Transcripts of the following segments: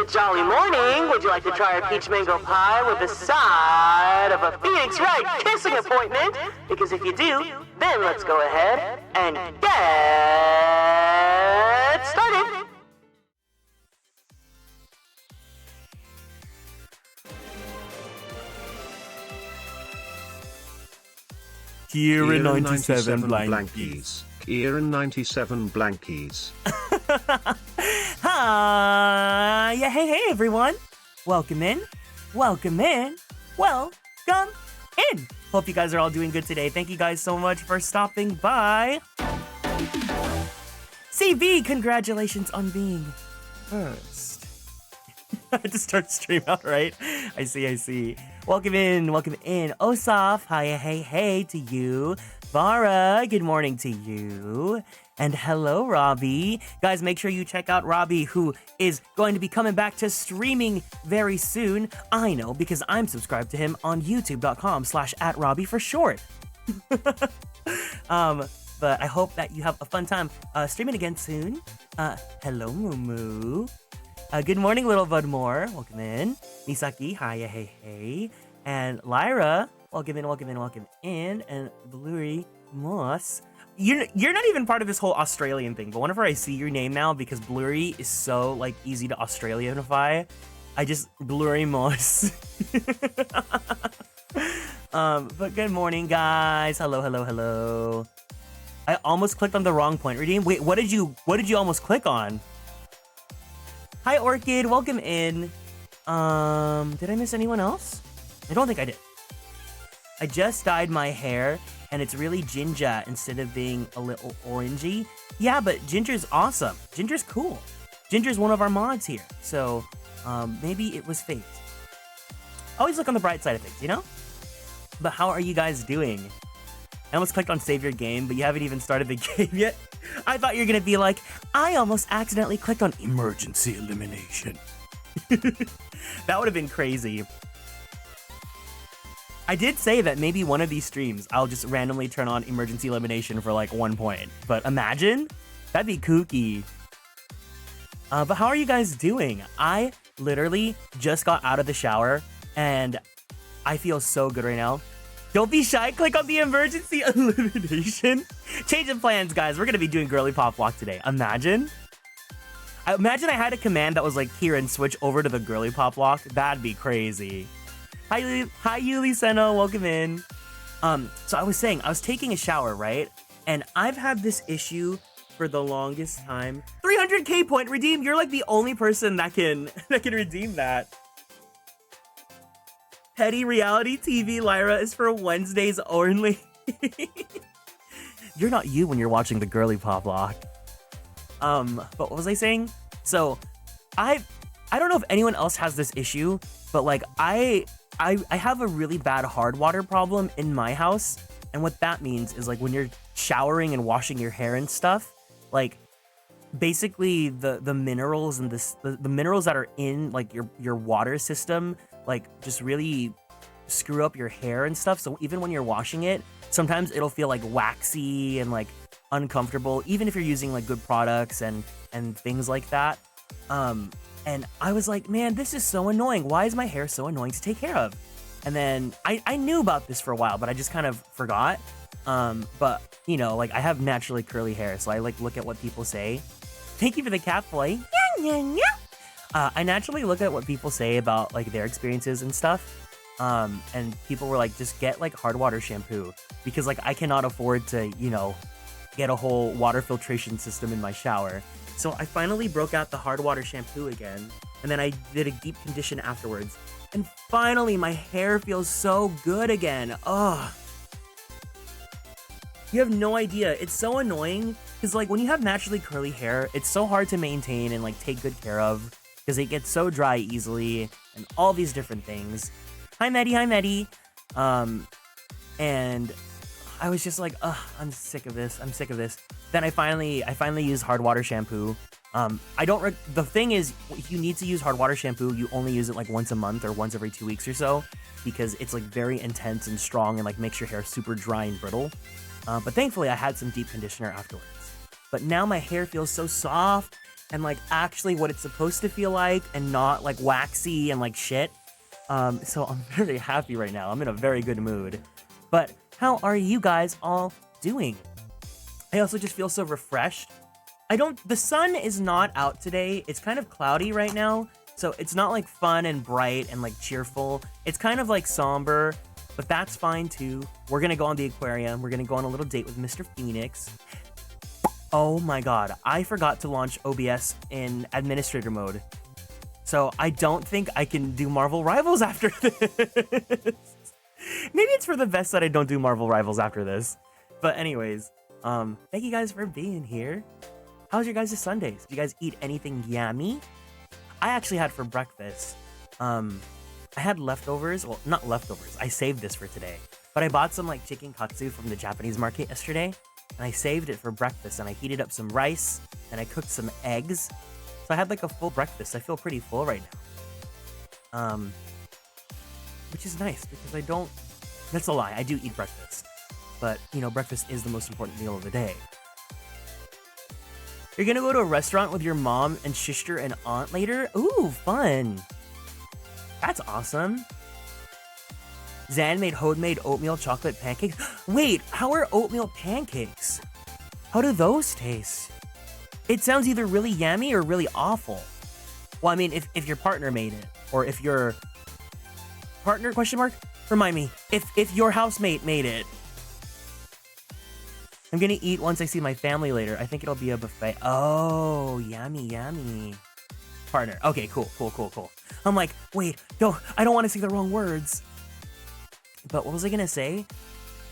a jolly morning. Would you like to try our peach mango pie with a side of a Phoenix Wright kissing appointment? Because if you do, then let's go ahead and get started. Kieran 97 blankies. Kieran 97 blankies. Hi, yeah, hey everyone. Welcome in. Welcome in. Welcome in. Hope you guys are all doing good today. Thank you guys so much for stopping by. CV, congratulations on being first. I had to start stream out, right? I see. Welcome in. Osaf, hi, hey to you. Vara, good morning to you. And hello, Robbie. Guys, make sure you check out Robbie, who is going to be coming back to streaming very soon. I know, because I'm subscribed to him on youtube.com/@Robbie for short. But I hope that you have a fun time streaming again soon. Hello, Mumu. Good morning, little Bud Moore. Welcome in. Misaki, hi, hey. And Lyra, welcome in. And Bluey Moss. You're not even part of this whole Australian thing, but whenever I see your name now, because Blurry is so like easy to Australianify, I just Blurry Moss. But good morning, guys. Hello. I almost clicked on the wrong point. Redeem. Wait, what did you almost click on? Hi, Orchid. Welcome in. Did I miss anyone else? I don't think I did. I just dyed my hair, and it's really ginger instead of being a little orangey. Yeah, but ginger's awesome. Ginger's cool. Ginger's one of our mods here, so maybe it was fate. Always look on the bright side of things, you know? But how are you guys doing? I almost clicked on save your game, but you haven't even started the game yet. I thought you were gonna be like, I almost accidentally clicked on emergency elimination. That would have been crazy. I did say that maybe one of these streams, I'll just randomly turn on emergency elimination for like 1 point. But imagine, that'd be kooky. But how are you guys doing? I literally just got out of the shower and I feel so good right now. Don't be shy, click on the emergency elimination. Change of plans, guys. We're gonna be doing girly pop block today. Imagine I had a command that was like, Kieran, switch over to the girly pop block. That'd be crazy. Hi, Yuli Seno, welcome in. So I was saying, I was taking a shower, right? And I've had this issue for the longest time. 300k point redeem. You're like the only person that can redeem that. Petty reality TV, Lyra, is for Wednesdays only. You're not you when you're watching the girly pop block. But what was I saying? So, I don't know if anyone else has this issue, but like I have a really bad hard water problem in my house, and what that means is like when you're showering and washing your hair and stuff, like basically the minerals and the minerals that are in like your water system like just really screw up your hair and stuff. So even when you're washing it, sometimes it'll feel like waxy and like uncomfortable, even if you're using like good products and things like that. And I was like, man, this is so annoying. Why is my hair so annoying to take care of? And then I knew about this for a while, but I just kind of forgot. But you know, like I have naturally curly hair, so I like look at what people say. Thank you for the cat play. I naturally look at what people say about like their experiences and stuff. And people were like, just get like hard water shampoo, because like I cannot afford to, you know, get a whole water filtration system in my shower. So I finally broke out the hard water shampoo again, and then I did a deep condition afterwards. And finally my hair feels so good again. Oh, you have no idea. It's so annoying because like when you have naturally curly hair, it's so hard to maintain and like take good care of, because it gets so dry easily and all these different things. Hi Maddie. And I was just like, ugh, I'm sick of this. Then I finally used hard water shampoo. The thing is, if you need to use hard water shampoo, you only use it like once a month or once every 2 weeks or so, because it's like very intense and strong and like makes your hair super dry and brittle. But thankfully I had some deep conditioner afterwards. But now my hair feels so soft and like actually what it's supposed to feel like and not like waxy and like shit. So I'm very happy right now. I'm in a very good mood. But how are you guys all doing? I also just feel so refreshed. The sun is not out today. It's kind of cloudy right now. So it's not like fun and bright and like cheerful. It's kind of like somber, but that's fine too. We're gonna go on the aquarium. We're gonna go on a little date with Mr. Phoenix. Oh my god, I forgot to launch OBS in administrator mode. So I don't think I can do Marvel Rivals after this. Maybe it's for the best that I don't do Marvel Rivals after this. But anyways, thank you guys for being here. How's your guys' Sundays? Did you guys eat anything yummy? I actually had for breakfast, I had leftovers. Well, not leftovers. I saved this for today. But I bought some like chicken katsu from the Japanese market yesterday. And I saved it for breakfast. And I heated up some rice. And I cooked some eggs. So I had like a full breakfast. I feel pretty full right now. Which is nice because I don't... That's a lie. I do eat breakfast. But, you know, breakfast is the most important meal of the day. You're gonna go to a restaurant with your mom and sister and aunt later? Ooh, fun. That's awesome. Zan made homemade oatmeal chocolate pancakes. Wait, how are oatmeal pancakes? How do those taste? It sounds either really yummy or really awful. Well, I mean, if your partner made it, or if your partner, question mark? Remind me, if your housemate made it. I'm gonna eat once I see my family later. I think it'll be a buffet. Oh, yummy, yummy. Partner. Okay, cool. I'm like, wait, I don't want to say the wrong words. But what was I gonna say?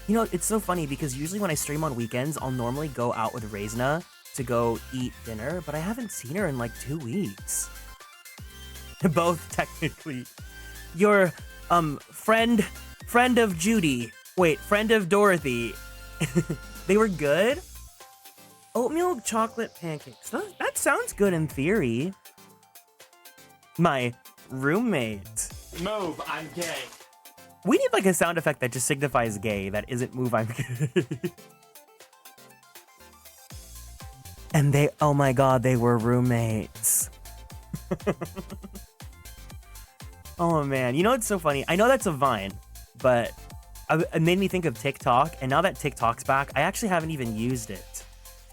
You know, it's so funny because usually when I stream on weekends, I'll normally go out with Reisna to go eat dinner, but I haven't seen her in like 2 weeks. Both technically. Your friend of Judy. Wait, friend of Dorothy. They were good? Oatmeal chocolate pancakes. That sounds good in theory. My roommate. Move, I'm gay. We need like a sound effect that just signifies gay, that isn't move, I'm gay. And they, oh my god, they were roommates. Oh man, you know what's so funny? I know that's a Vine, but it made me think of TikTok, and now that TikTok's back, I actually haven't even used it.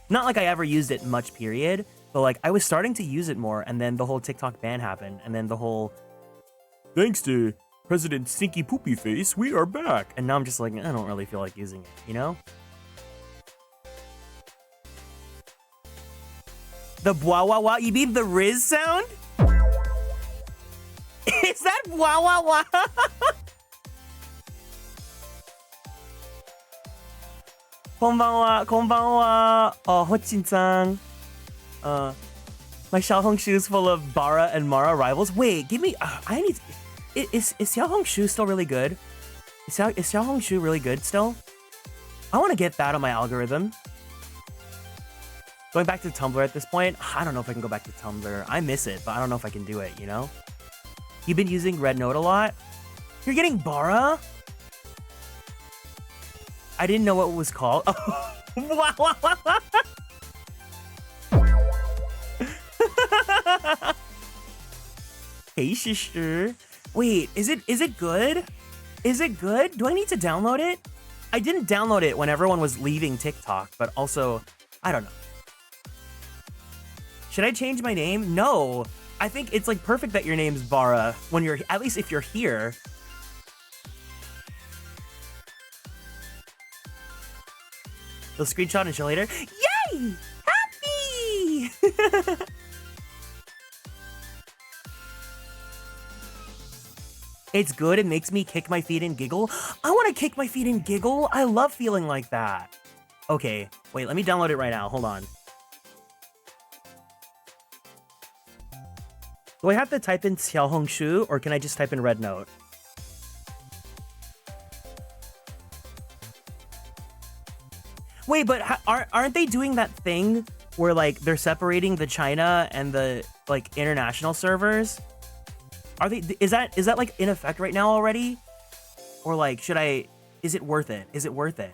Not like I ever used it much, period, but like I was starting to use it more, and then the whole TikTok ban happened, and then the whole, thanks to President Stinky Poopy Face, we are back. And now I'm just like, I don't really feel like using it, you know? The bwah wah wah, you mean the Riz sound? Is that bwah wah wah? Konbanwa, konbanwa. Oh, Hochin-san. My Xiaohongshu is full of Bara and Mara rivals. Wait, give me. I need. Is Xiaohongshu still really good? Is Xiaohongshu really good still? I want to get that on my algorithm. Going back to Tumblr at this point, I don't know if I can go back to Tumblr. I miss it, but I don't know if I can do it, you know? You've been using Red Note a lot? You're getting Bara? I didn't know what it was called. Hey, sister. Wait, is it good? Is it good? Do I need to download it? I didn't download it when everyone was leaving TikTok, but also, I don't know. Should I change my name? No. I think it's like perfect that your name's Bara when you're, at least if you're here. They'll screenshot and show later. Yay! Happy! It's good. It makes me kick my feet and giggle. I want to kick my feet and giggle. I love feeling like that. Okay, wait, let me download it right now. Hold on. Do I have to type in Xiaohongshu or can I just type in Red Note? Wait, but aren't they doing that thing where like they're separating the China and the like international servers? Are they? Is that like in effect right now already? Or like should I? Is it worth it? Is it worth it?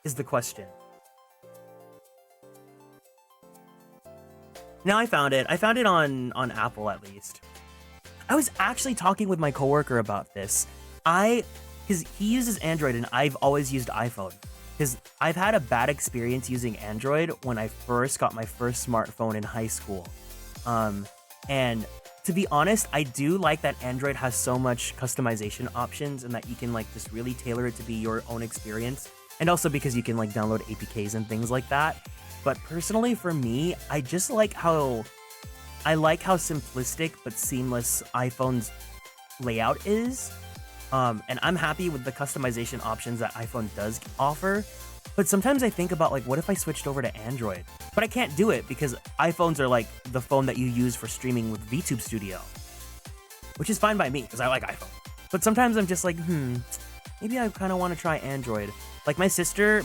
Is the question. No, I found it. I found it on Apple at least. I was actually talking with my coworker about this. Because he uses Android and I've always used iPhone. Because I've had a bad experience using Android when I first got my first smartphone in high school. And to be honest, I do like that Android has so much customization options and that you can like just really tailor it to be your own experience. And also because you can like download APKs and things like that. But personally for me, I just like how simplistic but seamless iPhone's layout is. And I'm happy with the customization options that iPhone does offer. But sometimes I think about like, what if I switched over to Android? But I can't do it because iPhones are like the phone that you use for streaming with VTube Studio, which is fine by me because I like iPhone. But sometimes I'm just like, maybe I kind of want to try Android. Like my sister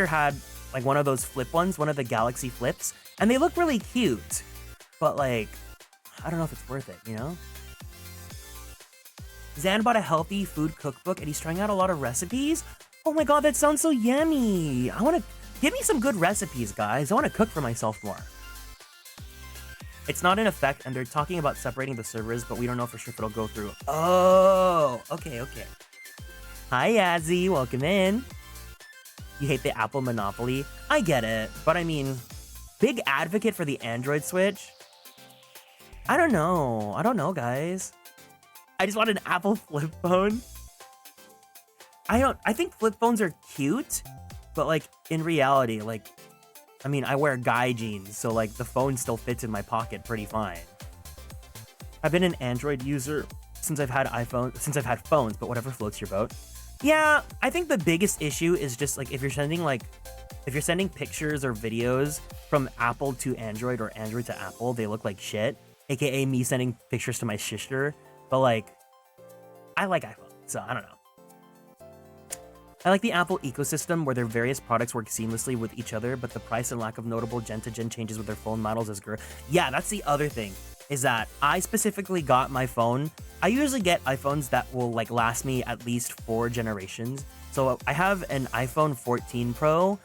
had like one of those flip ones, one of the Galaxy flips, and they look really cute. But like, I don't know if it's worth it, you know? Zan bought a healthy food cookbook and he's trying out a lot of recipes. Oh my god, that sounds so yummy. Give me some good recipes, guys. I want to cook for myself more. It's not in effect and they're talking about separating the servers, but we don't know for sure if it'll go through. Oh, okay. Hi, Yazzie. Welcome in. You hate the Apple monopoly. I get it, but I mean, big advocate for the Android Switch. I don't know, guys. I just want an Apple flip phone. I think flip phones are cute, but like in reality, like, I mean, I wear guy jeans, so like the phone still fits in my pocket pretty fine. I've been an Android user since I've had phones, but whatever floats your boat. Yeah, I think the biggest issue is just like if you're sending pictures or videos from Apple to Android or Android to Apple, they look like shit. AKA me sending pictures to my sister. But like, I like iPhone, so I don't know. I like the Apple ecosystem where their various products work seamlessly with each other, but the price and lack of notable gen-to-gen changes with their phone models is great. Yeah, that's the other thing, is that I specifically got my phone. I usually get iPhones that will like last me at least 4 generations. So I have an iPhone 14 Pro.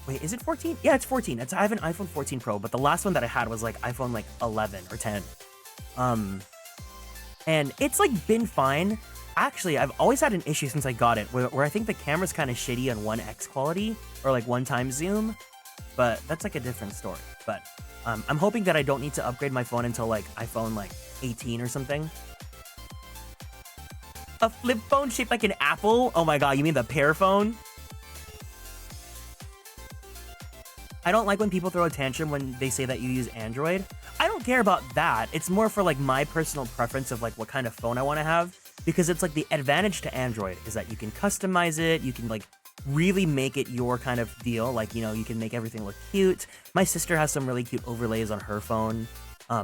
Wait, is it 14? Yeah, it's 14. I have an iPhone 14 Pro, but the last one that I had was like iPhone like 11 or 10. And it's like been fine. Actually, I've always had an issue since I got it where I think the camera's kind of shitty on 1x quality or like 1x zoom, but that's like a different story. But I'm hoping that I don't need to upgrade my phone until like iPhone like 18 or something. A flip phone shaped like an apple? Oh my god, you mean the Pear phone? I don't like when people throw a tantrum when they say that you use Android. I don't care about that. It's more for like my personal preference of like what kind of phone I want to have, because it's like the advantage to Android is that you can customize it. You can like really make it your kind of deal. Like, you know, you can make everything look cute. My sister has some really cute overlays on her phone.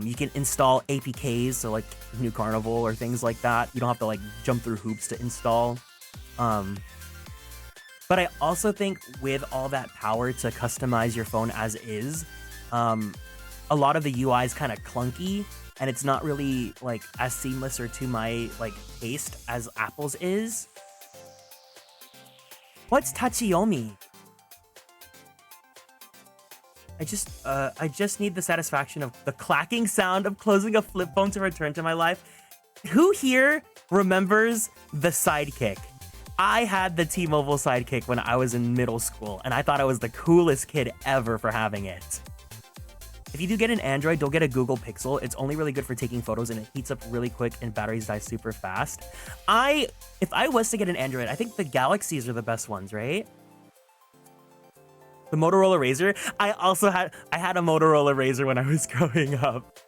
You can install APKs, so like New Carnival or things like that. You don't have to like jump through hoops to install. But I also think with all that power to customize your phone as is, a lot of the UI is kind of clunky and it's not really like as seamless or to my like taste as Apple's is. What's Tachiyomi? I just need the satisfaction of the clacking sound of closing a flip phone to return to my life. Who here remembers the Sidekick? I had the T-Mobile Sidekick when I was in middle school, and I thought I was the coolest kid ever for having it. If you do get an Android, don't get a Google Pixel. It's only really good for taking photos, and it heats up really quick, and batteries die super fast. If I was to get an Android, I think the Galaxies are the best ones, right? The Motorola Razr. I had a Motorola Razr when I was growing up.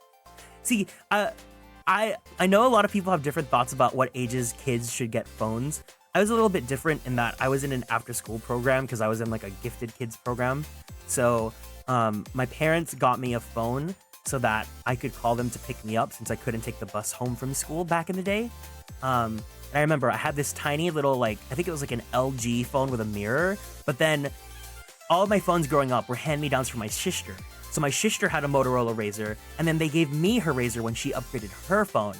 See, I know a lot of people have different thoughts about what ages kids should get phones. I was a little bit different in that I was in an after-school program because I was in like a gifted kids program. So my parents got me a phone so that I could call them to pick me up since I couldn't take the bus home from school back in the day. And I remember I had this tiny little, like, I think it was like an LG phone with a mirror, but then all of my phones growing up were hand-me-downs from my sister. So my sister had a Motorola Razr, and then they gave me her Razr when she upgraded her phone.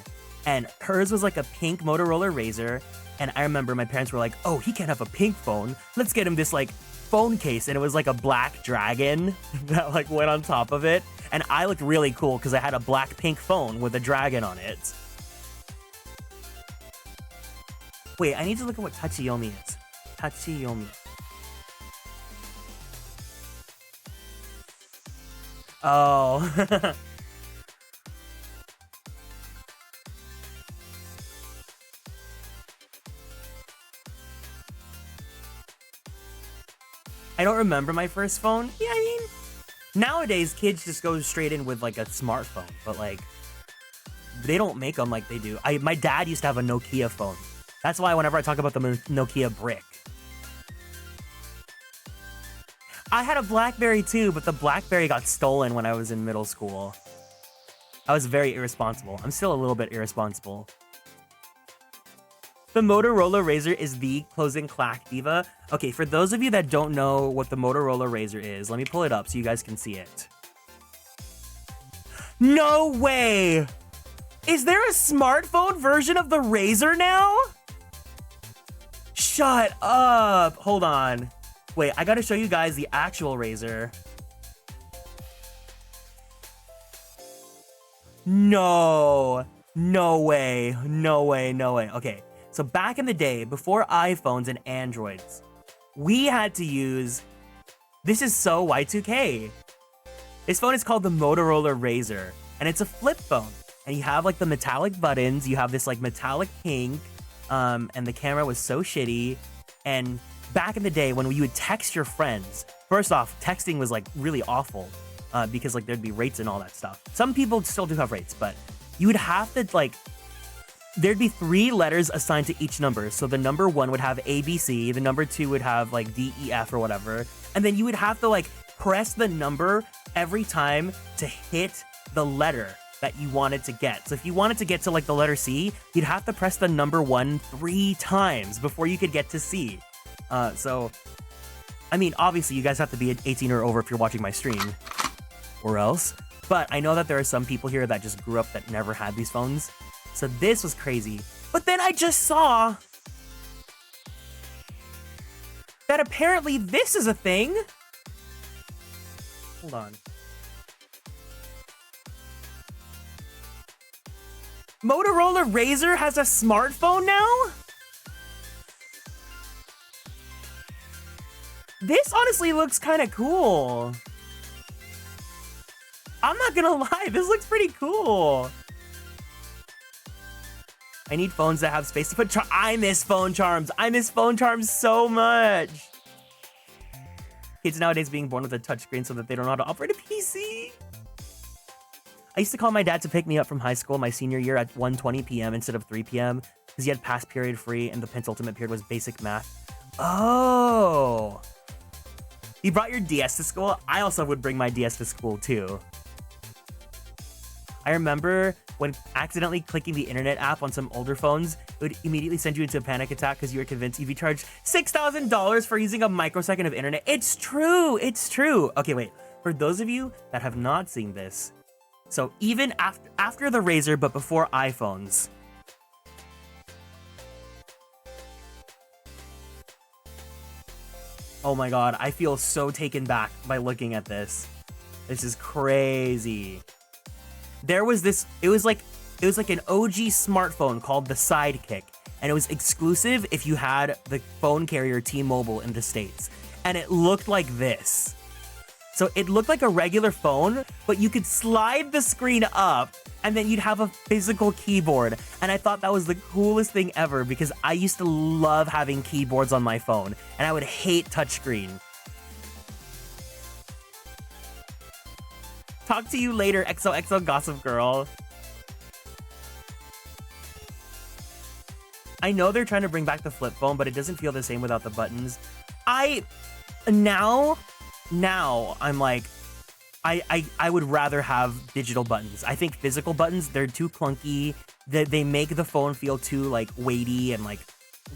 And hers was like a pink Motorola Razr, and I remember my parents were like, oh, he can't have a pink phone. Let's get him this like phone case, and it was like a black dragon that like went on top of it. And I looked really cool because I had a black pink phone with a dragon on it. Wait, I need to look at what Tachiyomi is. Tachiyomi. Oh. I don't remember my first phone. Yeah, I mean, nowadays kids just go straight in with like a smartphone, but like they don't make them like they do. My dad used to have a Nokia phone. That's why whenever I talk about the Nokia brick. I had a BlackBerry too, but the BlackBerry got stolen when I was in middle school. I was very irresponsible. I'm still a little bit irresponsible. The Motorola Razr is the closing clack diva. Okay, for those of you that don't know what the Motorola Razr is, let me pull it up so you guys can see it. No way! Is there a smartphone version of the Razr now? Shut up! Hold on. Wait, I gotta show you guys the actual Razr. No. No way. No way. No way. Okay. So back in the day, before iPhones and Androids, we had to use, this is so Y2K. This phone is called the Motorola Razr, and it's a flip phone. And you have like the metallic buttons, you have this like metallic pink, and the camera was so shitty. And back in the day when you would text your friends, first off, texting was like really awful because like there'd be rates and all that stuff. Some people still do have rates, but you would have to like, there'd be 3 letters assigned to each number. So the number 1 would have ABC, the number 2 would have like DEF or whatever. And then you would have to like press the number every time to hit the letter that you wanted to get. So if you wanted to get to like the letter C, you'd have to press the number 1 3 times before you could get to C. So, I mean, obviously you guys have to be 18 or over if you're watching my stream, or else. But I know that there are some people here that just grew up that never had these phones. So this was crazy. But then I just saw that apparently this is a thing. Hold on. Motorola Razr has a smartphone now? This honestly looks kind of cool. I'm not gonna lie, this looks pretty cool. I need phones that have space to put I miss phone charms. I miss phone charms so much. Kids nowadays being born with a touchscreen so that they don't know how to operate a PC. I used to call my dad to pick me up from high school my senior year at 1:20 p.m. instead of 3 p.m. because he had pass period free and the penultimate period was basic math. Oh. You brought your DS to school? I also would bring my DS to school too. I remember when accidentally clicking the internet app on some older phones, it would immediately send you into a panic attack because you were convinced you'd be charged $6,000 for using a microsecond of internet. It's true, it's true. Okay, wait, for those of you that have not seen this, so even after the Razr, but before iPhones, oh my God, I feel so taken back by looking at this. This is crazy. There was this, it was like an OG smartphone called the Sidekick, and it was exclusive if you had the phone carrier T-Mobile in the States. And it looked like this. So it looked like a regular phone, but you could slide the screen up and then you'd have a physical keyboard. And I thought that was the coolest thing ever because I used to love having keyboards on my phone and I would hate touchscreen. Talk to you later, XOXO Gossip Girl. I know they're trying to bring back the flip phone, but it doesn't feel the same without the buttons. Now I'm like, I would rather have digital buttons. I think physical buttons, they're too clunky. They make the phone feel too like weighty and like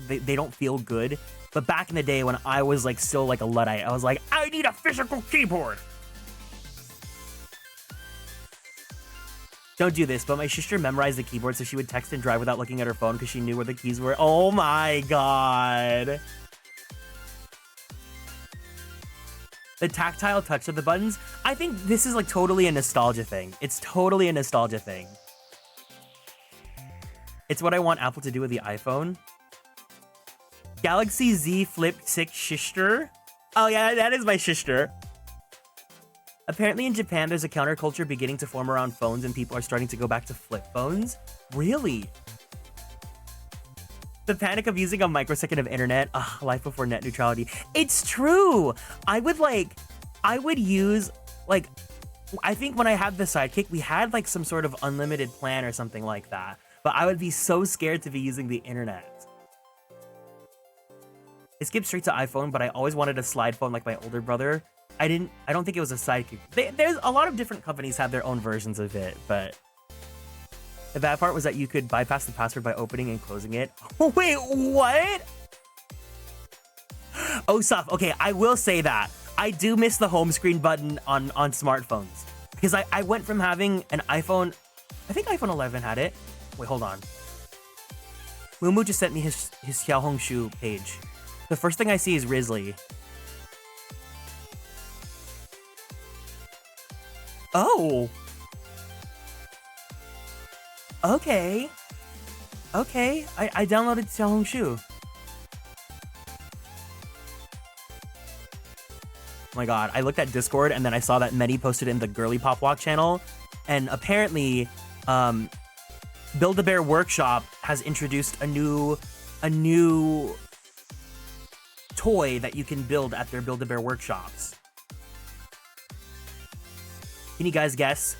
they don't feel good. But back in the day when I was like still like a Luddite, I was like, I need a physical keyboard. Don't do this, but my sister memorized the keyboard so she would text and drive without looking at her phone because she knew where the keys were. Oh my God. the tactile touch of the buttons. I think this is like totally a nostalgia thing. It's totally a nostalgia thing. It's what I want Apple to do with the iPhone. Galaxy Z Flip 6 sister. Oh yeah, that is my sister. Apparently in Japan, there's a counterculture beginning to form around phones and people are starting to go back to flip phones. Really? The panic of using a microsecond of internet. Life before net neutrality. It's true. I would use, like, I think when I had the Sidekick, we had like some sort of unlimited plan or something like that. But I would be so scared to be using the internet. I skipped straight to iPhone, but I always wanted a slide phone like my older brother. I don't think it was a Sidekick. There's a lot of different companies have their own versions of it, but the bad part was that you could bypass the password by opening and closing it. Oh, wait, what? Oh, stuff. Okay, I will say that. I do miss the home screen button on smartphones. Because I went from having an iPhone, I think iPhone 11 had it. Wait, hold on. Mumu just sent me his Xiaohongshu page. The first thing I see is Risley. Oh. Okay. Okay. I downloaded Xiaohongshu. Oh my god, I looked at Discord and then I saw that Medi posted in the Girly Pop Walk channel. And apparently, Build-A-Bear Workshop has introduced a new toy that you can build at their Build-A-Bear workshops. Can you guys guess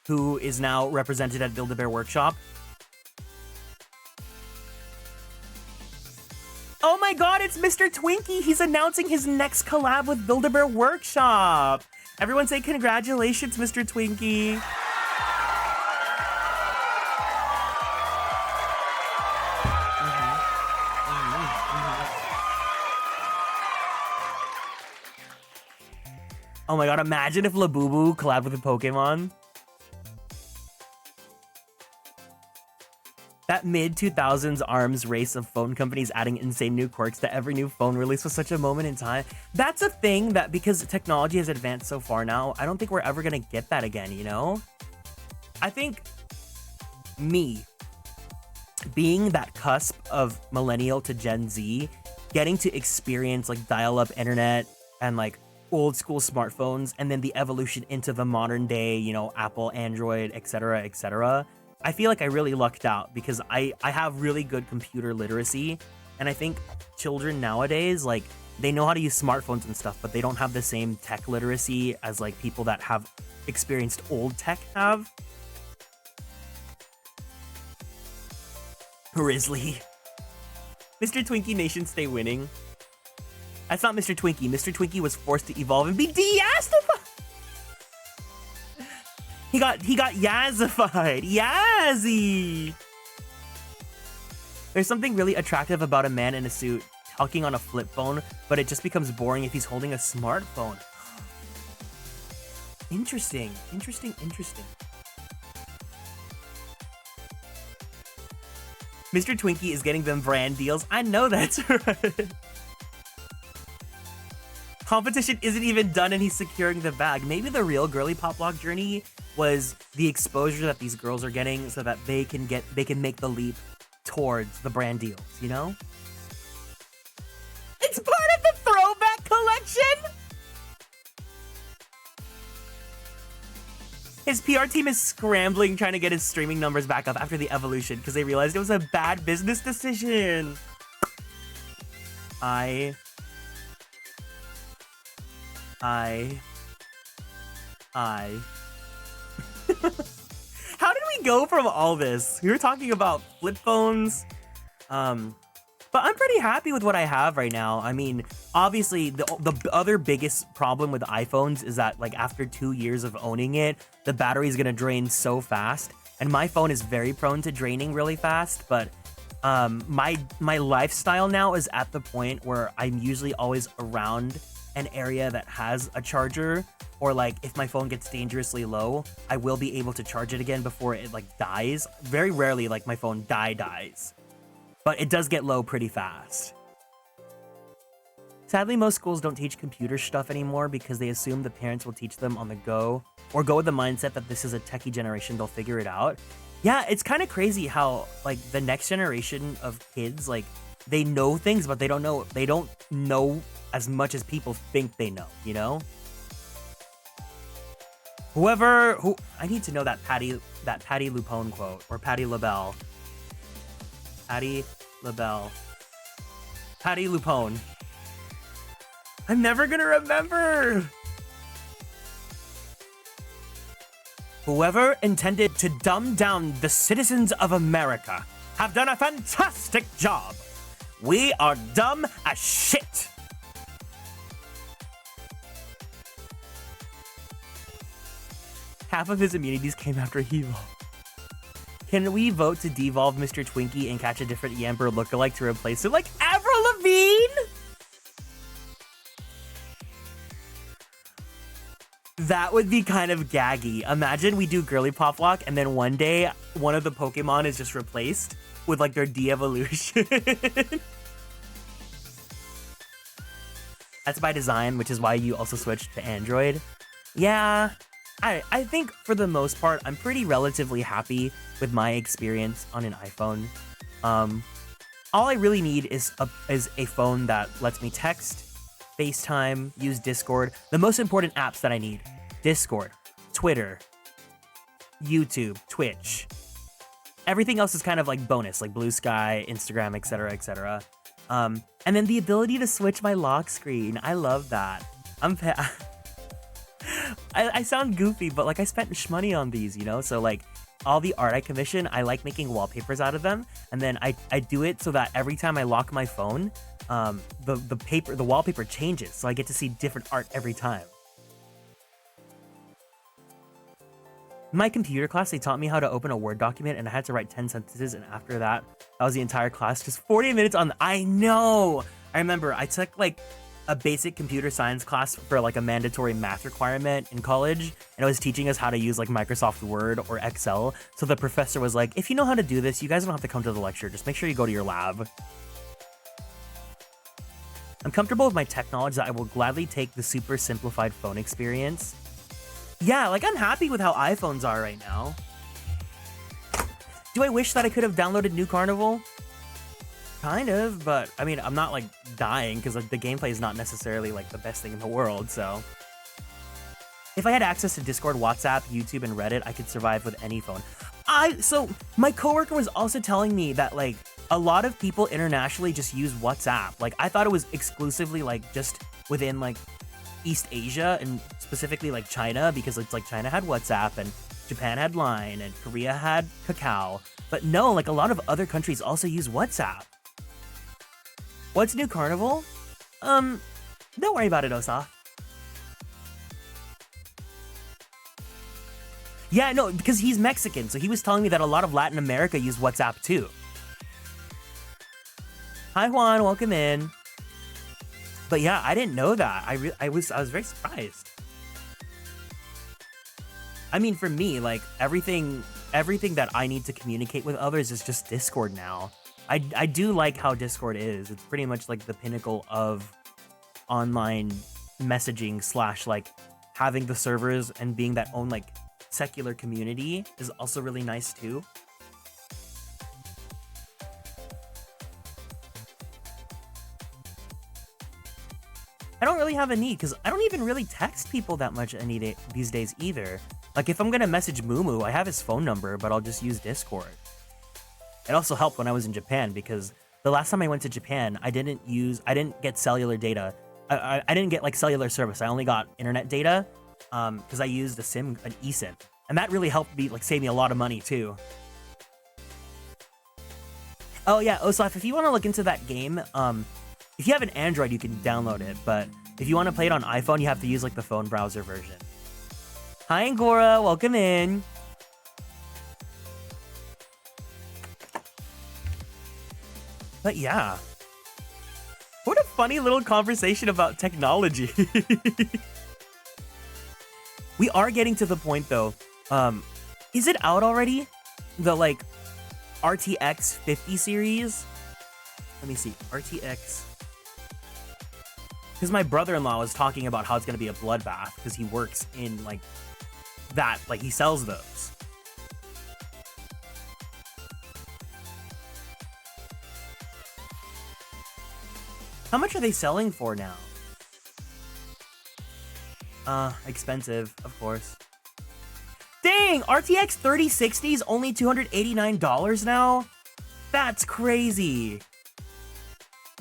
who is now represented at Build-A-Bear Workshop? Oh my god, it's Mr. Twinkie! He's announcing his next collab with Build-A-Bear Workshop! Everyone say congratulations, Mr. Twinkie! Oh my god, imagine if Labubu collabed with a Pokemon. That mid-2000s arms race of phone companies adding insane new quirks to every new phone release was such a moment in time. That's a thing that, because technology has advanced so far now, I don't think we're ever gonna get that again, you know? I think me, being that cusp of millennial to Gen Z, getting to experience like dial-up internet and like old school smartphones, and then the evolution into the modern day, you know, Apple, Android, etc., etc. I feel like I really lucked out because I have really good computer literacy, and I think children nowadays, like, they know how to use smartphones and stuff, but they don't have the same tech literacy as like people that have experienced old tech have. Grizzly. Mr. Twinkie Nation stay winning. That's not Mr. Twinkie. Mr. Twinkie was forced to evolve and be de-yazified. He got yazified. Yazzie. There's something really attractive about a man in a suit talking on a flip phone, but it just becomes boring if he's holding a smartphone. Interesting. Interesting. Interesting. Mr. Twinkie is getting them brand deals. I know that's right. Competition isn't even done and he's securing the bag. Maybe the real girly pop block journey was the exposure that these girls are getting so that they can make the leap towards the brand deals, you know? It's part of the throwback collection! His PR team is scrambling trying to get his streaming numbers back up after the evolution because they realized it was a bad business decision. How did we go from all this? We were talking about flip phones, but I'm pretty happy with what I have right now. I mean, obviously, the other biggest problem with iPhones is that, like, after 2 years of owning it, the battery is gonna drain so fast, and my phone is very prone to draining really fast. But my lifestyle now is at the point where I'm usually always around an area that has a charger, or like if my phone gets dangerously low, I will be able to charge it again before it like dies. Very rarely like my phone dies, but it does get low pretty fast. Sadly, most schools don't teach computer stuff anymore because they assume the parents will teach them on the go or go with the mindset that this is a techie generation, they'll figure it out. Yeah, it's kind of crazy how like the next generation of kids, like they know things, but they don't know as much as people think they know, you know? I need to know that Patty Lupone quote, or Patty LaBelle. Patty LaBelle. Patty Lupone. I'm never gonna remember! Whoever intended to dumb down the citizens of America have done a fantastic job. We are dumb as shit. Half of his immunities came after he evolved. Can we vote to devolve Mr. Twinkie and catch a different Yamper lookalike to replace him, like Avril Lavigne? That would be kind of gaggy. Imagine we do girly pop walk and then one day one of the Pokemon is just replaced with like their de-evolution. That's by design, which is why you also switched to Android. Yeah, I think for the most part, I'm pretty relatively happy with my experience on an iPhone. All I really need is a phone that lets me text, FaceTime, use Discord. The most important apps that I need: Discord, Twitter, YouTube, Twitch. Everything else is kind of like bonus, like Blue Sky, Instagram, etc., etc. And then the ability to switch my lock screen. I love that. I sound goofy, but like I spent shmoney on these, you know? So like all the art I commission, I like making wallpapers out of them. And then I do it so that every time I lock my phone, the wallpaper changes. So I get to see different art every time. In my computer class, they taught me how to open a Word document and I had to write 10 sentences. And after that was the entire class, just 40 minutes on I know. I remember I took like a basic computer science class for like a mandatory math requirement in college, and it was teaching us how to use like Microsoft Word or Excel. So the professor was like, if you know how to do this, you guys don't have to come to the lecture. Just make sure you go to your lab. I'm comfortable with my tech knowledge that I will gladly take the super simplified phone experience. Yeah, like I'm happy with how iPhones are right now. Do I wish that I could have downloaded New Carnival? Kind of, but I mean, I'm not like dying because like the gameplay is not necessarily like the best thing in the world, so. If I had access to Discord, WhatsApp, YouTube, and Reddit, I could survive with any phone. So my coworker was also telling me that like a lot of people internationally just use WhatsApp. Like I thought it was exclusively like just within like East Asia and specifically like China, because it's like China had WhatsApp and Japan had Line and Korea had Kakao. But no, like a lot of other countries also use WhatsApp. What's New Carnival? Don't worry about it, Osa. Yeah, no, because he's Mexican, so he was telling me that a lot of Latin America use WhatsApp too. Hi Juan, welcome in. But yeah, I didn't know that. I was very surprised. I mean, for me, like everything that I need to communicate with others is just Discord now. I do like how Discord is. It's pretty much like the pinnacle of online messaging / like having the servers and being that own like secular community is also really nice too. I don't really have a need because I don't even really text people that much these days either. Like if I'm gonna message Mumu, I have his phone number, but I'll just use Discord. It also helped when I was in Japan because the last time I went to Japan, I didn't get cellular data. I didn't get like cellular service. I only got internet data because I used an eSIM, and that really helped me like save me a lot of money too. Oh yeah, Oslaf, if you want to look into that game, if you have an Android, you can download it, but if you want to play it on iPhone, you have to use like the phone browser version. Hi Angora, welcome in. But yeah, what a funny little conversation about technology. We are getting to the point though. Is it out already? The like RTX 50 series? Let me see, RTX Because my brother-in-law was talking about how it's gonna be a bloodbath because he works in like that, like he sells those. How much are they selling for now? Expensive, of course. Dang, RTX 3060 is only $289 now? That's crazy.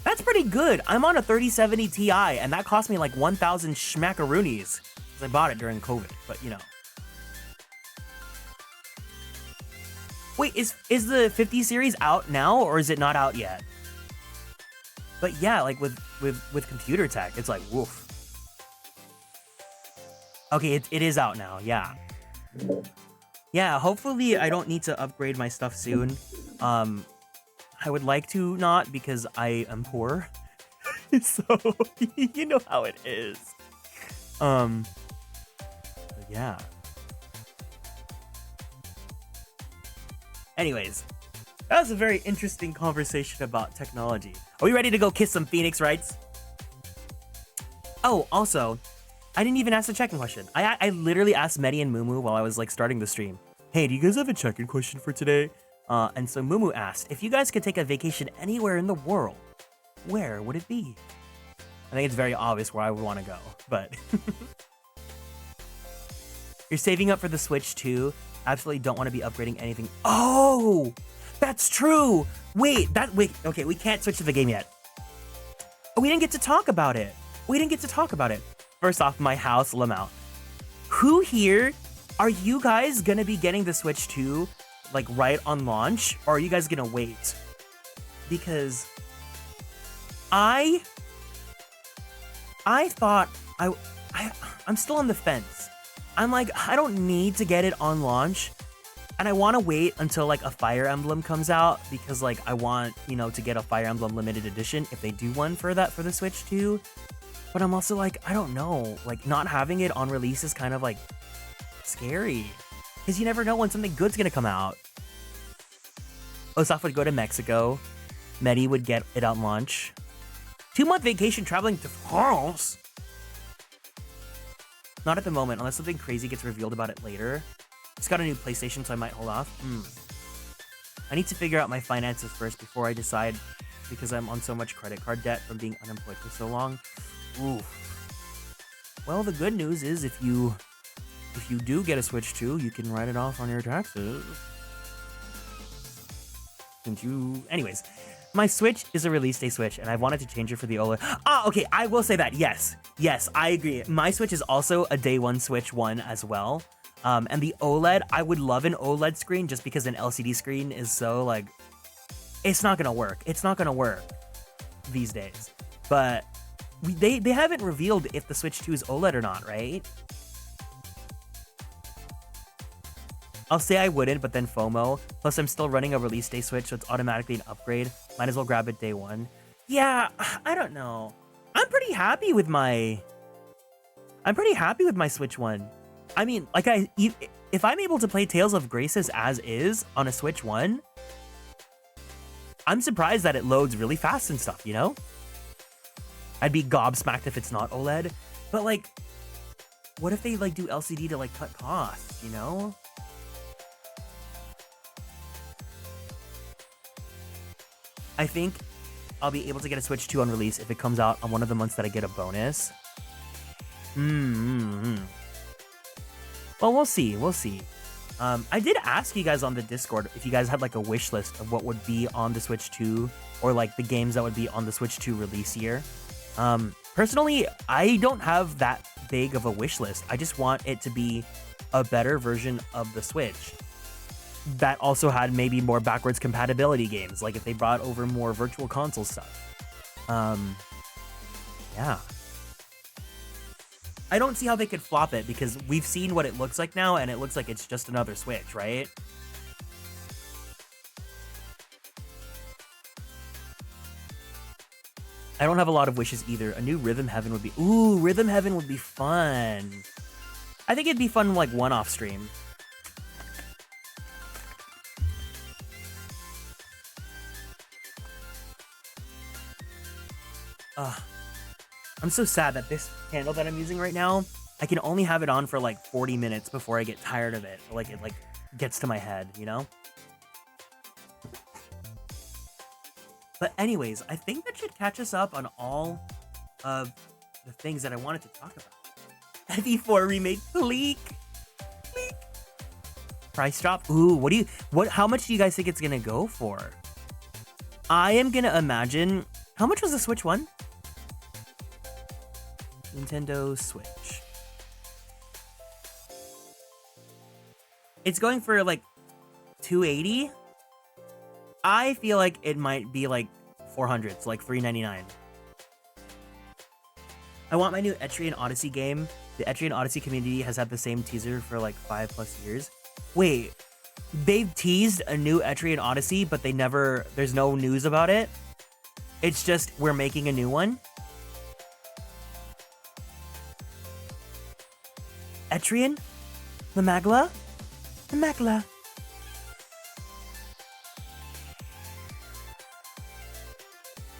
That's pretty good. I'm on a 3070 Ti, and that cost me like 1,000 schmackaroonies. Because I bought it during COVID, but you know. Wait, is the 50 series out now, or is it not out yet? But yeah, like with computer tech, it's like, woof. Okay, it is out now, yeah. Yeah, hopefully I don't need to upgrade my stuff soon. I would like to not because I am poor. So, you know how it is. But yeah. Anyways, that was a very interesting conversation about technology. Are we ready to go kiss some Phoenix Wrights? Oh, also, I didn't even ask the check-in question. I literally asked Medi and Mumu while I was like starting the stream. Hey, do you guys have a check-in question for today? And so Mumu asked, if you guys could take a vacation anywhere in the world, where would it be? I think it's very obvious where I would want to go, but... You're saving up for the Switch too? Absolutely don't want to be upgrading anything. Oh! That's true! Wait, okay, we can't switch to the game yet. Oh, we didn't get to talk about it. First off, my house, Lamau. Who here, are you guys gonna be getting the Switch 2, like, right on launch? Or are you guys gonna wait? Because I thought I'm still on the fence. I'm like, I don't need to get it on launch. And I want to wait until like a Fire Emblem comes out because like I want, you know, to get a Fire Emblem limited edition if they do one for the Switch 2. But I'm also like, I don't know, like not having it on release is kind of like scary because you never know when something good's gonna come out. Osaf would go to Mexico. Medi would get it on launch. 2-month vacation traveling to France. Not at the moment, unless something crazy gets revealed about it later. Just got a new PlayStation, so I might hold off. I need to figure out my finances first before I decide, because I'm on so much credit card debt from being unemployed for so long. Oof. Well, the good news is if you do get a Switch 2, you can write it off on your taxes. Anyways, my Switch is a release day Switch, and I wanted to change it for the OLED. Ah, okay, I will say that. Yes, I agree. My Switch is also a day one Switch 1 as well. And the OLED, I would love an OLED screen just because an LCD screen is so like, it's not gonna work. It's not gonna work these days. But they haven't revealed if the Switch 2 is OLED or not, right? I'll say I wouldn't, but then FOMO. Plus, I'm still running a release day Switch, so it's automatically an upgrade. Might as well grab it day one. Yeah, I don't know. I'm pretty happy with my Switch 1. I mean, like if I'm able to play Tales of Graces as is on a Switch 1, I'm surprised that it loads really fast and stuff, you know? I'd be gobsmacked if it's not OLED, but like, what if they like do LCD to like cut costs, you know? I think I'll be able to get a Switch 2 on release if it comes out on one of the months that I get a bonus. Well, we'll see. I did ask you guys on the Discord if you guys had like a wish list of what would be on the Switch 2 or like the games that would be on the Switch 2 release year. Personally, I don't have that big of a wish list. I just want it to be a better version of the Switch that also had maybe more backwards compatibility games, like if they brought over more virtual console stuff. Yeah. I don't see how they could flop it because we've seen what it looks like now and it looks like it's just another Switch, right? I don't have a lot of wishes either. A new Rhythm Heaven would be... Ooh, Rhythm Heaven would be fun. I think it'd be fun like one-off stream. I'm so sad that this candle that I'm using right now, I can only have it on for like 40 minutes before I get tired of it. Like it like gets to my head, you know? But anyways, I think that should catch us up on all of the things that I wanted to talk about. FE4 remake, leak. Price drop? Ooh, how much do you guys think it's gonna go for? I am gonna imagine, how much was the Switch one? Nintendo Switch. It's going for like 280. I feel like it might be like 400, so like 399. I want my new Etrian Odyssey game. The Etrian Odyssey community has had the same teaser for like 5+ years. Wait, they've teased a new Etrian Odyssey, but there's no news about it. It's just, we're making a new one. Etrian? The Magla? The Magla.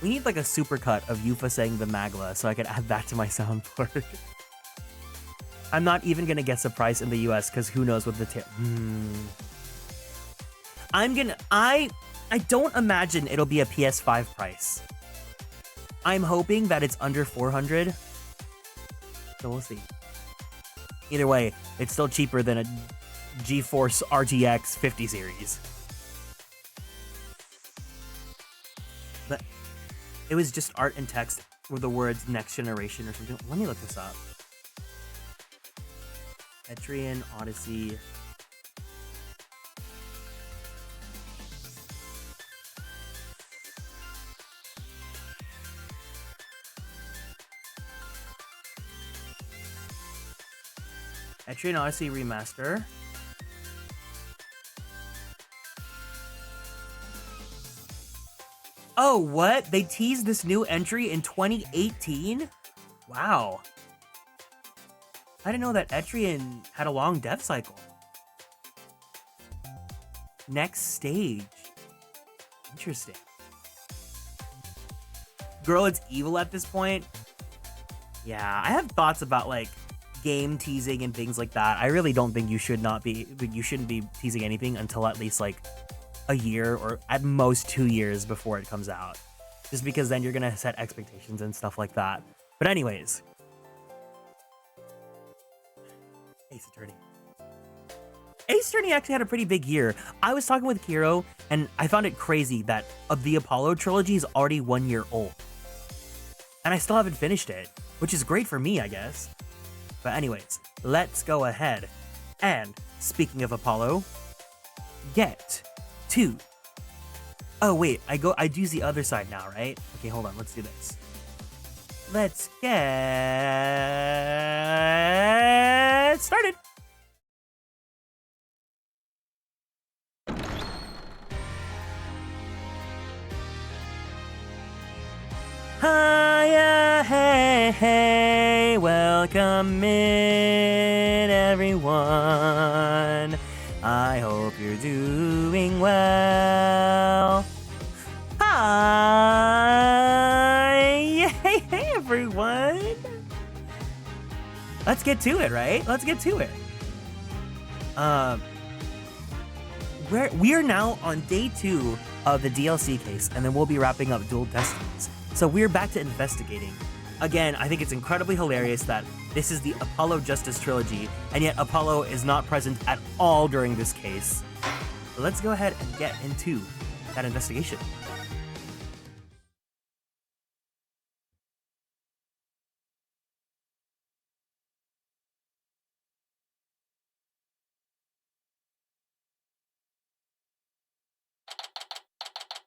We need like a supercut of Yufa saying the Magla so I can add that to my soundboard. I'm not even gonna guess a price in the US because who knows what the I don't imagine it'll be a PS5 price. I'm hoping that it's under 400. So we'll see. Either way, it's still cheaper than a GeForce RTX 50 series. But it was just art and text with the words next generation or something. Let me look this up. Etrian Odyssey. Etrian Odyssey Remaster. Oh, what? They teased this new entry in 2018? Wow. I didn't know that Etrian had a long dev cycle. Next stage. Interesting. Girl, it's evil at this point. Yeah, I have thoughts about like game teasing and things like that. I really don't think you shouldn't be teasing anything until at least like a year or at most 2 years before it comes out. Just because then you're gonna set expectations and stuff like that. But anyways. Ace Attorney. Ace Attorney actually had a pretty big year. I was talking with Kiro, and I found it crazy that the Apollo trilogy is already 1 year old. And I still haven't finished it, which is great for me, I guess. But anyways, let's go ahead. And speaking of Apollo, get to... Oh wait, I use the other side now, right? Okay, hold on, let's do this. Let's get started. Hiya, hey, hey, welcome in, everyone. I hope you're doing well. Hi, hey, hey, everyone. Let's get to it, right? Let's get to it. We are now on day 2 of the DLC case, and then we'll be wrapping up Dual Destinies. So we're back to investigating. Again, I think it's incredibly hilarious that this is the Apollo Justice trilogy, and yet Apollo is not present at all during this case. So let's go ahead and get into that investigation.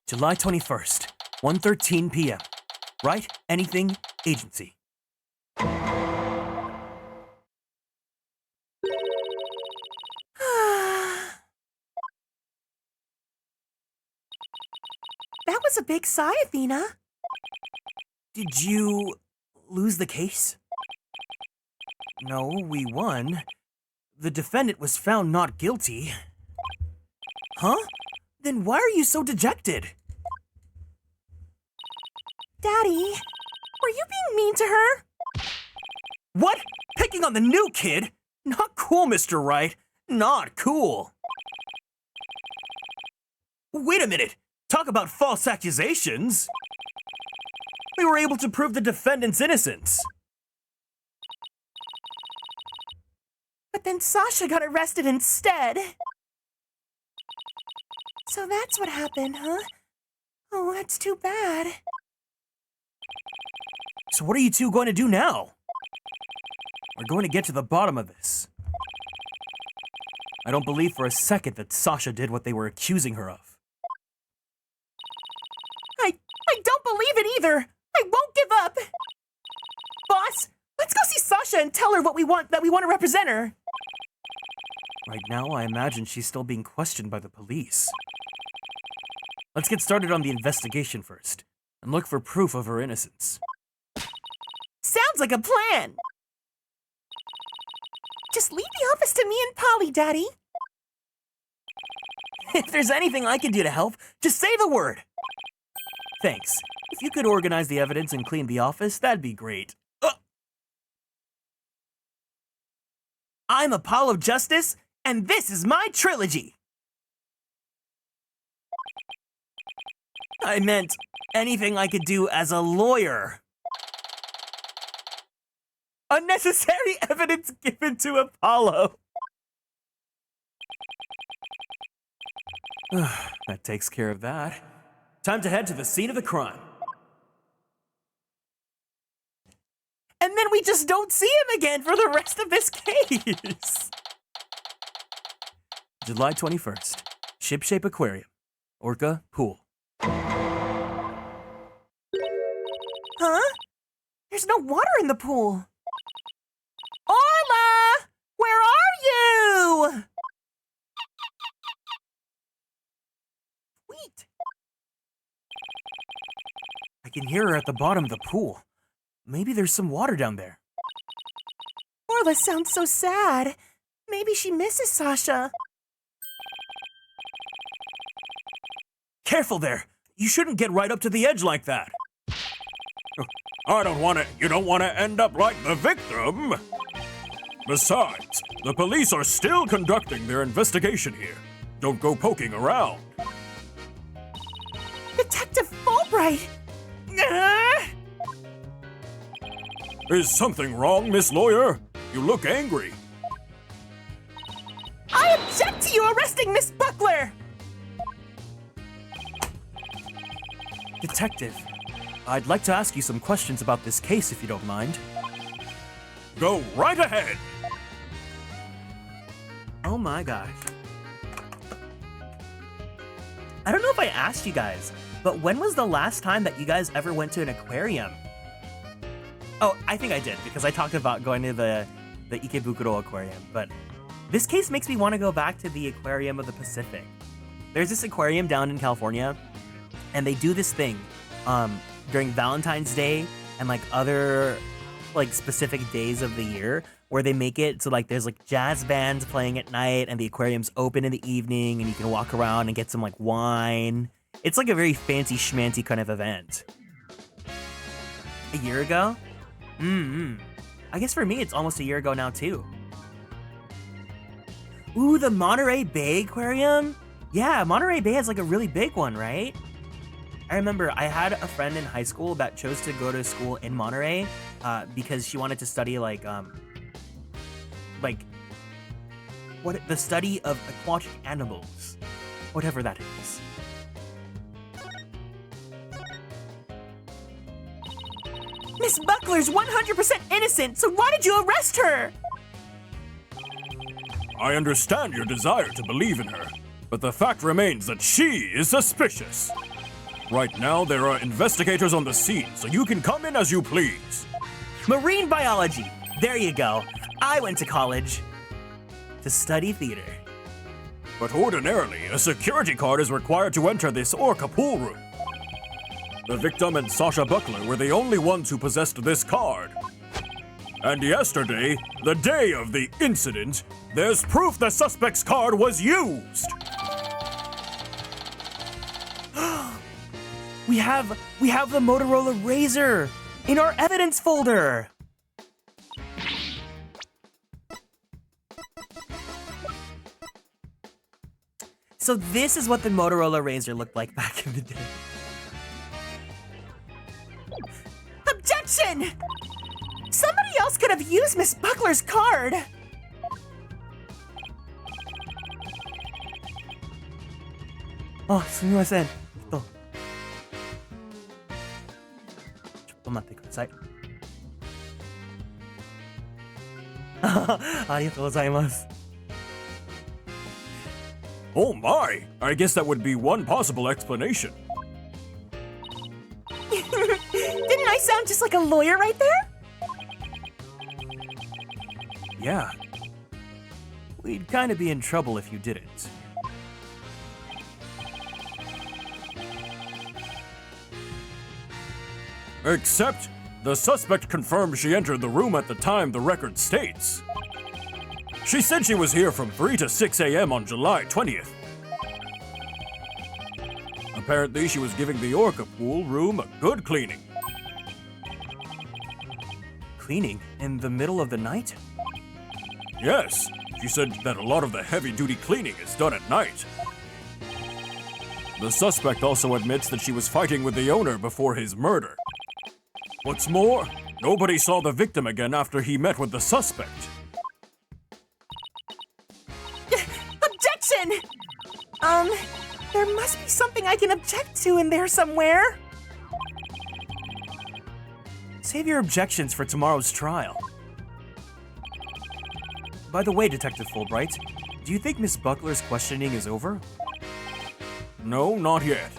July 21st, 1:13 p.m. Right? Anything, agency. That was a big sigh, Athena. Did you lose the case? No, we won. The defendant was found not guilty. Huh? Then why are you so dejected? Daddy, Were you being mean to her? What? Picking on the new kid? Not cool, Mr. Wright. Not cool. Wait a minute. Talk about false accusations. We were able to prove the defendant's innocence. But then Sasha got arrested instead. So that's what happened, huh? Oh, that's too bad. So what are you two going to do now? We're going to get to the bottom of this. I don't believe for a second that Sasha did what they were accusing her of. I don't believe it either. I won't give up. Boss, let's go see Sasha and tell her that we want to represent her. Right now, I imagine she's still being questioned by the police. Let's get started on the investigation first, and look for proof of her innocence. Sounds like a plan. Just leave the office to me and Polly, Daddy. If there's anything I can do to help, just say the word. Thanks. If you could organize the evidence and clean the office, that'd be great. I'm Apollo Justice, and this is my trilogy. I meant anything I could do as a lawyer. Unnecessary evidence given to Apollo. That takes care of that. Time to head to the scene of the crime. And then we just don't see him again for the rest of this case. July 21st. Shipshape Aquarium. Orca Pool. Huh? There's no water in the pool. Orla! Where are you? Sweet. I can hear her at the bottom of the pool. Maybe there's some water down there. Orla sounds so sad. Maybe she misses Sasha. Careful there. You shouldn't get right up to the edge like that. You don't want to end up like the victim. Besides, the police are still conducting their investigation here. Don't go poking around. Detective Fulbright! Is something wrong, Miss Lawyer? You look angry. I object to you arresting Miss Buckler! Detective, I'd like to ask you some questions about this case if you don't mind. Go right ahead. Oh my gosh. I don't know if I asked you guys, but when was the last time that you guys ever went to an aquarium? Oh, I think I did, because I talked about going to the Ikebukuro Aquarium, but this case makes me want to go back to the Aquarium of the Pacific. There's this aquarium down in California, and they do this thing during Valentine's Day and like other like specific days of the year where they make it so like there's like jazz bands playing at night and the aquarium's open in the evening and you can walk around and get some like wine. It's like a very fancy schmancy kind of event. A year ago? I guess for me it's almost a year ago now too. Ooh, the Monterey Bay Aquarium? Yeah, Monterey Bay has like a really big one, right? I remember I had a friend in high school that chose to go to school in Monterey because she wanted to study the study of aquatic animals, whatever that is. Miss Buckler's 100% innocent, so why did you arrest her? I understand your desire to believe in her, but the fact remains that she is suspicious. Right now, there are investigators on the scene, so you can come in as you please. Marine biology. There you go. I went to college to study theater. But ordinarily, a security card is required to enter this orca pool room. The victim and Sasha Buckler were the only ones who possessed this card. And yesterday, the day of the incident, there's proof the suspect's card was used. We have the Motorola Razr. in our evidence folder. So this is what the Motorola Razr looked like back in the day. Objection! Somebody else could have used Miss Buckler's card. Oh, すみません。ちょっと待ってください。ありがとうございます。 Oh my! I guess that would be one possible explanation. Didn't I sound just like a lawyer right there? Yeah. We'd kind of be in trouble if you didn't. Except, the suspect confirmed she entered the room at the time the record states. She said she was here from 3 to 6 a.m. on July 20th. Apparently, she was giving the Orca pool room a good cleaning. Cleaning in the middle of the night? Yes, she said that a lot of the heavy-duty cleaning is done at night. The suspect also admits that she was fighting with the owner before his murder. What's more, nobody saw the victim again after he met with the suspect. Objection! There must be something I can object to in there somewhere. Save your objections for tomorrow's trial. By the way, Detective Fulbright, do you think Miss Buckler's questioning is over? No, not yet.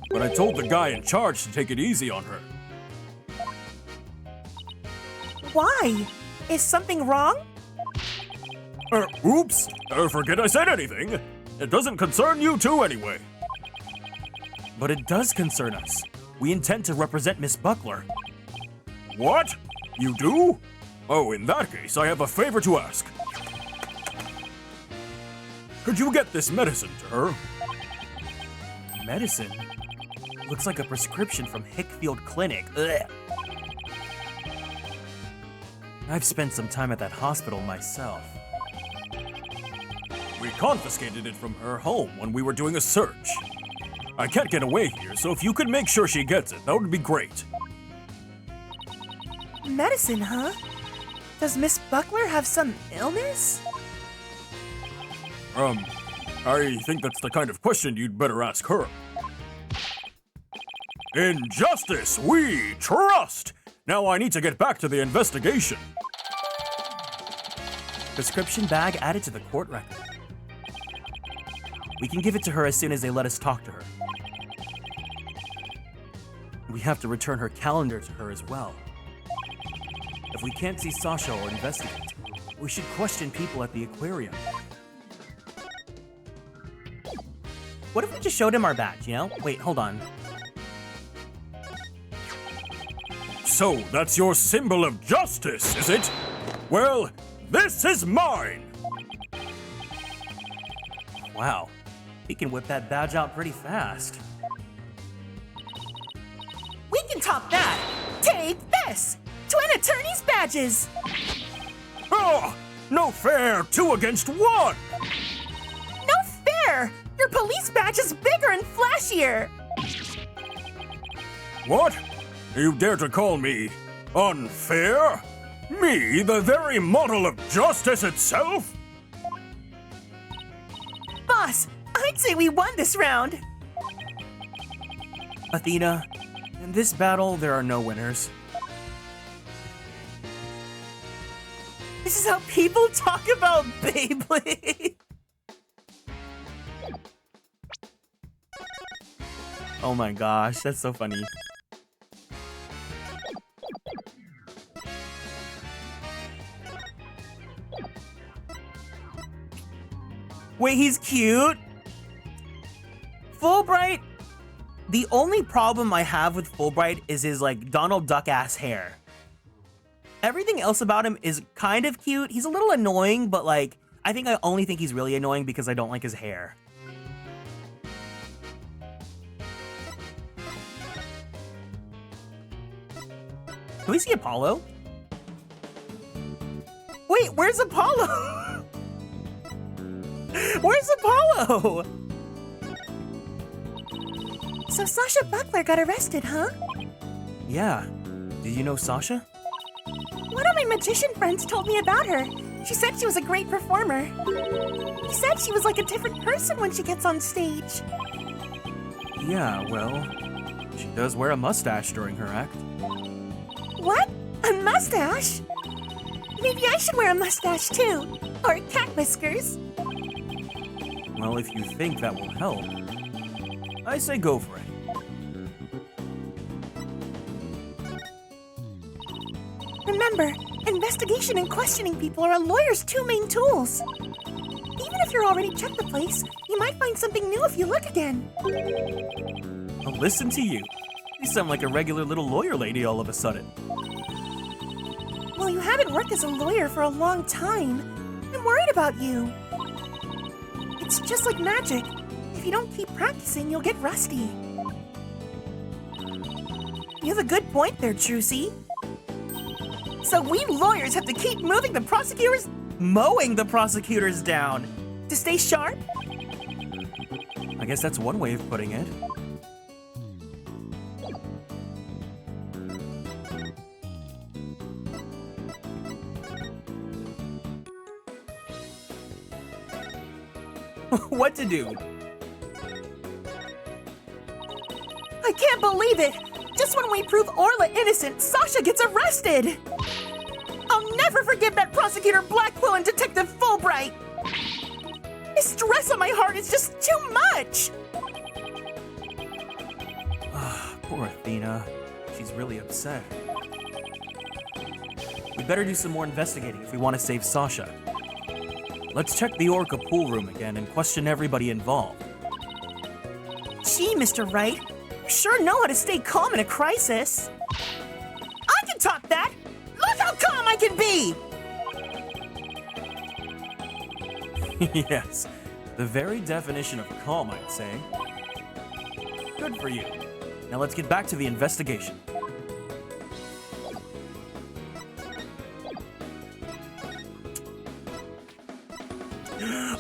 But I told the guy in charge to take it easy on her. Why? Is something wrong? Oops! Forget I said anything! It doesn't concern you two anyway. But it does concern us. We intend to represent Miss Buckler. What? You do? Oh, in that case, I have a favor to ask. Could you get this medicine to her? Medicine? Looks like a prescription from Hickfield Clinic. Ugh. I've spent some time at that hospital myself. We confiscated it from her home when we were doing a search. I can't get away here, so if you could make sure she gets it, that would be great. Medicine, huh? Does Miss Buckler have some illness? I think that's the kind of question you'd better ask her. In justice, we trust! Now I need to get back to the investigation. Prescription bag added to the court record. We can give it to her as soon as they let us talk to her. We have to return her calendar to her as well. If we can't see Sasha or investigate, we should question people at the aquarium. What if we just showed him our badge, you know? Wait, hold on. So, that's your symbol of justice, is it? Well, this is mine! Wow, he can whip that badge out pretty fast. We can top that! Take this! Twin attorney's badges! Oh, no fair! 2 against 1! No fair! Your police badge is bigger and flashier! What? You dare to call me unfair? Me, the very model of justice itself? Boss, I'd say we won this round! Athena, in this battle, there are no winners. This is how people talk about Beyblade! Oh my gosh, that's so funny. Wait, he's cute? Fulbright, the only problem I have with Fulbright is his like Donald Duck ass hair. Everything else about him is kind of cute. He's a little annoying, but like, I only think he's really annoying because I don't like his hair. Can we see Apollo? Wait, where's Apollo? Where's Apollo? So Sasha Buckler got arrested, huh? Yeah. Did you know Sasha? One of my magician friends told me about her. She said she was a great performer. He said she was like a different person when she gets on stage. Yeah, well, she does wear a mustache during her act. What? A mustache? Maybe I should wear a mustache too. Or cat whiskers. Well, if you think that will help, I say go for it. Remember, investigation and questioning people are a lawyer's two main tools. Even if you're already checked the place, you might find something new if you look again. I'll listen to you. You sound like a regular little lawyer lady all of a sudden. Well, you haven't worked as a lawyer for a long time. I'm worried about you. It's just like magic. If you don't keep practicing, you'll get rusty. You have a good point there, Trucy. So we lawyers have to keep mowing the prosecutors down to stay sharp? I guess that's one way of putting it. What to do? I can't believe it! Just when we prove Orla innocent, Sasha gets arrested! I'll never forgive that prosecutor Blackwell and Detective Fulbright! The stress on my heart is just too much! Poor Athena. She's really upset. We better do some more investigating if we want to save Sasha. Let's check the Orca pool room again and question everybody involved. Gee, Mr. Wright, you sure know how to stay calm in a crisis. I can top that! Look how calm I can be! Yes, the very definition of calm, I'd say. Good for you. Now let's get back to the investigation.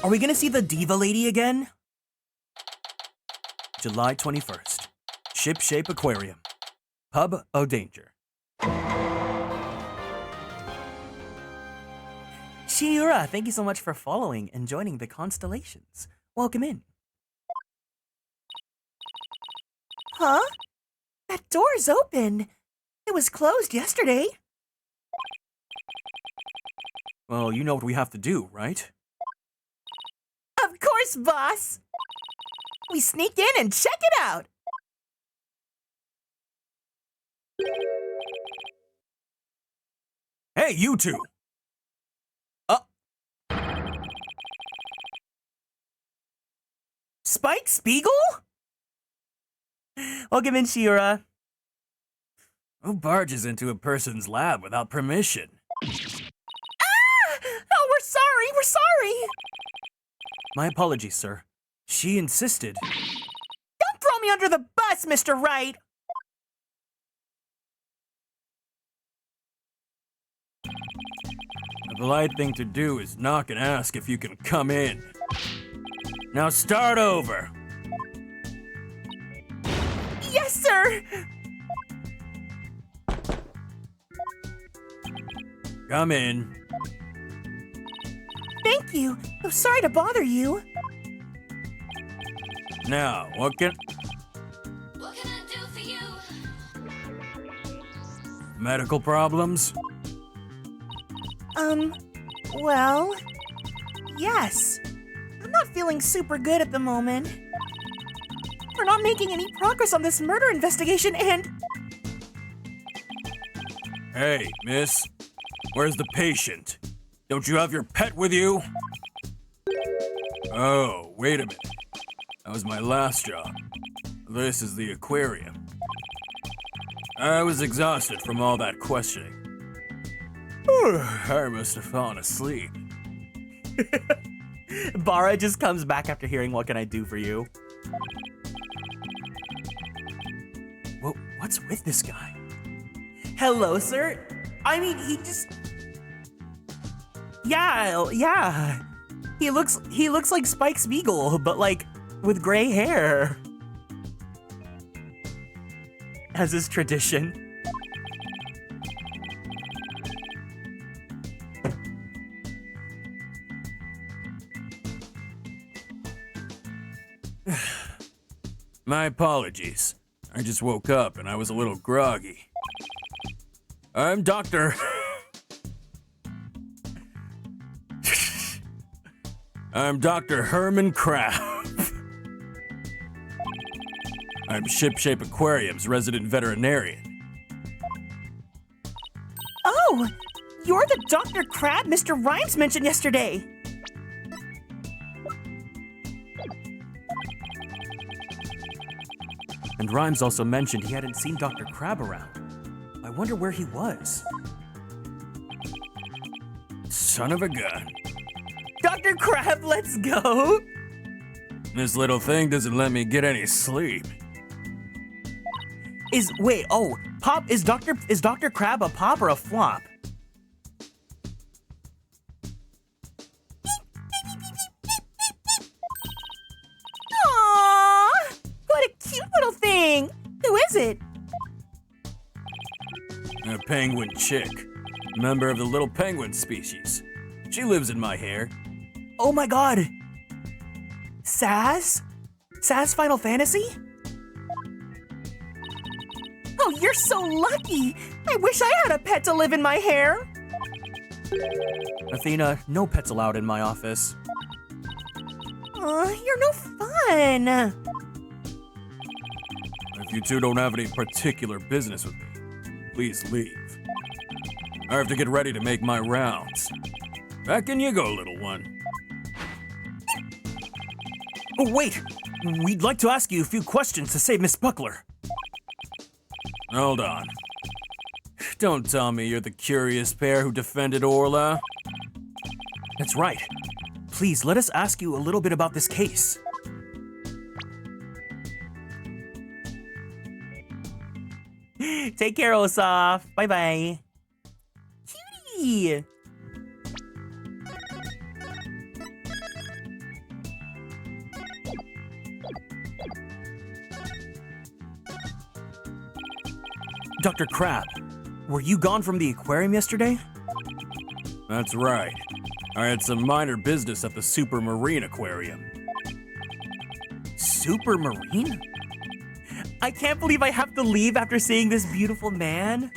Are we gonna see the diva lady again? July 21st. Ship Shape Aquarium. Pub O' Danger. Shiura, thank you so much for following and joining the Konstellations. Welcome in. Huh? That door's open. It was closed yesterday. Well, you know what we have to do, right? Of course, boss! We sneak in and check it out! Hey, you two! Spike Spiegel? Welcome in, Shiura. Who barges into a person's lab without permission? Ah! Oh, we're sorry! My apologies, sir. She insisted. Don't throw me under the bus, Mr. Wright! The polite thing to do is knock and ask if you can come in. Now start over. Yes, sir! Come in. Thank you. I'm sorry to bother you. Now, what can I do for you? medical problems? Well, yes. I'm not feeling super good at the moment. We're not making any progress on this murder investigation and... Hey, miss. Where's the patient? Don't you have your pet with you? Oh, wait a minute. That was my last job. This is the aquarium. I was exhausted from all that questioning. I must have fallen asleep. Bara just comes back after hearing what can I do for you. What's with this guy? Hello, sir? I mean, he just... Yeah. He looks like Spike Spiegel, but like with gray hair. As is tradition. My apologies. I just woke up and I was a little groggy. I'm Dr. I'm Dr. Herman Crab. I'm Shipshape Aquarium's resident veterinarian. Oh, you're the Dr. Crab Mr. Rhymes mentioned yesterday. And Rhymes also mentioned he hadn't seen Dr. Crab around. I wonder where he was. Son of a gun. Dr. Crab, let's go! This little thing doesn't let me get any sleep. Is Dr. Crab a pop or a flop? Aww, what a cute little thing. Who is it? A penguin chick. Member of the little penguin species. She lives in my hair. Oh my god! Sass? Sass Final Fantasy? Oh, you're so lucky. I wish I had a pet to live in my hair. Athena, no pets allowed in my office. You're no fun. If you two don't have any particular business with me, please leave. I have to get ready to make my rounds. Back in you go, little one. Oh wait! We'd like to ask you a few questions to save Miss Buckler. Hold on. Don't tell me you're the curious pair who defended Orla. That's right. Please, let us ask you a little bit about this case. Take care, Osaf. Bye-bye. Cutie. Dr. Crab, were you gone from the aquarium yesterday? That's right. I had some minor business at the Supermarine Aquarium. Supermarine? I can't believe I have to leave after seeing this beautiful man.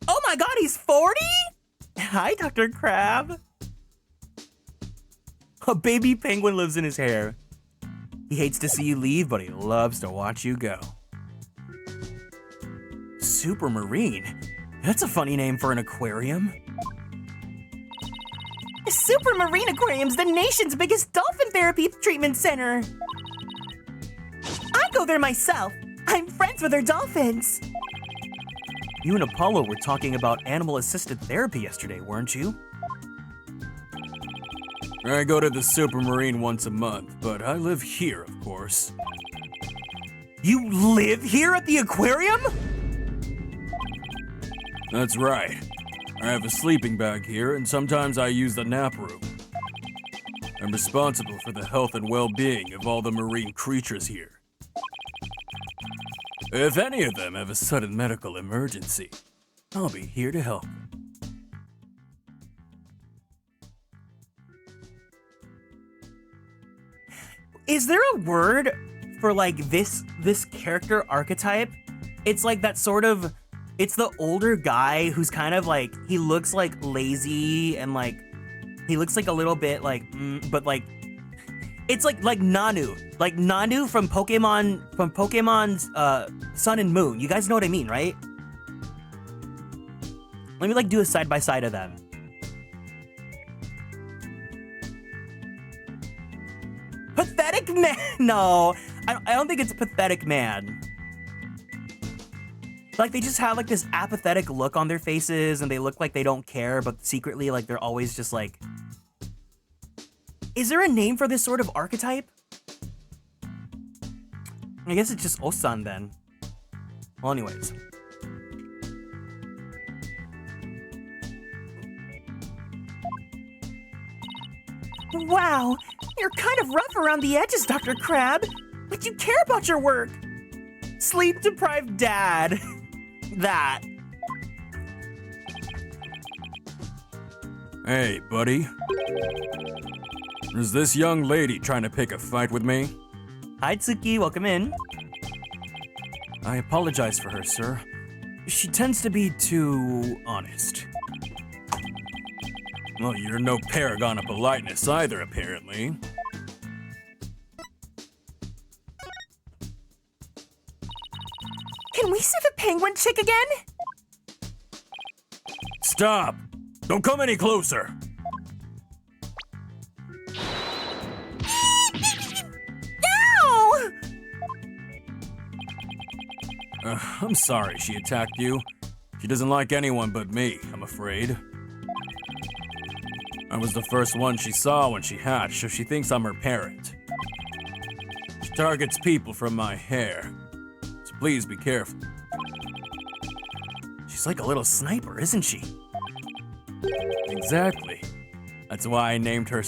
Oh my god, he's 40? Hi, Dr. Crab. A baby penguin lives in his hair. He hates to see you leave, but he loves to watch you go. Supermarine? That's a funny name for an aquarium. Supermarine Aquarium's the nation's biggest dolphin therapy treatment center. I go there myself. I'm friends with their dolphins. You and Apollo were talking about animal-assisted therapy yesterday, weren't you? I go to the Supermarine once a month, but I live here, of course. You live here at the aquarium? That's right. I have a sleeping bag here, and sometimes I use the nap room. I'm responsible for the health and well-being of all the marine creatures here. If any of them have a sudden medical emergency, I'll be here to help. Is there a word for like this character archetype? It's like that sort of, it's the older guy who's kind of like, he looks like lazy and like, he looks like a little bit like, but like, it's like Nanu. Like Nanu from Pokemon's Sun and Moon. You guys know what I mean, right? Let me like do a side by side of them. Pathetic man? No, I don't think it's pathetic man. Like they just have like this apathetic look on their faces and they look like they don't care, but secretly like they're always just like... Is there a name for this sort of archetype? I guess it's just Osan then. Well, anyways. Wow, you're kind of rough around the edges, Dr. Crab. But you care about your work. Sleep-deprived dad. That. Hey, buddy. Is this young lady trying to pick a fight with me? Hi, Tsuki. Welcome in. I apologize for her, sir. She tends to be too honest. Well, you're no paragon of politeness either, apparently. Can we see the penguin chick again? Stop! Don't come any closer! Ow! I'm sorry she attacked you. She doesn't like anyone but me, I'm afraid. I was the first one she saw when she hatched, so she thinks I'm her parent. She targets people from my hair, so please be careful. She's like a little sniper, isn't she? Exactly. That's why I named her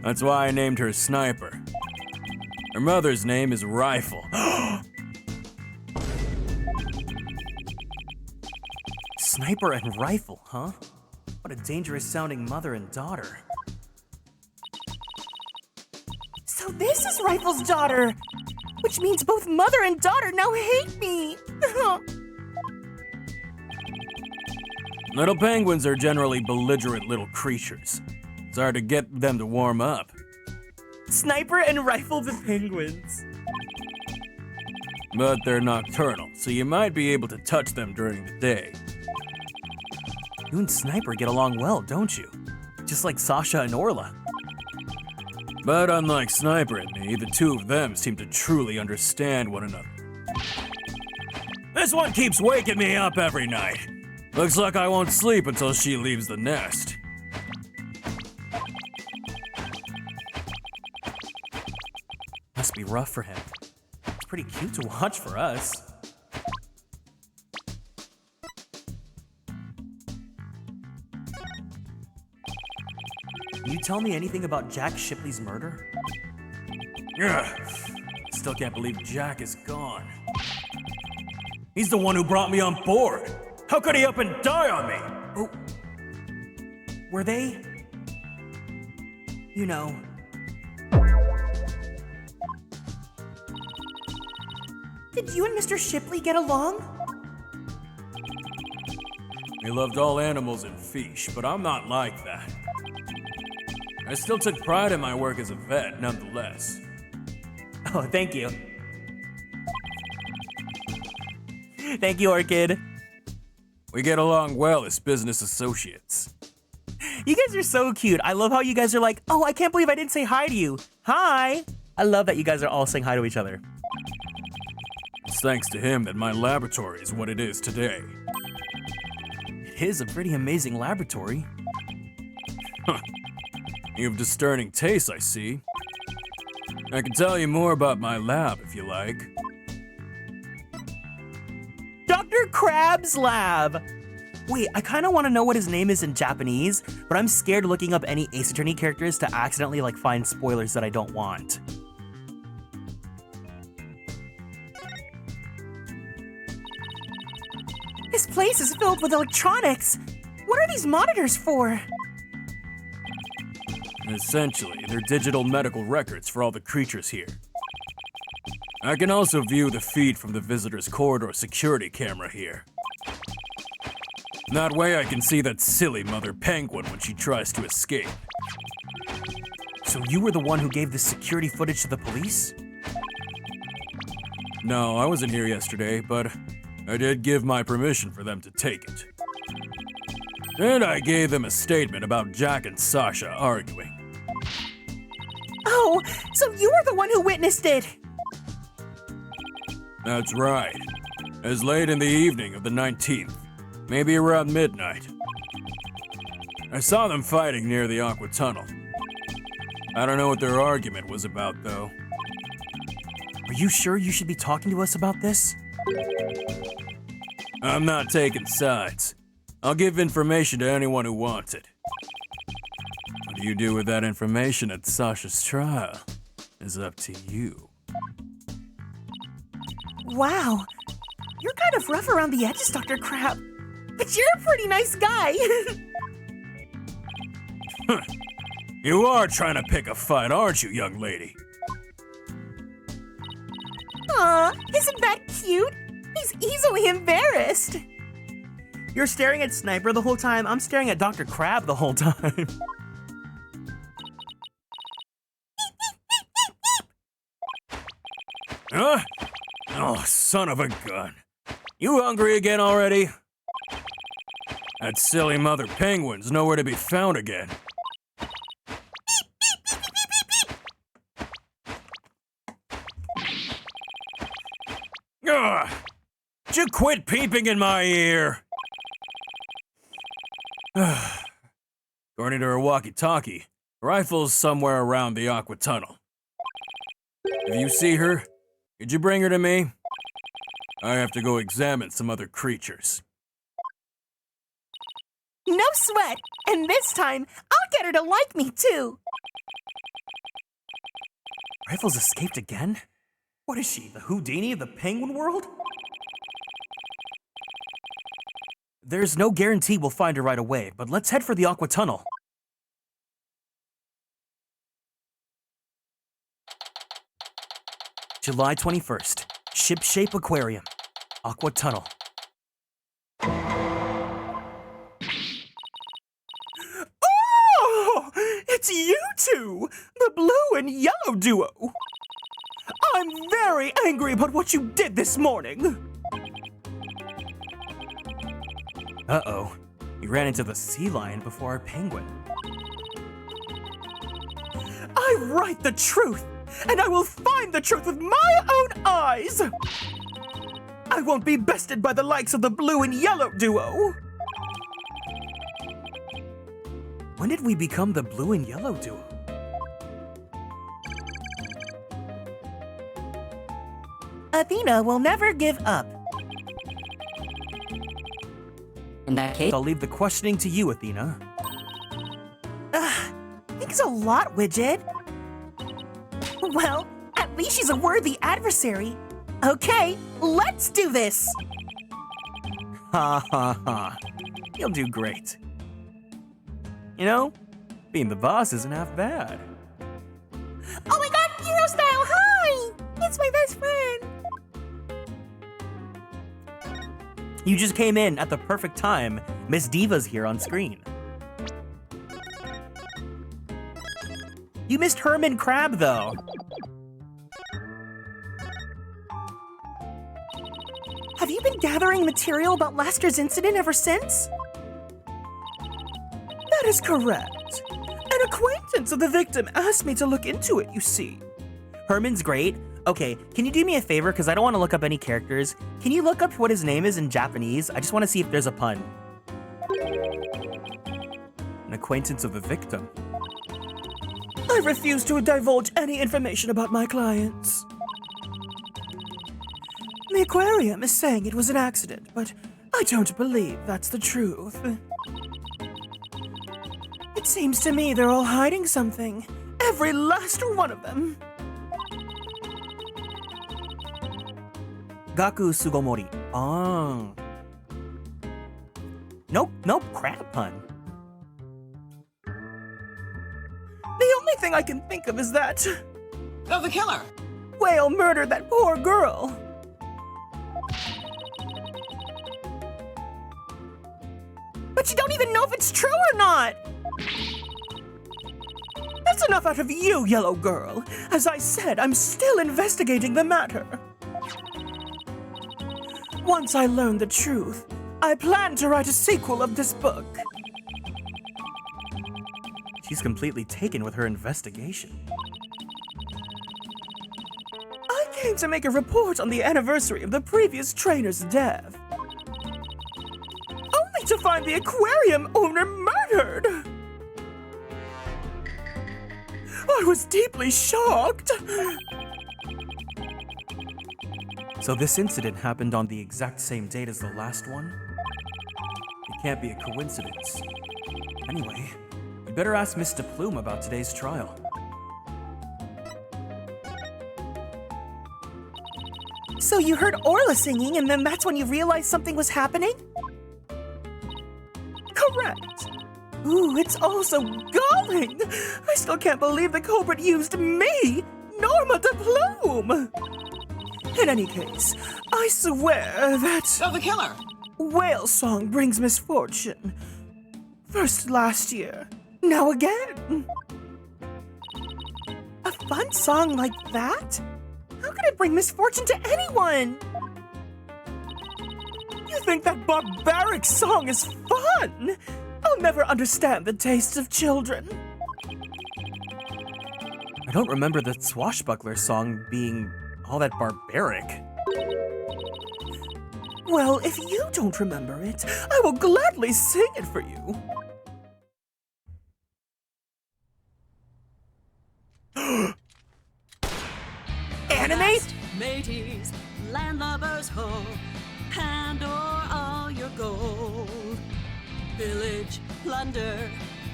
That's why I named her Sniper. Her mother's name is Rifle. Sniper and rifle, huh? What a dangerous sounding mother and daughter. So this is Rifle's daughter, which means both mother and daughter now hate me. Little penguins are generally belligerent little creatures. It's hard to get them to warm up. Sniper and rifle the penguins. But they're nocturnal, so you might be able to touch them during the day. You and Sniper get along well, don't you? Just like Sasha and Orla. But unlike Sniper and me, the two of them seem to truly understand one another. This one keeps waking me up every night. Looks like I won't sleep until she leaves the nest. Must be rough for him. It's pretty cute to watch for us. Can you tell me anything about Jack Shipley's murder? Ugh. Still can't believe Jack is gone. He's the one who brought me on board. How could he up and die on me? Oh. Were they? You know. Did you and Mr. Shipley get along? He loved all animals and fish, but I'm not like that. I still took pride in my work as a vet, nonetheless. Oh, thank you. Thank you, Orchid. We get along well as business associates. You guys are so cute. I love how you guys are like, oh, I can't believe I didn't say hi to you. Hi. I love that you guys are all saying hi to each other. It's thanks to him that my laboratory is what it is today. It is a pretty amazing laboratory. You have discerning tastes, I see. I can tell you more about my lab if you like. Dr. Crab's lab. Wait, I kind of want to know what his name is in Japanese, but I'm scared looking up any Ace Attorney characters to accidentally find spoilers that I don't want. This place is filled with electronics. What are these monitors for? Essentially, they're digital medical records for all the creatures here. I can also view the feed from the visitor's corridor security camera here. That way I can see that silly mother penguin when she tries to escape. So you were the one who gave this security footage to the police? No, I wasn't here yesterday, but I did give my permission for them to take it. And I gave them a statement about Jack and Sasha arguing. Oh, so you were the one who witnessed it. That's right. As late in the evening of the 19th, maybe around midnight. I saw them fighting near the Aqua Tunnel. I don't know what their argument was about, though. Are you sure you should be talking to us about this? I'm not taking sides. I'll give information to anyone who wants it. What do you do with that information at Sasha's trial is up to you. Wow, you're kind of rough around the edges, Dr. Crab. But you're a pretty nice guy. You are trying to pick a fight, aren't you, young lady? Aw, isn't that cute? He's easily embarrassed. You're staring at Sniper the whole time. I'm staring at Dr. Crab the whole time. Huh? Oh, son of a gun. You hungry again already? That silly mother penguin's nowhere to be found again. Ugh! Would you quit peeping in my ear? According to her walkie-talkie, rifle's somewhere around the Aqua Tunnel. If you see her, could you bring her to me? I have to go examine some other creatures. No sweat. And this time, I'll get her to like me too. Rifle's escaped again? What is she, the Houdini of the penguin world? There's no guarantee we'll find her right away, but let's head for the Aqua Tunnel. July 21st, Ship-Shape Aquarium, Aqua Tunnel. Oh, it's you two, the blue and yellow duo. I'm very angry about what you did this morning. Uh-oh, we ran into the sea lion before our penguin. I write the truth, and I will find the truth with my own eyes. I won't be bested by the likes of the blue and yellow duo. When did we become the blue and yellow duo? Athena will never give up. In that case, I'll leave the questioning to you, Athena. Thanks a lot, Widget. Well, at least she's a worthy adversary. Okay, let's do this. Ha ha ha. You'll do great. You know, being the boss isn't half bad. Oh my god, hero style, hi! It's my best friend. You just came in at the perfect time. Miss Diva's here on screen. You missed Herman Crab, though. Have you been gathering material about last year's incident ever since? That is correct. An acquaintance of the victim asked me to look into it, you see. Herman's great. Okay, can you do me a favor? Because I don't want to look up any characters. Can you look up what his name is in Japanese? I just want to see if there's a pun. An acquaintance of the victim. I refuse to divulge any information about my clients. The aquarium is saying it was an accident, but I don't believe that's the truth. It seems to me they're all hiding something. Every last one of them. Gaku Sugomori. Oh. Nope, crab pun. The only thing I can think of is that oh, the killer! Whale murdered that poor girl. But you don't even know if it's true or not. That's enough out of you, yellow girl. As I said, I'm still investigating the matter. Once I learn the truth, I plan to write a sequel of this book. She's completely taken with her investigation. I came to make a report on the anniversary of the previous trainer's death. Only to find the aquarium owner murdered! I was deeply shocked. So this incident happened on the exact same date as the last one? It can't be a coincidence. Anyway, you better ask Mr. Plume about today's trial. So you heard Orla singing, and then that's when you realized something was happening? Correct. Ooh, it's all so galling. I still can't believe the culprit used me, Norma de Plume. In any case, I swear that Oh, the killer! whale song brings misfortune. First last year, now again. A fun song like that? How could it bring misfortune to anyone? You think that barbaric song is fun? I'll never understand the tastes of children. I don't remember the Swashbuckler song being all that barbaric. Well, if you don't remember it, I will gladly sing it for you. Anime? Mateys, landlubbers, ho, hand o'er all your gold. Pillage, plunder,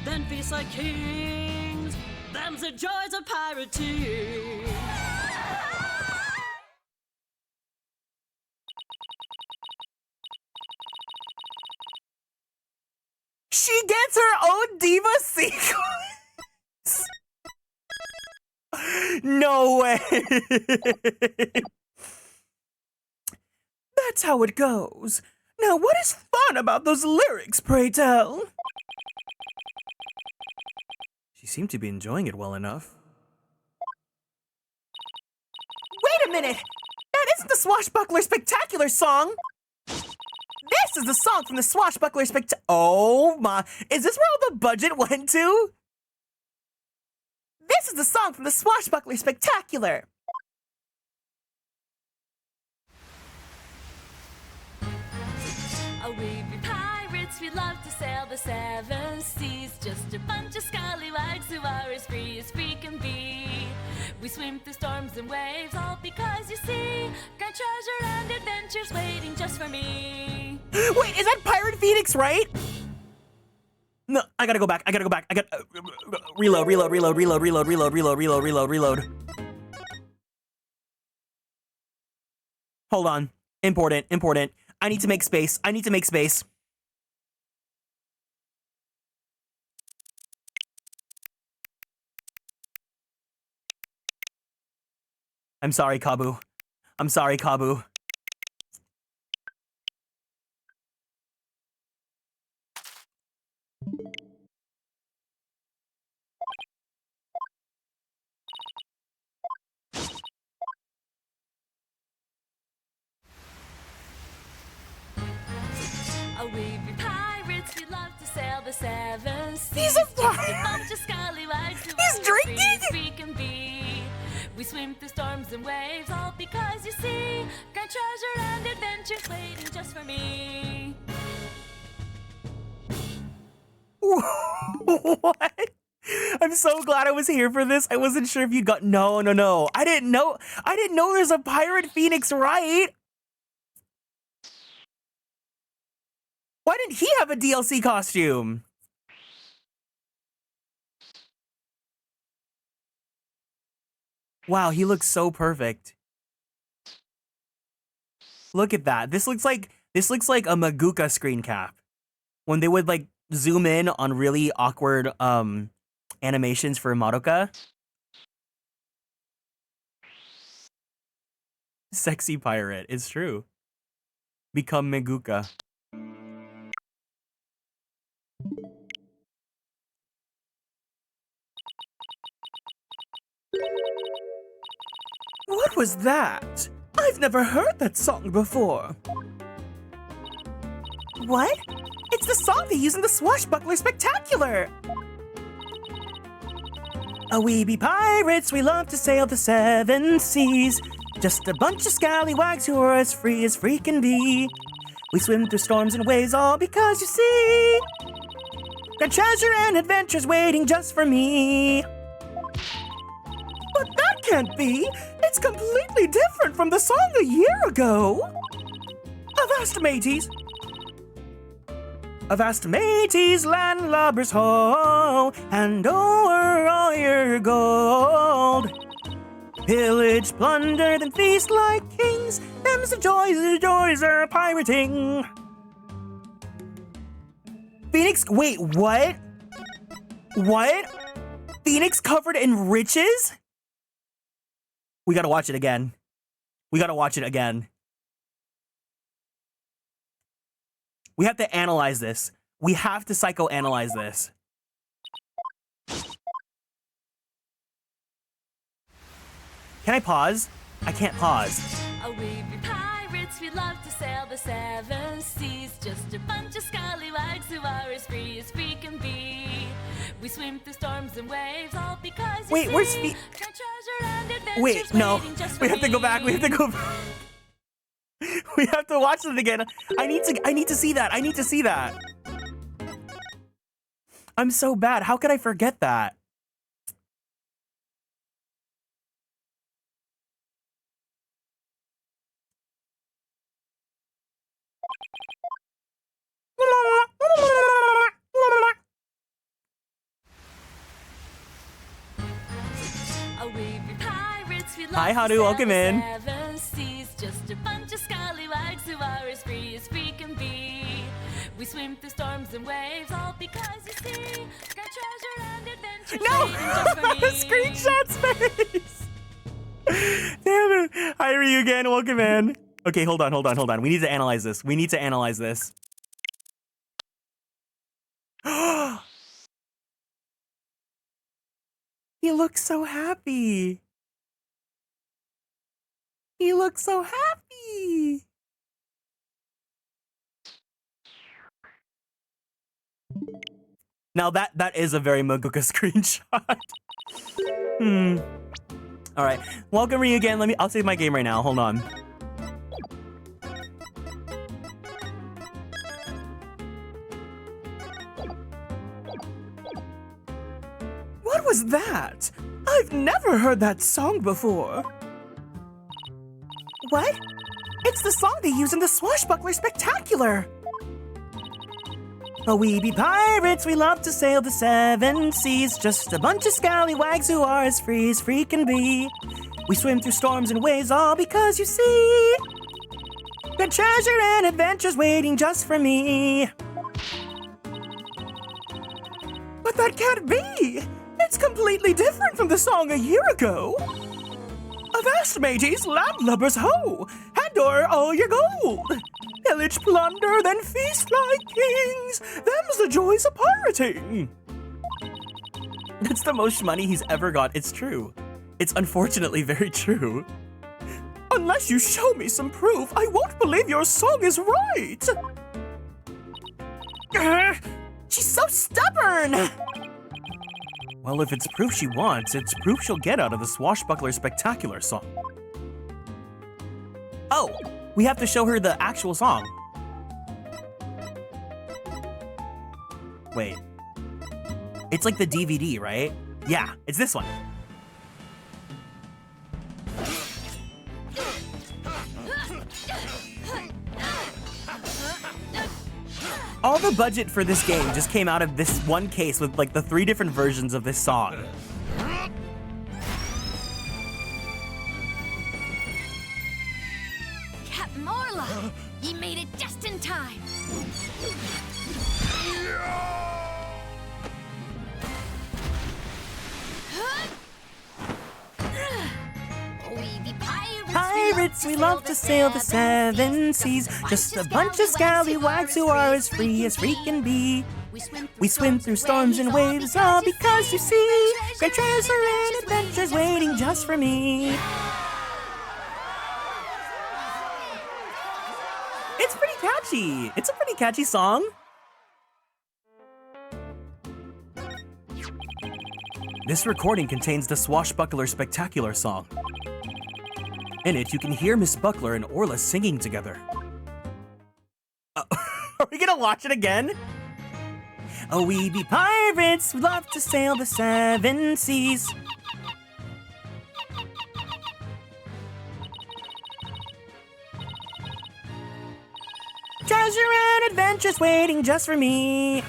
then feast like kings. Them's the joys of pirating. She gets her own diva sequence. No way. That's how it goes. Now, what is fun about those lyrics, pray tell? She seemed to be enjoying it well enough. Wait a minute! That isn't the Swashbuckler Spectacular song! This is the song from the Swashbuckler Oh my, is this where all the budget went to? This is the song from the Swashbuckler Spectacular! Oh, we be pirates, we love to sail the seven seas. Just a bunch of scallywags who are as free can be. We swim through storms and waves, all because you see grand treasure and adventures waiting just for me. Wait, is that Pirate Phoenix, right? No, I gotta go back. I got reload. Hold on. Important. I need to make space. I'm sorry, Kabu. Oh, we be pirates, we love to sail the seven seas. He's a Just a bunch of scallywags who He's are as drinking? free can be. We swim through storms and waves, all because you see grand treasure and adventures waiting just for me. What? I'm so glad I was here for this. I wasn't sure if you got no. I didn't know there's a Pirate Phoenix, right? Why didn't he have a DLC costume? Wow, he looks so perfect. Look at that. This looks like a Maguka screen cap. When they would like zoom in on really awkward animations for Madoka. Sexy pirate, it's true. Become Maguka. What was that? I've never heard that song before. What? It's the song they use in the Swashbuckler Spectacular! Oh, we be pirates, we love to sail the seven seas. Just a bunch of scallywags who are as free can be. We swim through storms and waves all because you see grand treasure and adventures waiting just for me. But that can't be! It's completely different from the song a year ago. Avast mateys. Avast mateys, landlubbers ho, hand over all your gold. Pillage, plunder, then feast like kings. Them's the joys are pirating. Phoenix, wait, what? What? Phoenix covered in riches? We gotta watch it again. We gotta watch it again. We have to analyze this. We have to psychoanalyze this. Can I pause? I can't pause. Oh, we be pirates, we love to sail the seven seas. Just a bunch of scallywags who are as free can be. We swim through storms and waves, all because Wait, where's treasure and adventures Wait, no. waiting just We for have to go back. We have to go back. We have to watch it again. I need to see that. I need to see that. I'm so bad. How could I forget that? Oh, we be pirates, we love Hi, to Hadu, sail welcome the in. seven seas. Just a bunch of scallywags who are as free can be. We swim through storms and waves, all because you see, got treasure and adventures No! waiting just for me. Screenshot space! Damn it. Hi, Ryu again. Welcome in. Okay, hold on. We need to analyze this. He looks so happy. Now that is a very Maguka screenshot. All right, welcome Ryu again. I'll save my game right now. Hold on. What was that? I've never heard that song before. What? It's the song they use in the Swashbuckler Spectacular. Oh, we be pirates, we love to sail the seven seas. Just a bunch of scallywags who are as free can be. We swim through storms and waves, all because you see, got treasure and adventures waiting just for me. But that can't be! It's completely different from the song a year ago. Avast mateys, landlubbers ho, hand o'er all your gold. Pillage, plunder, then feast like kings. Them's the joys of pirating. That's the most money he's ever got. It's true. It's unfortunately very true. Unless you show me some proof, I won't believe your song is right. She's so stubborn. Well, if it's proof she wants, it's proof she'll get out of the Swashbuckler Spectacular song. Oh, we have to show her the actual song. Wait. It's like the DVD, right? Yeah, it's this one. All the budget for this game just came out of this one case with like the 3 different versions of this song. Captain Orla, you made it just in time. We be Pirates, we love to sail the seven seas. Just a bunch of scallywags who are as free can be. We swim through storms and waves, all because you see, great treasure and adventures waiting just for me. It's pretty catchy. It's a pretty catchy song. This recording contains the Swashbuckler Spectacular song. In it, you can hear Miss Buckler and Orla singing together. Are we gonna watch it again? Oh, we be pirates, we love to sail the seven seas. treasure and adventures waiting just for me.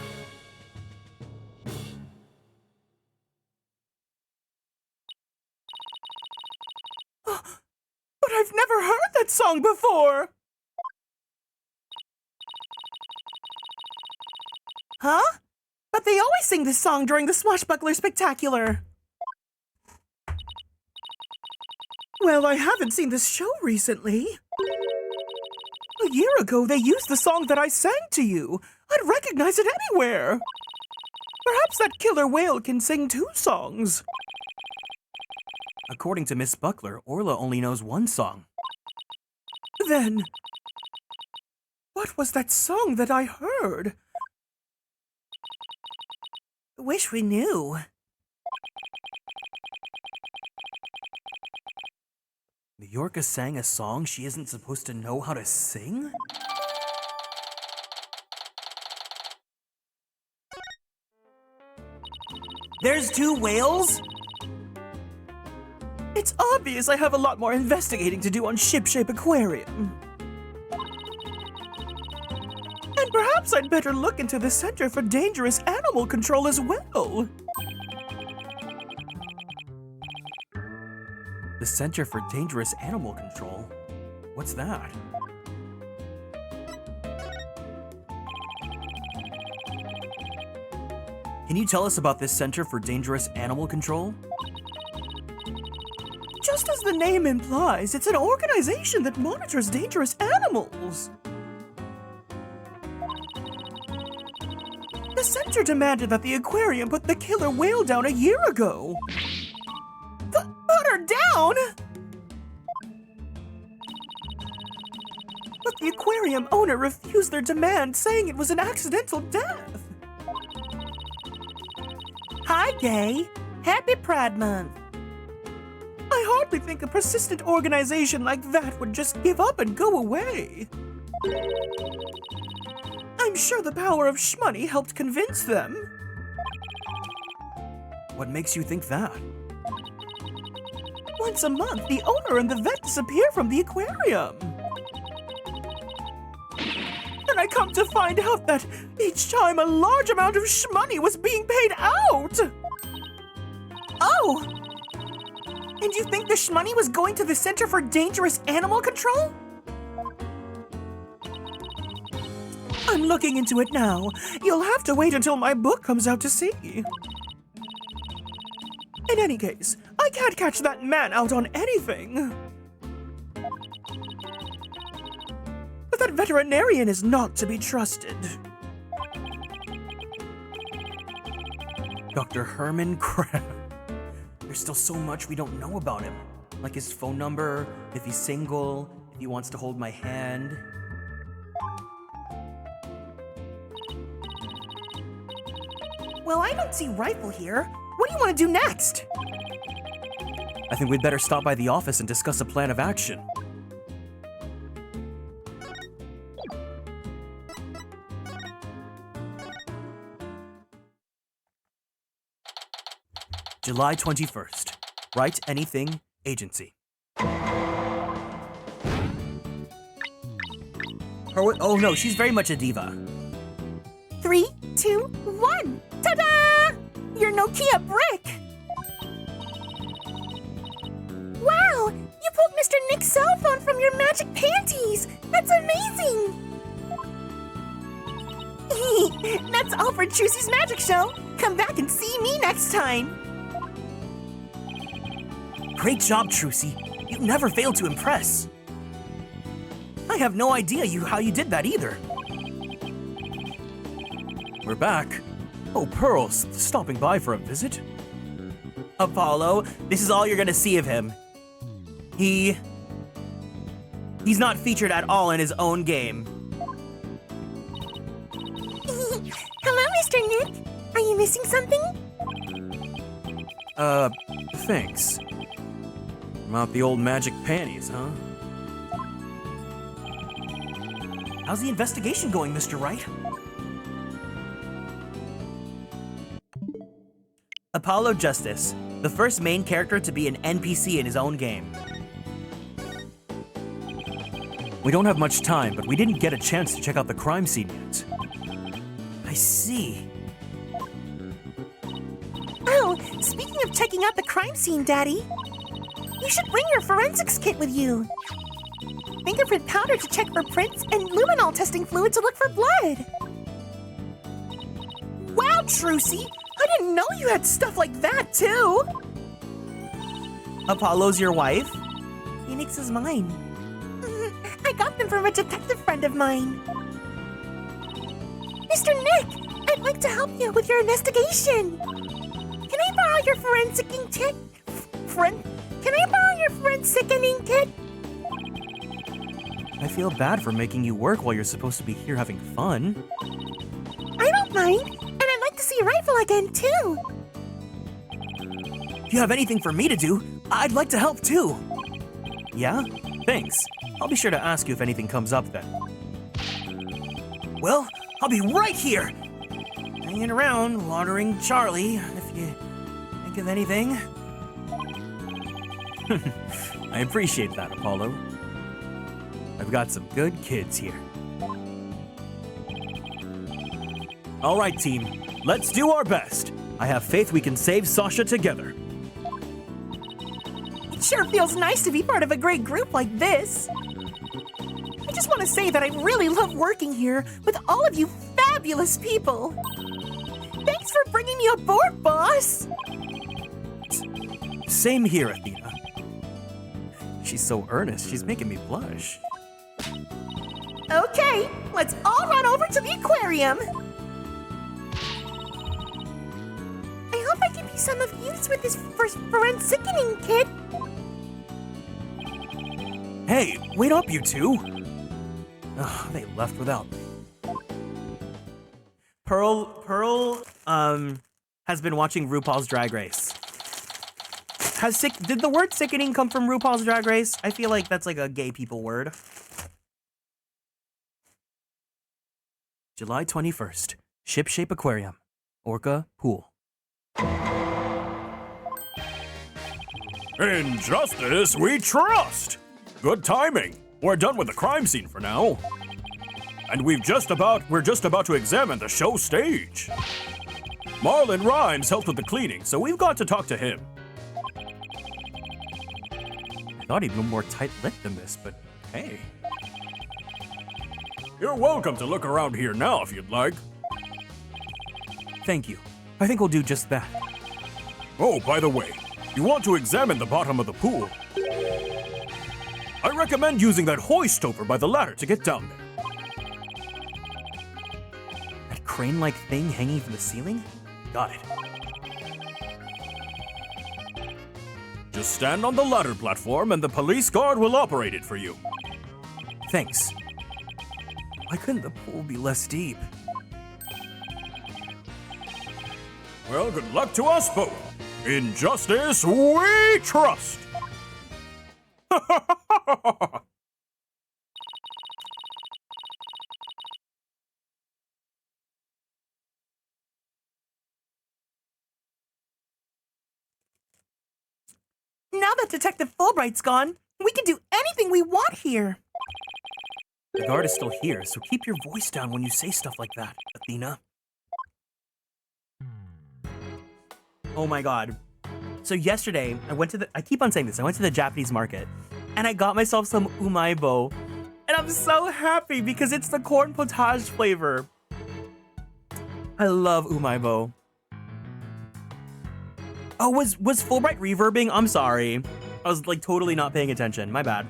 But I've never heard that song before! Huh? But they always sing this song during the Swashbuckler Spectacular. Well, I haven't seen this show recently. A year ago, they used the song that I sang to you. I'd recognize it anywhere. Perhaps that killer whale can sing 2 songs. According to Miss Buckler, Orla only knows 1 song. Then, what was that song that I heard? Wish we knew. Yorka sang a song she isn't supposed to know how to sing? There's 2 whales? It's obvious I have a lot more investigating to do on Shipshape Aquarium. And perhaps I'd better look into the Center for Dangerous Animal Control as well. The Center for Dangerous Animal Control? What's that? Can you tell us about this Center for Dangerous Animal Control? Just as the name implies, it's an organization that monitors dangerous animals. The center demanded that the aquarium put the killer whale down a year ago. Put her down? But the aquarium owner refused their demand, saying it was an accidental death. Hi, Gay. Happy Pride Month. I hardly think a persistent organization like that would just give up and go away. I'm sure the power of shmoney helped convince them. What makes you think that? Once a month, the owner and the vet disappear from the aquarium. And I come to find out that each time a large amount of shmoney was being paid out. Oh! And you think the shmoney was going to the Center for Dangerous Animal Control? I'm looking into it now. You'll have to wait until my book comes out to see. In any case, I can't catch that man out on anything. But that veterinarian is not to be trusted. Dr. Herman Crab. There's still so much we don't know about him. Like his phone number, if he's single, if he wants to hold my hand. Well, I don't see Rifle here. What do you want to do next? I think we'd better stop by the office and discuss a plan of action. July 21st. Write Anything Agency. Oh no, she's very much a diva. 3, 2, 1. Ta-da! Your Nokia brick! Wow! You pulled Mr. Nick's cell phone from your magic panties! That's amazing! That's all for Trucy's Magic Show. Come back and see me next time. Great job, Trucy. You never fail to impress. I have no idea how you did that either. We're back. Oh, Pearl's stopping by for a visit. Apollo, this is all you're gonna see of him. He's not featured at all in his own game. Hello, Mr. Nick. Are you missing something? Thanks. Not the old magic panties, huh? How's the investigation going, Mr. Wright? Apollo Justice, the first main character to be an NPC in his own game. We don't have much time, but we didn't get a chance to check out the crime scene yet. I see. Oh, speaking of checking out the crime scene, Daddy, you should bring your forensics kit with you. Fingerprint powder to check for prints and luminol testing fluid to look for blood. Wow, Trucy! I didn't know you had stuff like that, too! Apollo's your wife? Phoenix is mine. I got them from a detective friend of mine. Mr. Nick, I'd like to help you with your investigation. Can I borrow your forensicing kit? Can I borrow your forensicing kit? I feel bad for making you work while you're supposed to be here having fun. I don't mind, and I'd like to see your rifle again, too. If you have anything for me to do, I'd like to help too. Yeah? Thanks. I'll be sure to ask you if anything comes up then. Well, I'll be right here! Hanging around, watering Charlie, if you think of anything. I appreciate that, Apollo. I've got some good kids here. All right, team. Let's do our best. I have faith we can save Sasha together. It sure feels nice to be part of a great group like this. I just want to say that I really love working here with all of you fabulous people. Thanks for bringing me aboard, boss. Same here, Athena. She's so earnest, she's making me blush. Okay, let's all run over to the aquarium. I hope I can be some of use with this forensicing kit. Hey, wait up, you two! Ugh, they left without me. Pearl, has been watching RuPaul's Drag Race. Did the word sickening come from RuPaul's Drag Race? I feel like that's like a gay people word. July 21st, Ship-Shape Aquarium, Orca Pool. In justice, we trust! Good timing. We're done with the crime scene for now. And we're just about to examine the show stage. Marlon Rhymes helped with the cleaning, so we've got to talk to him. I thought he'd be more tight-lipped than this, but hey. You're welcome to look around here now if you'd like. Thank you. I think we'll do just that. Oh, by the way, you want to examine the bottom of the pool. I recommend using that hoist over by the ladder to get down there. That crane-like thing hanging from the ceiling? Got it. Just stand on the ladder platform and the police guard will operate it for you. Thanks. Why couldn't the pool be less deep? Well, good luck to us both. In justice, we trust. Now that Detective Fulbright's gone, we can do anything we want here. The guard is still here, so keep your voice down when you say stuff like that, Athena. Oh my god. So yesterday, I keep on saying this, I went to the Japanese market, and I got myself some umaibo. And I'm so happy because it's the corn potage flavor. I love umaibo. Oh, was Fulbright reverbing? I'm sorry. I was like totally not paying attention. My bad.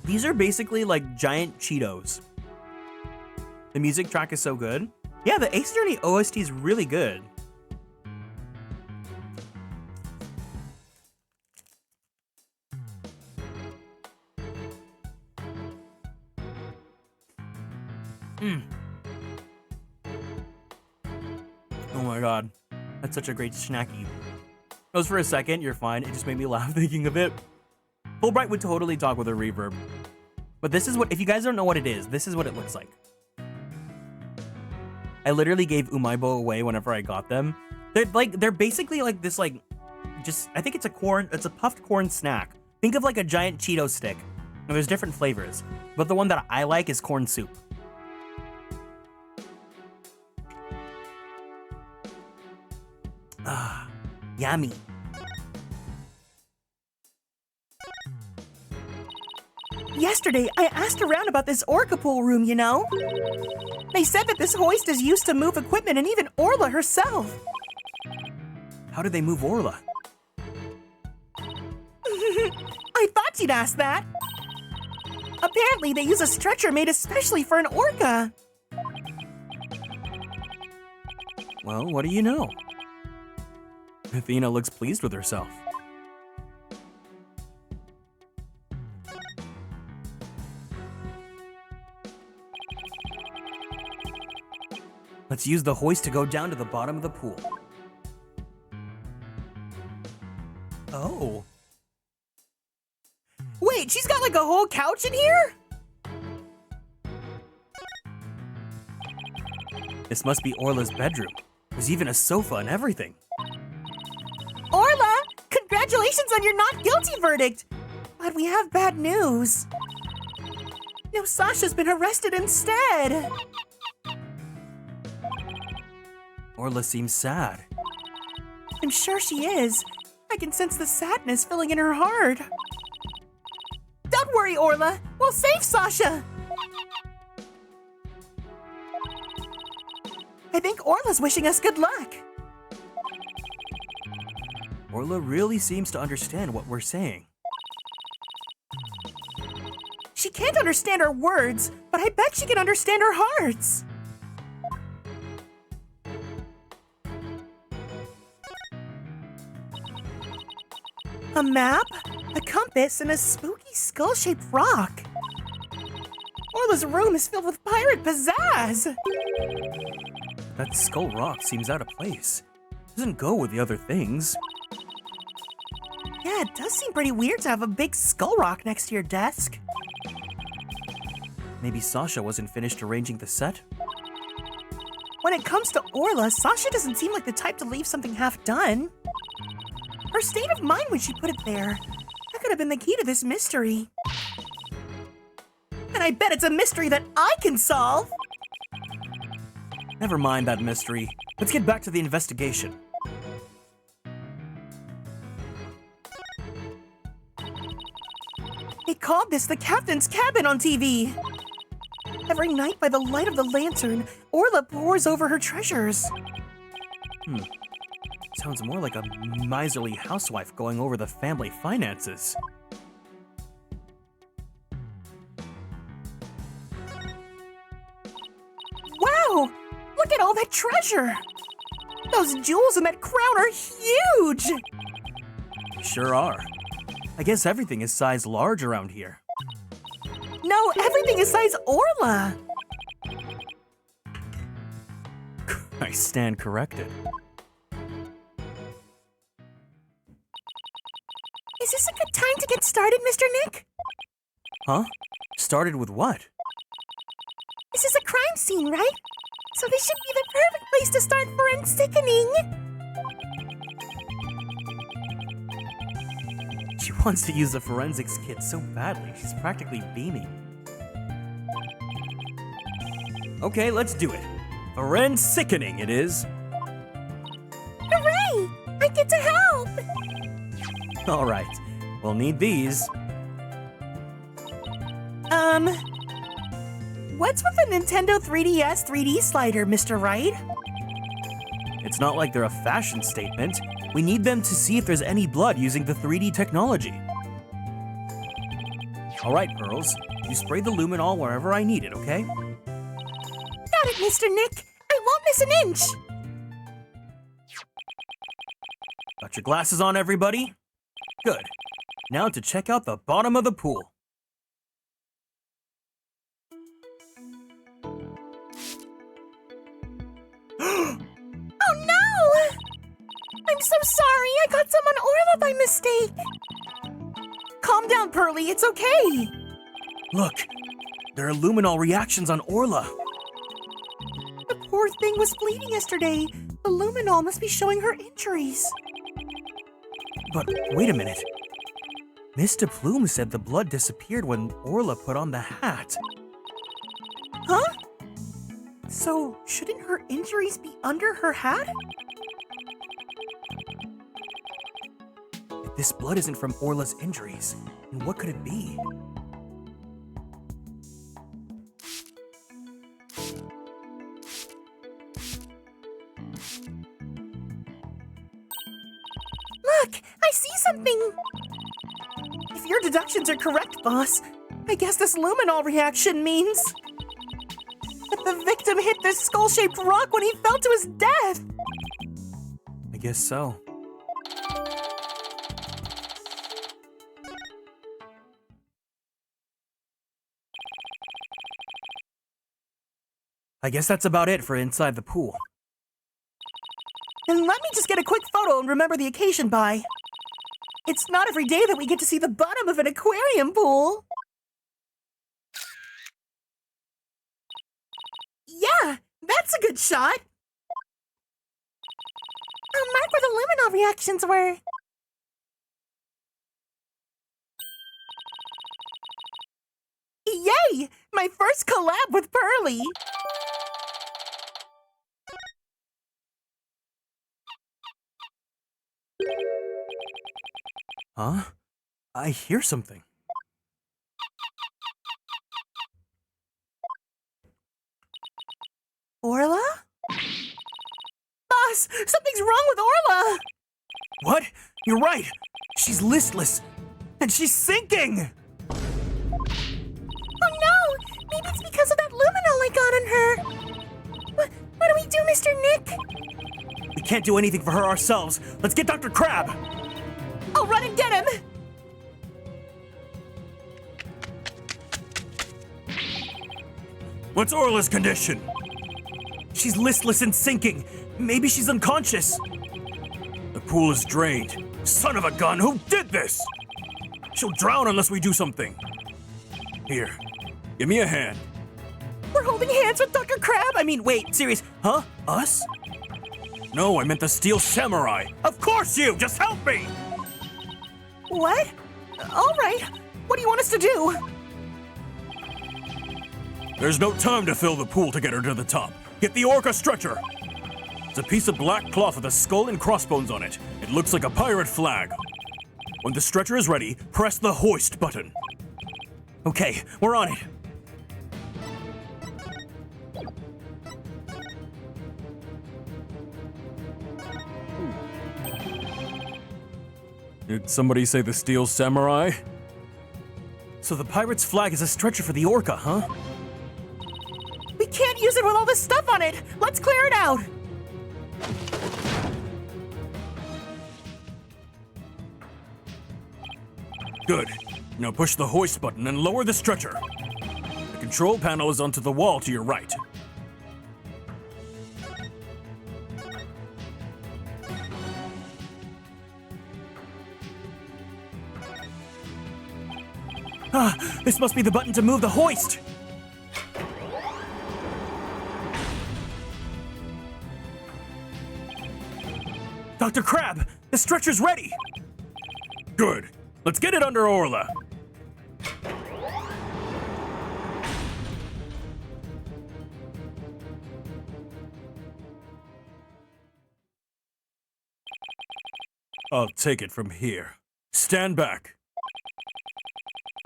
These are basically like giant Cheetos. The music track is so good. Yeah, the Ace Attorney OST is really good. Oh my god. That's such a great snacky. It was for a second, you're fine. It just made me laugh thinking of it. Fulbright would totally talk with a reverb. But this is what, if you guys don't know what it is, this is what it looks like. I literally gave Umaibo away whenever I got them. They're basically like this I think it's a puffed corn snack. Think of like a giant Cheeto stick. And there's different flavors, but the one that I like is corn soup. Ah, yummy. Yesterday, I asked around about this Orca pool room, you know? They said that this hoist is used to move equipment and even Orla herself. How do they move Orla? I thought you'd ask that. Apparently, they use a stretcher made especially for an orca. Well, what do you know? Athena looks pleased with herself. Let's use the hoist to go down to the bottom of the pool. Oh. Wait, she's got like a whole couch in here? This must be Orla's bedroom. There's even a sofa and everything. Orla, congratulations on your not guilty verdict. But we have bad news. No, Sasha's been arrested instead. Orla seems sad. I'm sure she is. I can sense the sadness filling in her heart. Don't worry, Orla. We'll save Sasha. I think Orla's wishing us good luck. Orla really seems to understand what we're saying. She can't understand our words, but I bet she can understand our hearts. A map, a compass, and a spooky skull-shaped rock. Orla's room is filled with pirate pizzazz. That skull rock seems out of place. Doesn't go with the other things. Yeah, it does seem pretty weird to have a big skull rock next to your desk. Maybe Sasha wasn't finished arranging the set? When it comes to Orla, Sasha doesn't seem like the type to leave something half done. Her state of mind when she put it there, that could have been the key to this mystery. And I bet it's a mystery that I can solve! Never mind that mystery. Let's get back to the investigation. They called this the captain's cabin on TV. Every night by the light of the lantern, Orla pores over her treasures. Sounds more like a miserly housewife going over the family finances. Wow! Look at all that treasure! Those jewels in that crown are huge! Sure are. I guess everything is size large around here. No, everything is size Orla! I stand corrected. Is this a good time to get started, Mr. Nick? Huh? Started with what? This is a crime scene, right? So this should be the perfect place to start forensickening. She wants to use the forensics kit so badly, she's practically beaming. Okay, let's do it. Forensickening it is. Hooray! I get to help! Alright, we'll need these. What's with the Nintendo 3DS 3D slider, Mr. Wright? It's not like they're a fashion statement. We need them to see if there's any blood using the 3D technology. Alright, Pearls. You spray the luminol wherever I need it, okay? Got it, Mr. Nick. I won't miss an inch. Got your glasses on, everybody? Good. Now to check out the bottom of the pool. Oh no! I'm so sorry. I got some on Orla by mistake. Calm down, Pearly. It's okay. Look, there are luminol reactions on Orla. The poor poor thing was bleeding yesterday. The luminol must be showing her injuries. But wait a minute. Mr. Plume said the blood disappeared when Orla put on the hat. Huh? So, shouldn't her injuries be under her hat? If this blood isn't from Orla's injuries, then what could it be? Look, I see something! If your deductions are correct, boss, I guess this luminol reaction means that the victim hit this skull-shaped rock when he fell to his death! I guess so. I guess that's about it for inside the pool. Then let me just get a quick photo and remember the occasion by. It's not every day that we get to see the bottom of an aquarium pool. Yeah, that's a good shot. Mark where the luminol reactions were. Yay! My first collab with Pearly. Huh? I hear something. Orla? Boss, something's wrong with Orla! What? You're right! She's listless! And she's sinking! Oh no! Maybe it's because of that luminol I got on her! What do we do, Mr. Nick? We can't do anything for her ourselves. Let's get Dr. Crab! I'll run and get him! What's Orla's condition? She's listless and sinking. Maybe she's unconscious. The pool is drained. Son of a gun, who did this? She'll drown unless we do something. Here, give me a hand. We're holding hands with Dr. Crab? I mean, wait, serious? Huh? Us? No, I meant the Steel Samurai. Of course you! Just help me! What? All right. What do you want us to do? There's no time to fill the pool to get her to the top. Get the orca stretcher. It's a piece of black cloth with a skull and crossbones on it. It looks like a pirate flag. When the stretcher is ready, press the hoist button. Okay, we're on it. Did somebody say the Steel Samurai? So the pirate's flag is a stretcher for the orca, huh? We can't use it with all this stuff on it. Let's clear it out. Good. Now push the hoist button and lower the stretcher. The control panel is onto the wall to your right. Ah, this must be the button to move the hoist! Dr. Crab, the stretcher's ready! Good. Let's get it under Orla. I'll take it from here. Stand back.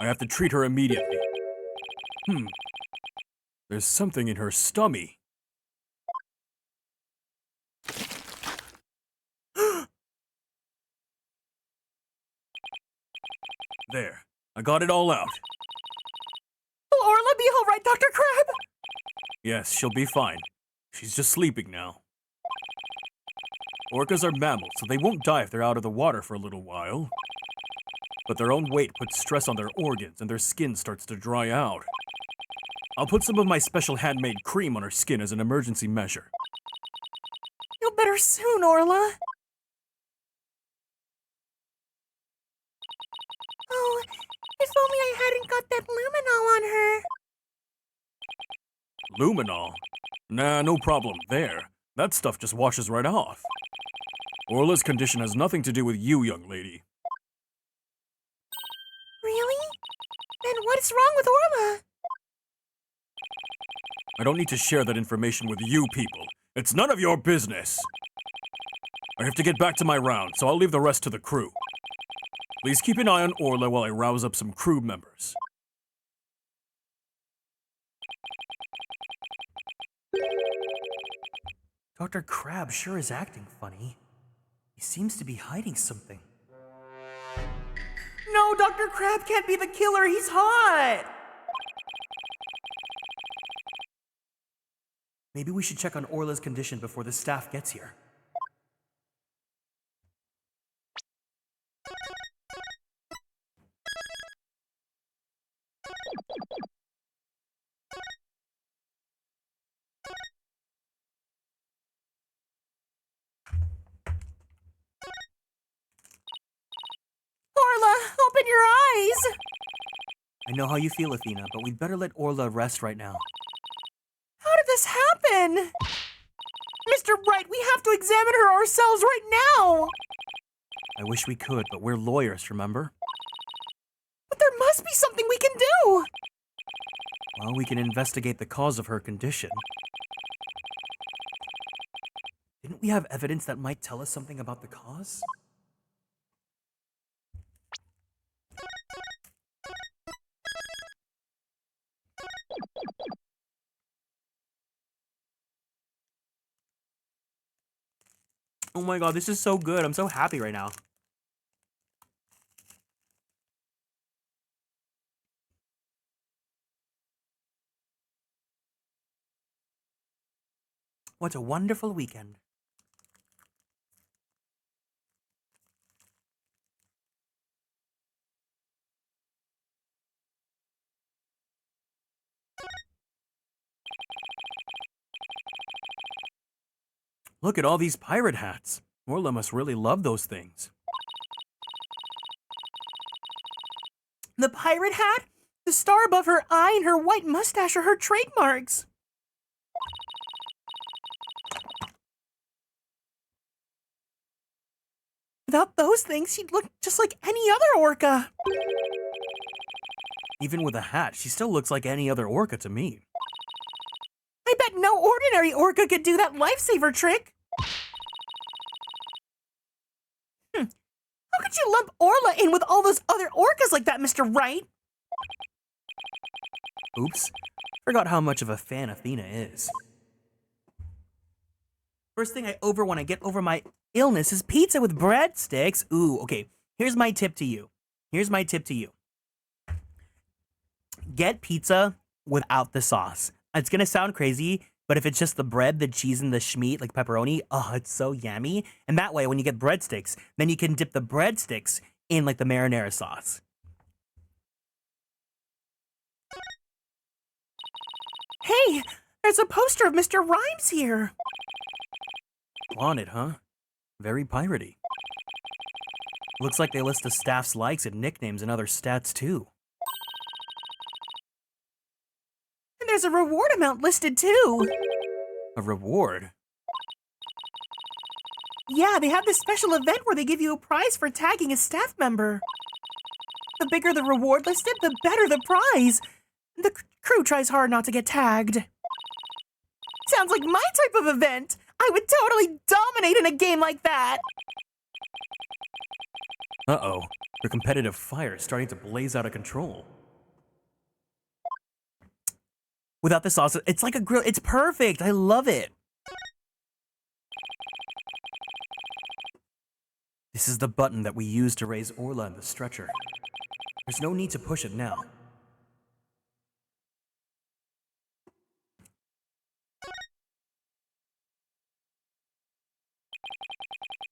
I have to treat her immediately. There's something in her stomach. There. I got it all out. Will Orla be all right, Dr. Crab? Yes, she'll be fine. She's just sleeping now. Orcas are mammals, so they won't die if they're out of the water for a little while. But their own weight puts stress on their organs and their skin starts to dry out. I'll put some of my special handmade cream on her skin as an emergency measure. Feel better soon, Orla. Oh, if only I hadn't got that luminol on her. Luminol? Nah, no problem. There. That stuff just washes right off. Orla's condition has nothing to do with you, young lady. Really? Then what's wrong with Orla? I don't need to share that information with you people. It's none of your business. I have to get back to my round, so I'll leave the rest to the crew. Please keep an eye on Orla while I rouse up some crew members. Dr. Crab sure is acting funny. He seems to be hiding something. No, Dr. Crab can't be the killer. He's hot. Maybe we should check on Orla's condition before the staff gets here. Orla, open your eyes. I know how you feel, Athena, but we'd better let Orla rest right now. How did this happen? Mr. Wright, we have to examine her ourselves right now. I wish we could, but we're lawyers, remember? But there must be something we can do. Well, we can investigate the cause of her condition. Didn't we have evidence that might tell us something about the cause? Oh my god, this is so good. I'm so happy right now. What a wonderful weekend. Look at all these pirate hats. Orla must really love those things. The pirate hat, the star above her eye, and her white mustache are her trademarks. Without those things, she'd look just like any other orca. Even with a hat, she still looks like any other orca to me. I bet no ordinary orca could do that lifesaver trick. How could you lump Orla in with all those other orcas like that, Mr. Wright? Oops. Forgot how much of a fan Athena is. First thing I want to get over my illness is pizza with breadsticks. Ooh, okay. Here's my tip to you. Get pizza without the sauce. It's gonna sound crazy, but if it's just the bread, the cheese, and the schmeat, like pepperoni, oh, it's so yummy. And that way, when you get breadsticks, then you can dip the breadsticks in like the marinara sauce. Hey, there's a poster of Mr. Rhymes here. Wanted, huh? Very piratey. Looks like they list the staff's likes and nicknames and other stats too. And there's a reward amount listed too. A reward? Yeah, they have this special event where they give you a prize for tagging a staff member. The bigger the reward listed, the better the prize. The crew tries hard not to get tagged. Sounds like my type of event. I would totally dominate in a game like that. Uh-oh. Her competitive fire is starting to blaze out of control. Without the sauce, it's like a grill. It's perfect. I love it. This is the button that we use to raise Orla in the stretcher. There's no need to push it now.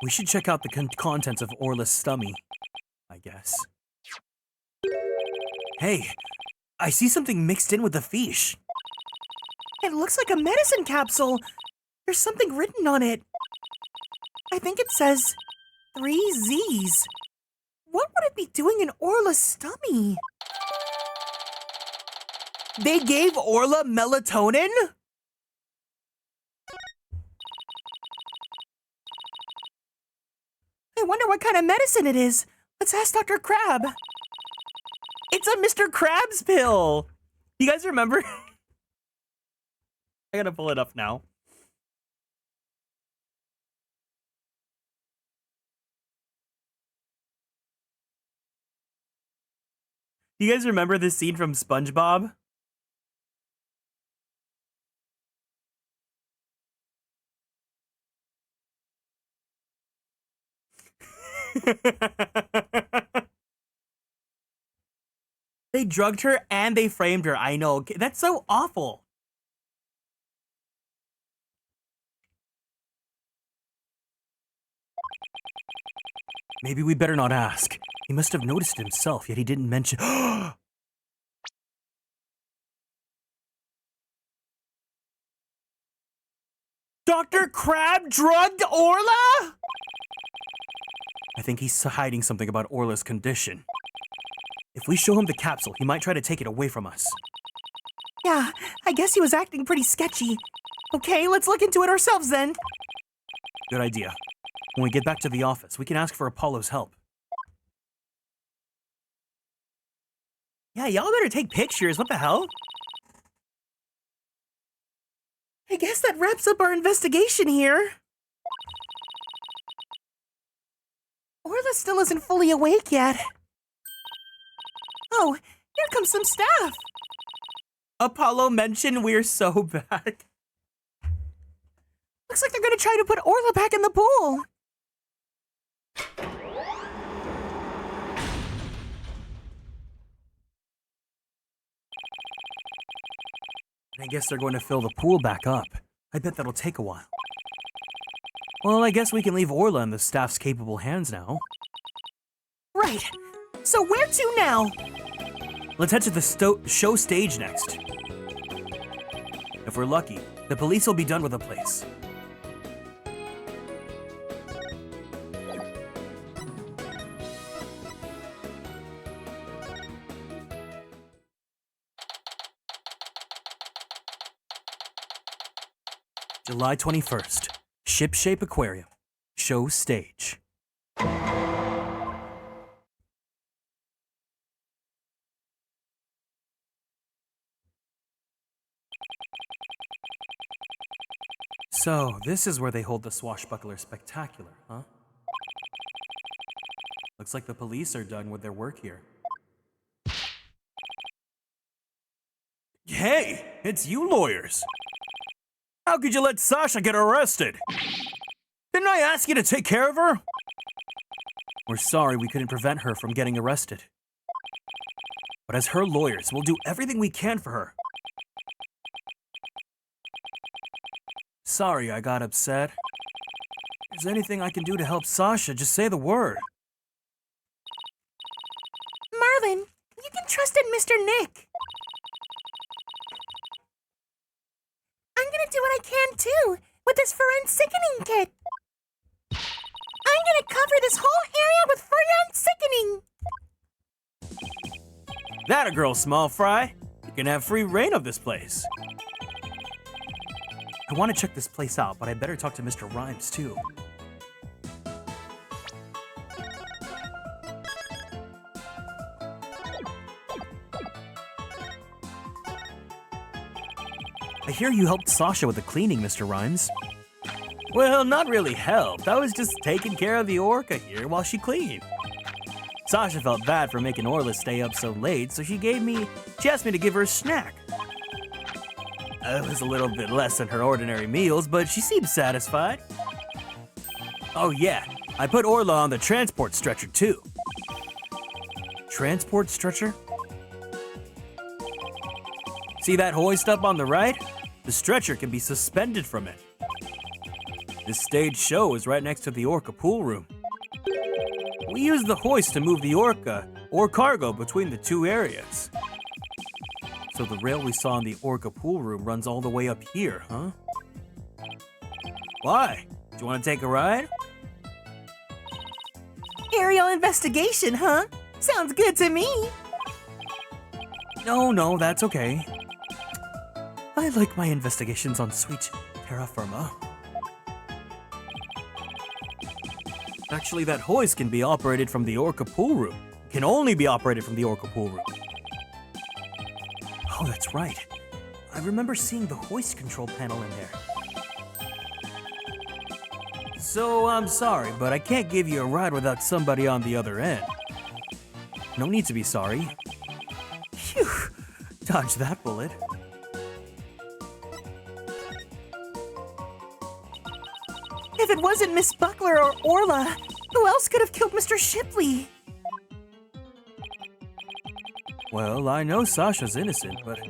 We should check out the contents of Orla's stomach, I guess. Hey, I see something mixed in with the fish. It looks like a medicine capsule. There's something written on it. I think it says 3 Z's. What would it be doing in Orla's stomach? They gave Orla melatonin? wonder what kind of medicine it is. Let's ask Dr. Crab. It's a Mr. Krabs pill. You guys remember? I gotta pull it up now. You guys remember this scene from SpongeBob? They drugged her and they framed her. I know. That's so awful. Maybe we better not ask. He must have noticed it himself, yet he didn't mention. Dr. Crab drugged Orla? I think he's hiding something about Orla's condition. If we show him the capsule, he might try to take it away from us. Yeah, I guess he was acting pretty sketchy. Okay, let's look into it ourselves then. Good idea. When we get back to the office, we can ask for Apollo's help. Yeah, y'all better take pictures. What the hell? I guess that wraps up our investigation here. Orla still isn't fully awake yet. Oh, here comes some staff. Apollo mentioned we're so bad. Looks like they're gonna try to put Orla back in the pool. I guess they're going to fill the pool back up. I bet that'll take a while. Well, I guess we can leave Orla in the staff's capable hands now. Right. So where to now? Let's head to the show stage next. If we're lucky, the police will be done with the place. July 21st, Shipshape Aquarium, show stage. So, this is where they hold the Swashbuckler Spectacular, huh? Looks like the police are done with their work here. Hey, it's you lawyers! How could you let Sasha get arrested? Didn't I ask you to take care of her? We're sorry we couldn't prevent her from getting arrested. But as her lawyers, we'll do everything we can for her. Sorry I got upset. If there's anything I can do to help Sasha, just say the word. Marlin, you can trust in Mr. Nick. I'm gonna do what I can too with this forensickening kit. I'm gonna cover this whole area with forensickening. That a girl, small fry. You can have free reign of this place. I want to check this place out, but I better talk to Mr. Rhymes too. I hear you helped Sasha with the cleaning, Mr. Rhymes. Well, not really helped. I was just taking care of the orca here while she cleaned. Sasha felt bad for making Orla stay up so late, so she asked me to give her a snack. It was a little bit less than her ordinary meals, but she seemed satisfied. Oh yeah, I put Orla on the transport stretcher too. Transport stretcher? See that hoist up on the right? The stretcher can be suspended from it. This stage show is right next to the orca pool room. We use the hoist to move the orca or cargo between the two areas. So the rail we saw in the orca pool room runs all the way up here, huh? Why? Do you want to take a ride? Aerial investigation, huh? Sounds good to me. No, that's okay. I like my investigations on sweet terra firma. Actually, that hoist can be operated from the orca pool room. Can only be operated from the orca pool room. Oh, that's right. I remember seeing the hoist control panel in there. So, I'm sorry, but I can't give you a ride without somebody on the other end. No need to be sorry. Phew, dodged that bullet. If it wasn't Miss Buckler or Orla, who else could have killed Mr. Shipley? Well, I know Sasha's innocent, but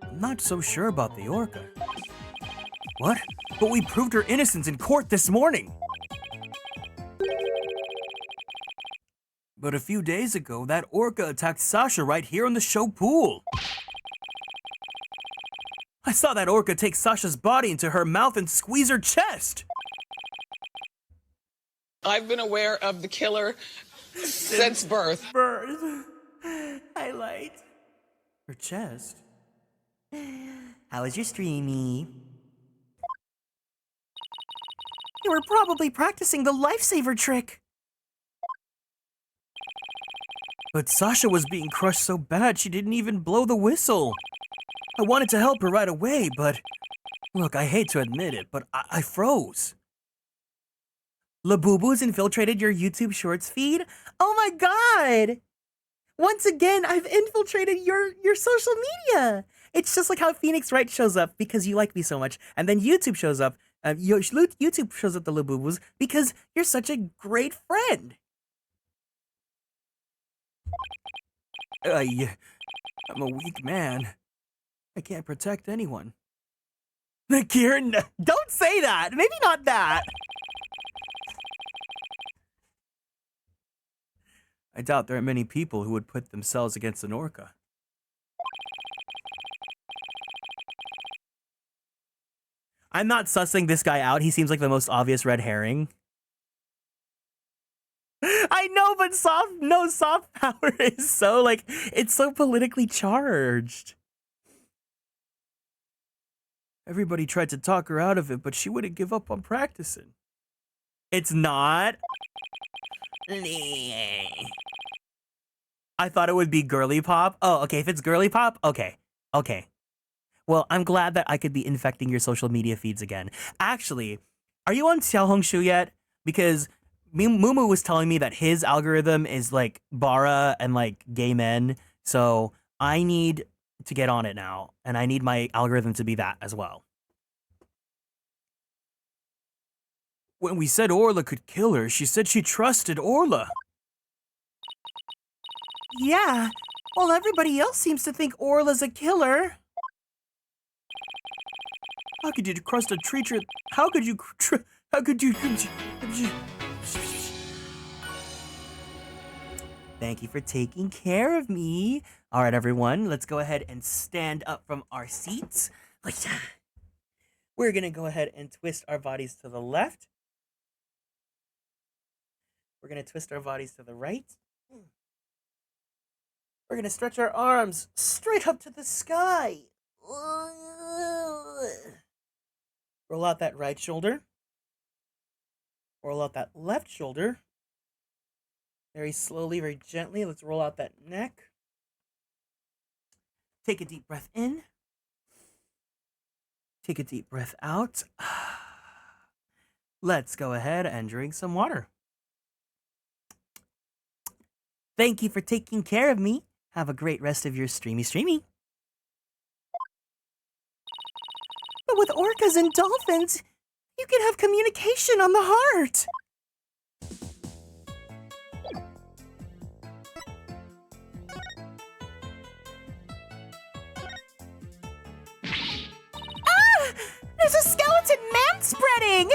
I'm not so sure about the orca. What? But we proved her innocence in court this morning! But a few days ago, that orca attacked Sasha right here in the show pool. I saw that orca take Sasha's body into her mouth and squeeze her chest! I've been aware of the killer since birth. Highlight. Her chest? How was your streamy? You were probably practicing the lifesaver trick. But Sasha was being crushed so bad she didn't even blow the whistle. I wanted to help her right away, but... Look, I hate to admit it, but I froze. Labubu's infiltrated your YouTube Shorts feed? Oh my god! Once again, I've infiltrated your social media. It's just like how Phoenix Wright shows up because you like me so much, and then YouTube shows up. YouTube shows up the Labubus because you're such a great friend. I'm a weak man. I can't protect anyone. Kieran, don't say that. Maybe not that. I doubt there are many people who would put themselves against an orca. I'm not sussing this guy out. He seems like the most obvious red herring. I know, but soft power is so, like, it's so politically charged. Everybody tried to talk her out of it, but she wouldn't give up on practicing. It's not. I thought it would be girly pop. Oh, okay, if it's girly pop, okay. Okay. Well, I'm glad that I could be infecting your social media feeds again. Actually, are you on Xiaohongshu yet? Because Mumu was telling me that his algorithm is like bara and like gay men. So I need to get on it now. And I need my algorithm to be that as well. When we said Orla could kill her, she said she trusted Orla. Yeah, well, everybody else seems to think Orla's a killer. How could you trust a creature? How could you? Thank you for taking care of me. All right, everyone, let's go ahead and stand up from our seats. We're gonna go ahead and twist our bodies to the left. We're gonna twist our bodies to the right. We're gonna stretch our arms straight up to the sky. Roll out that right shoulder. Roll out that left shoulder. Very slowly, very gently. Let's roll out that neck. Take a deep breath in. Take a deep breath out. Let's go ahead and drink some water. Thank you for taking care of me. Have a great rest of your streamy. But with orcas and dolphins, you can have communication on the heart. Ah! There's a skeleton man-spreading!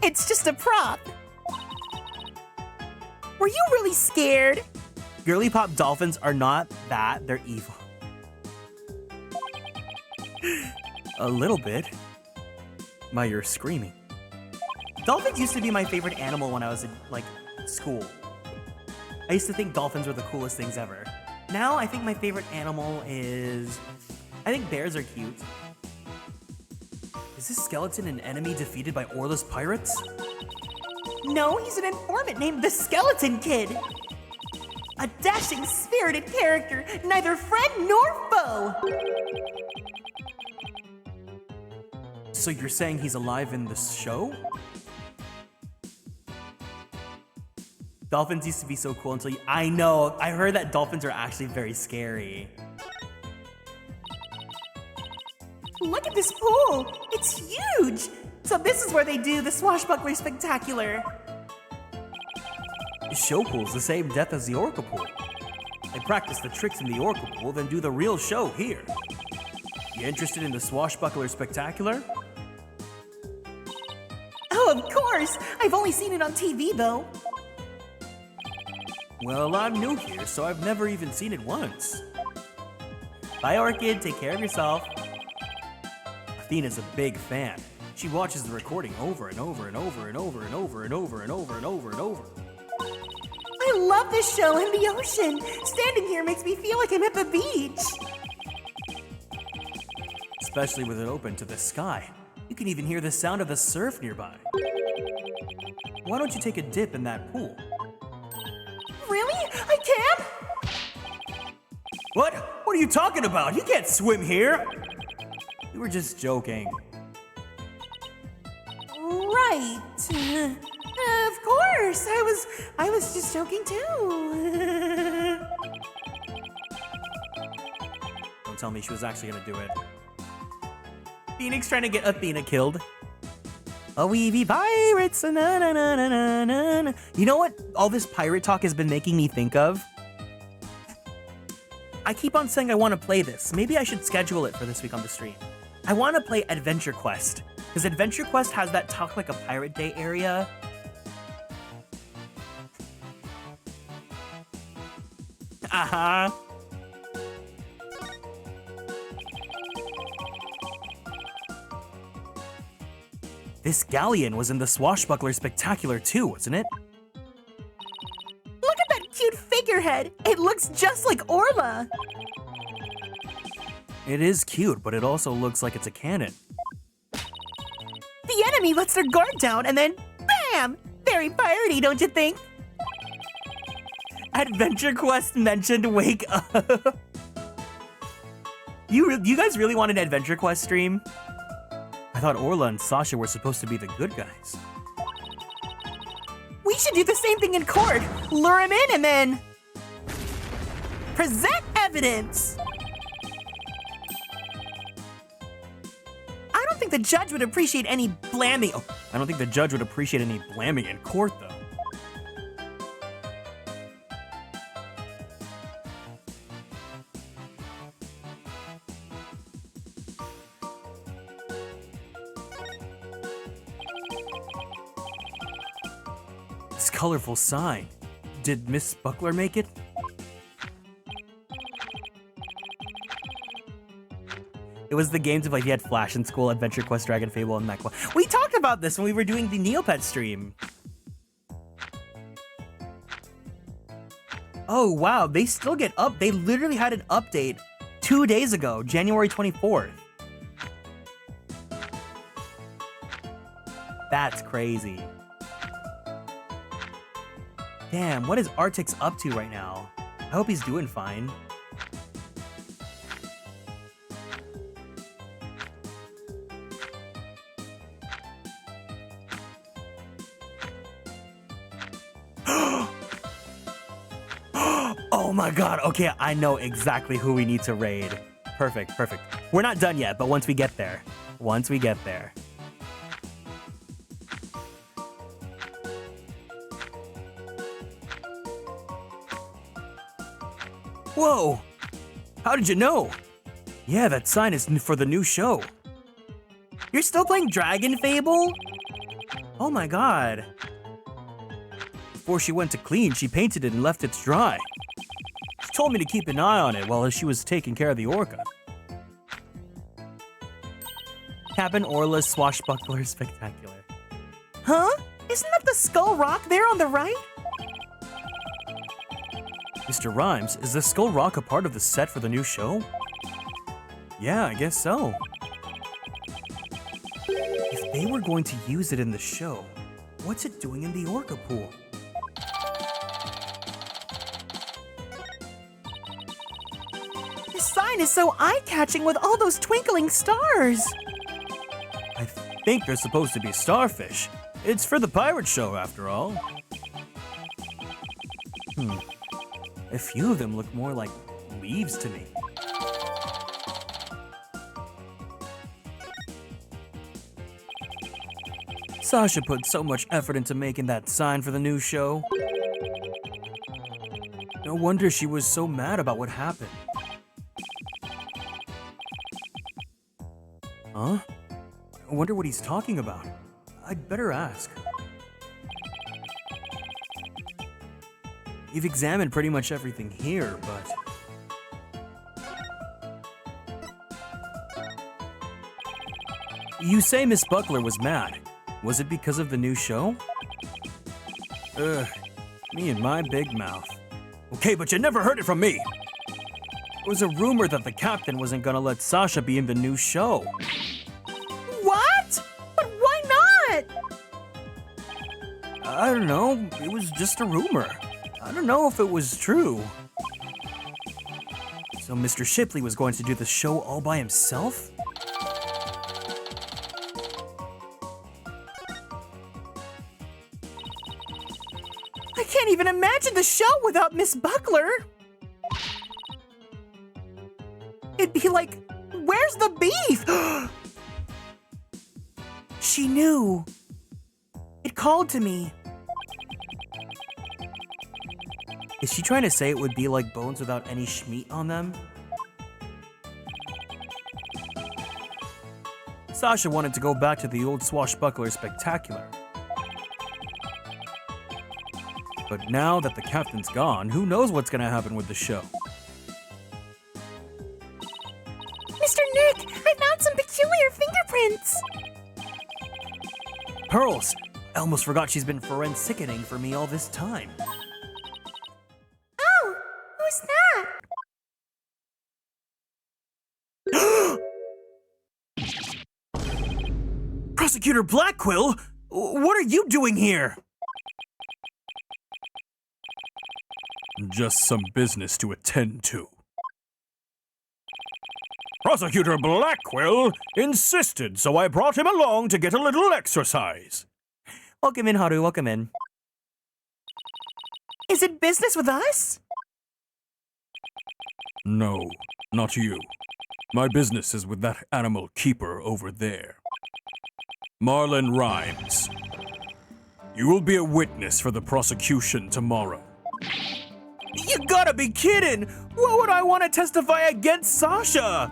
It's just a prop. Were you really scared? Girly pop dolphins are not that. They're evil. A little bit. My, you're screaming. Dolphins used to be my favorite animal when I was in, like, school. I used to think dolphins were the coolest things ever. Now, I think my favorite animal is... I think bears are cute. Is this skeleton an enemy defeated by Orla's pirates? No, he's an informant named the Skeleton Kid. A dashing, spirited character, neither friend nor foe. So you're saying he's alive in the show? Dolphins used to be so cool until I know, I heard that dolphins are actually very scary. Look at this pool! It's huge! So this is where they do the Swashbuckler Spectacular. The show pool's the same depth as the Orca pool. They practice the tricks in the Orca pool, then do the real show here. You interested in the Swashbuckler Spectacular? Oh, of course! I've only seen it on TV, though. Well, I'm new here, so I've never even seen it once. Bye, Orchid. Take care of yourself. Athena's a big fan. She watches the recording over and over and over and over and over and over and over and over and over. I love this show and the ocean. Standing here makes me feel like I'm at the beach. Especially with it open to the sky. You can even hear the sound of the surf nearby. Why don't you take a dip in that pool? Really? I can? What? What are you talking about? You can't swim here! We were just joking. Right. Of course. I was just joking too. Don't tell me she was actually gonna do it. Phoenix trying to get Athena killed. A weeby pirates, na na na na na na. You know what all this pirate talk has been making me think of? I keep on saying I want to play this. Maybe I should schedule it for this week on the stream. I want to play Adventure Quest, because Adventure Quest has that Talk Like a Pirate Day area. Uh-huh. This galleon was in the Swashbuckler Spectacular too, wasn't it? Look at that cute figurehead. It looks just like Orla. It is cute, but it also looks like it's a cannon. The enemy lets their guard down and then bam! Very piratey, don't you think? Adventure Quest mentioned Wake Up. You guys really want an Adventure Quest stream? I thought Orla and Sasha were supposed to be the good guys. We should do the same thing in court. Lure him in and then present evidence. I don't think the judge would appreciate any blamming. Oh, I don't think the judge would appreciate any blamming in court, though. This colorful sign. Did Miss Buckler make it? It was the games of like you had Flash in school, Adventure Quest, Dragon Fable, and Mech. We talked about this when we were doing the Neopet stream. Oh wow, they still get up. They literally had an update 2 days ago, January 24th. That's crazy. Damn, what is Artix up to right now? I hope he's doing fine. Oh my god, okay, I know exactly who we need to raid. Perfect, perfect. We're not done yet, but once we get there. Once we get there. Whoa! How did you know? Yeah, that sign is for the new show. You're still playing Dragon Fable? Oh my god. Before she went to clean, she painted it and left it to dry. She told me to keep an eye on it while she was taking care of the orca. Captain Orla's Swashbuckler Spectacular. Huh? Isn't that the Skull Rock there on the right? Mr. Rhymes, is the Skull Rock a part of the set for the new show? Yeah, I guess so. they were going to use it in the show, what's it doing in the orca pool? The sign is so eye-catching with all those twinkling stars. I think they're supposed to be starfish. It's for the pirate show, after all. A few of them look more like leaves to me. Sasha put so much effort into making that sign for the new show. No wonder she was so mad about what happened. Huh? I wonder what he's talking about. I'd better ask. You've examined pretty much everything here, but... You say Miss Buckler was mad. Was it because of the new show? Ugh, me and my big mouth. Okay, but you never heard it from me! There was a rumor that the captain wasn't gonna let Sasha be in the new show. What? But why not? I don't know, it was just a rumor. I don't know if it was true. So Mr. Shipley was going to do the show all by himself? I can't even imagine the show without Miss Buckler. It'd be like, where's the beef? She knew. It called to me. Is she trying to say it would be like bones without any schmeat on them? Sasha wanted to go back to the old swashbuckler spectacular. But now that the captain's gone, who knows what's gonna happen with the show? Mr. Nick, I found some peculiar fingerprints. Pearls! I almost forgot she's been forensicketing for me all this time. Oh, who's that? Prosecutor Blackquill? What are you doing here? Just some business to attend to. Prosecutor Blackquill insisted, so I brought him along to get a little exercise. Welcome in, Haru, welcome in. Is it business with us? No, not you. My business is with that animal keeper over there. Marlon Rhymes. You will be a witness for the prosecution tomorrow. You gotta be kidding! What would I want to testify against Sasha?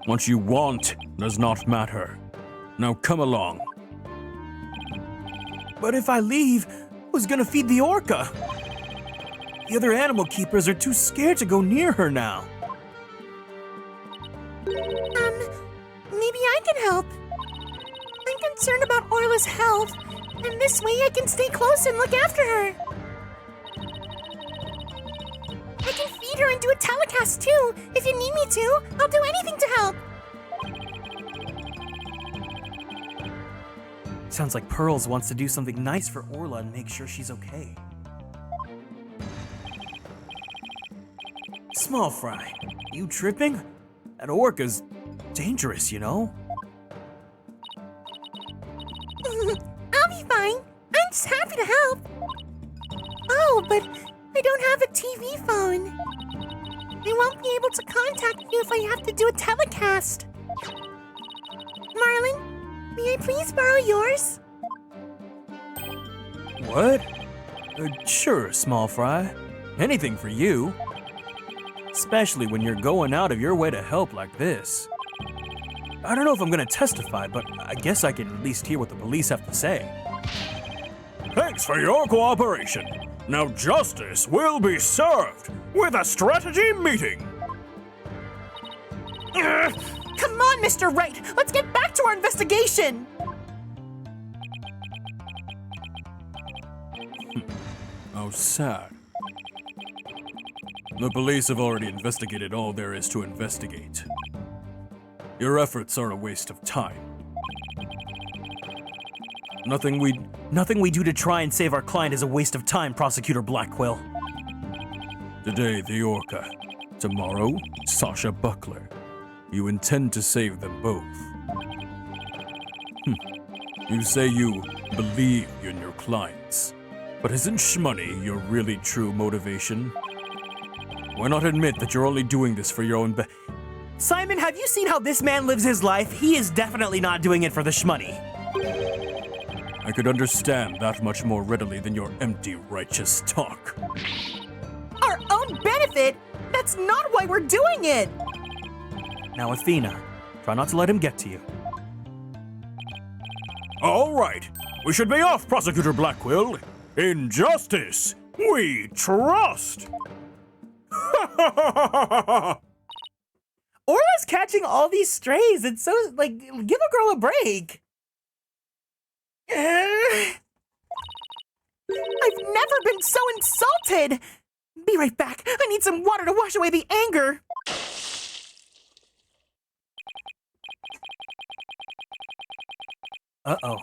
What you want does not matter. Now come along. But if I leave, who's gonna feed the orca? The other animal keepers are too scared to go near her now. Maybe I can help. I'm concerned about Orla's health, and this way I can stay close and look after her. I can feed her and do a telecast too. If you need me to, I'll do anything to help. Sounds like Pearls wants to do something nice for Orla and make sure she's okay. Small Fry, you tripping? That orca's dangerous, you know? I'll be fine. I'm just happy to help. Oh, but I don't have a TV phone. I won't be able to contact you if I have to do a telecast. Marlon, may I please borrow yours? What? Sure, Small Fry. Anything for you. Especially when you're going out of your way to help like this. I don't know if I'm gonna testify, but I guess I can at least hear what the police have to say. Thanks for your cooperation. Now justice will be served with a strategy meeting. Come on, Mr. Wright. Let's get back to our investigation. How sad. The police have already investigated all there is to investigate. Your efforts are a waste of time. Nothing we do to try and save our client is a waste of time, Prosecutor Blackquill. Today, the Orca. Tomorrow, Sasha Buckler. You intend to save them both. You say you believe in your clients, but isn't shmoney your really true motivation? Why not admit that you're only doing this for your own Simon, have you seen how this man lives his life? He is definitely not doing it for the shmoney. I could understand that much more readily than your empty righteous talk. Our own benefit? That's not why we're doing it! Now, Athena, try not to let him get to you. All right, we should be off, Prosecutor Blackquill. In justice, we trust. Orla's catching all these strays. It's so, like, give a girl a break. I've never been so insulted! Be right back. I need some water to wash away the anger. Uh-oh.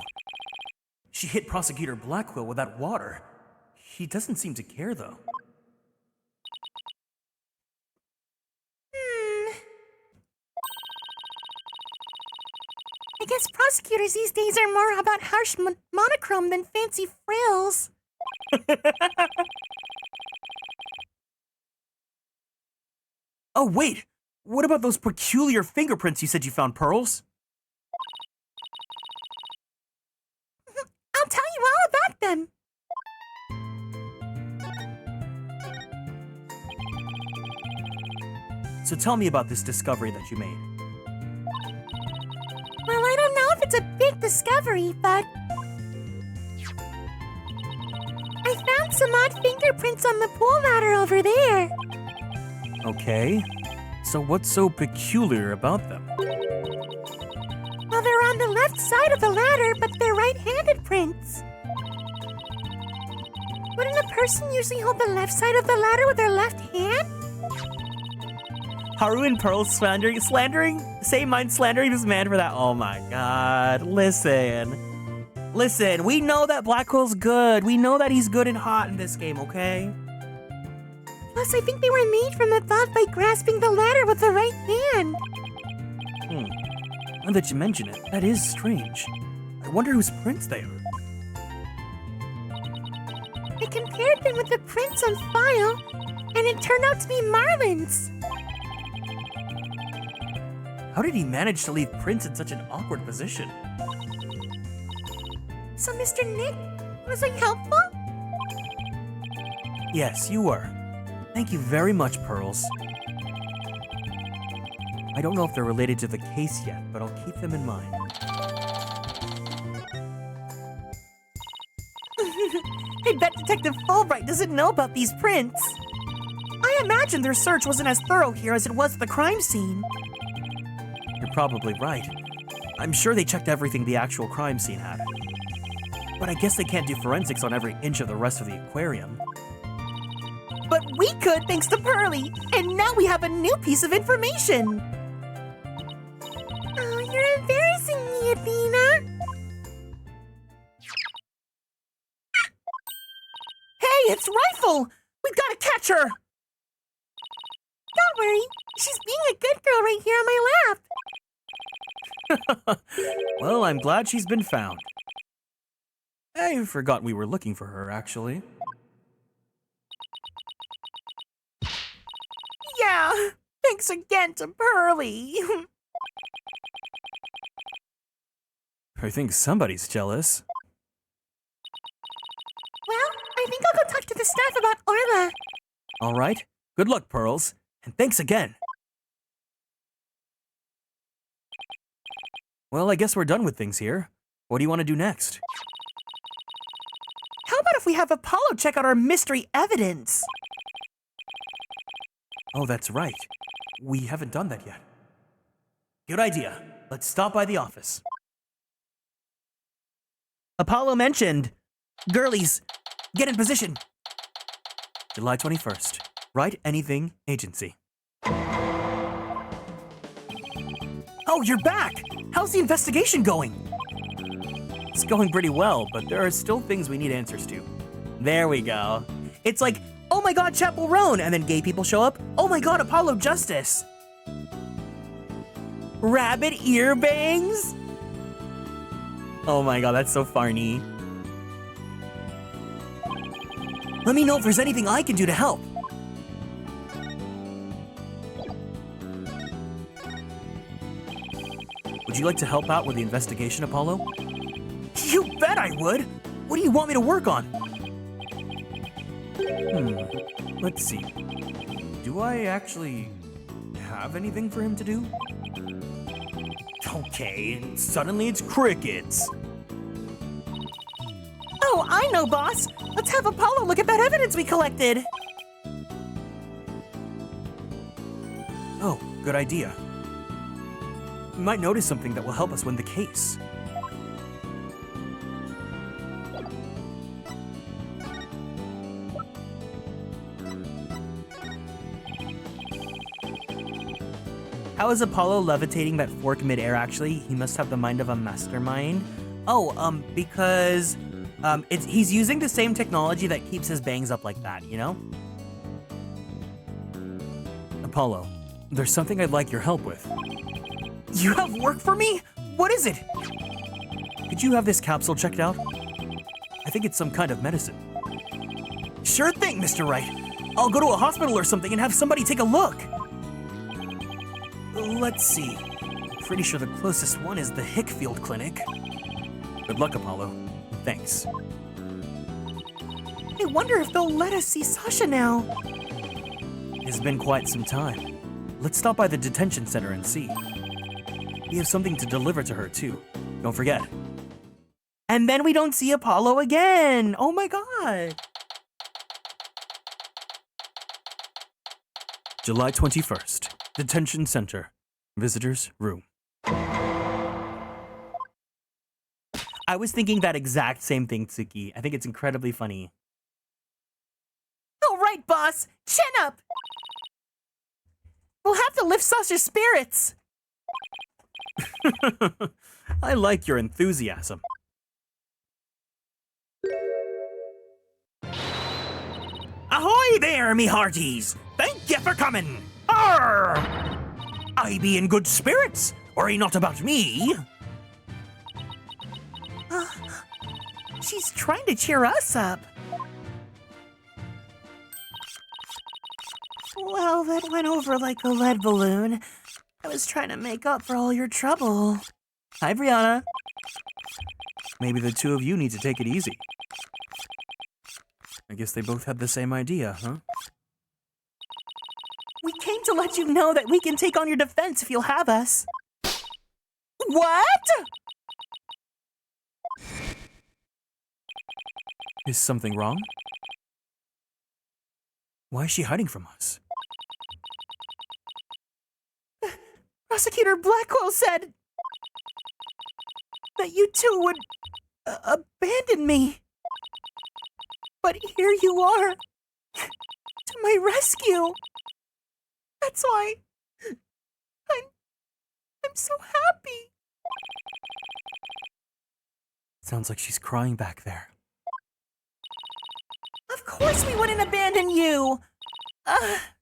She hit Prosecutor Blackquill with that water. He doesn't seem to care, though. I guess prosecutors these days are more about harsh monochrome than fancy frills. Oh, wait! What about those peculiar fingerprints you said you found, Pearls? I'll tell you all about them. So tell me about this discovery that you made. Well, I don't know if it's a big discovery, but I found some odd fingerprints on the pool ladder over there. Okay. So what's so peculiar about them? Well, they're on the left side of the ladder, but they're right-handed prints. Wouldn't a person usually hold the left side of the ladder with their left hand? Haru and Pearl slandering, say mine slandering this man for that. Oh my god, listen, we know that Blackwell's good. We know that he's good and hot in this game, okay? Plus, I think they were made from above by grasping the ladder with the right hand. Now that you mention it, that is strange. I wonder whose prints they are. I compared them with the prints on file, and it turned out to be Marlin's. How did he manage to leave prints in such an awkward position? So, Mr. Nick, was I helpful? Yes, you were. Thank you very much, Pearls. I don't know if they're related to the case yet, but I'll keep them in mind. I bet Detective Fulbright doesn't know about these prints. I imagine their search wasn't as thorough here as it was at the crime scene. You're probably right. I'm sure they checked everything the actual crime scene had. But I guess they can't do forensics on every inch of the rest of the aquarium. But we could, thanks to Pearly, and now we have a new piece of information. Oh, you're embarrassing me, Athena. Hey, it's Rifle! We've got to catch her! Don't worry, she's being a good girl right here on my lap. Well, I'm glad she's been found. I forgot we were looking for her, actually. Yeah, thanks again to Pearly. I think somebody's jealous. Well, I think I'll go talk to the staff about Orla. All right. Good luck, Pearls. And thanks again. Well, I guess we're done with things here. What do you want to do next? How about if we have Apollo check out our mystery evidence? Oh, that's right. We haven't done that yet. Good idea. Let's stop by the office. Apollo mentioned. Girlies, get in position. July 21st. Write Anything Agency. Oh, you're back! How's the investigation going? It's going pretty well, but there are still things we need answers to. There we go. It's like, oh my god, Chapel Roan, and then gay people show up. Oh my god, Apollo Justice. Rabbit ear bangs? Oh my god, that's so funny. Let me know if there's anything I can do to help. Would you like to help out with the investigation, Apollo? You bet I would! What do you want me to work on? Let's see. Do I actually have anything for him to do? Okay, and suddenly it's crickets. Oh, I know, boss. Let's have Apollo look at that evidence we collected. Oh, good idea. We might notice something that will help us win the case. How is Apollo levitating that fork midair actually? He must have the mind of a mastermind. Oh, because he's using the same technology that keeps his bangs up like that, you know? Apollo, there's something I'd like your help with. You have work for me? What is it? Could you have this capsule checked out? I think it's some kind of medicine. Sure thing, Mr. Wright. I'll go to a hospital or something and have somebody take a look. Let's see. I'm pretty sure the closest one is the Hickfield Clinic. Good luck, Apollo. Thanks. I wonder if they'll let us see Sasha now. It's been quite some time. Let's stop by the detention center and see. We have something to deliver to her, too. Don't forget. And then we don't see Apollo again! Oh my god! July 21st. Detention Center. Visitors room. I was thinking that exact same thing, Tsuki. I think it's incredibly funny. All right, boss. Chin up! We'll have to lift Sasha's spirits. I like your enthusiasm. Ahoy there, me hearties! Thank ye for coming! Arr! I be in good spirits, worry not about me. She's trying to cheer us up. Well, that went over like a lead balloon. I was trying to make up for all your trouble. Hi, Brianna. Maybe the two of you need to take it easy. I guess they both had the same idea, huh? We came to let you know that we can take on your defense if you'll have us. What? Is something wrong? Why is she hiding from us? Prosecutor Blackwell said that you two would abandon me. But here you are, to my rescue. That's why I'm so happy. Sounds like she's crying back there. Of course we wouldn't abandon you.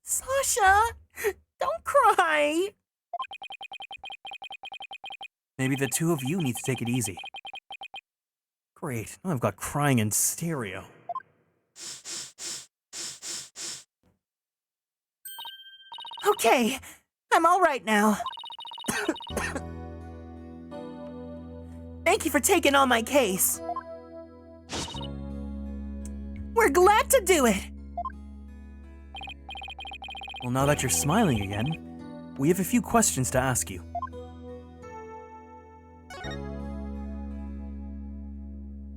Sasha, don't cry. Maybe the two of you need to take it easy. Great, now I've got crying in stereo. Okay, I'm all right now. Thank you for taking on my case. We're glad to do it. Well, now that you're smiling again, we have a few questions to ask you.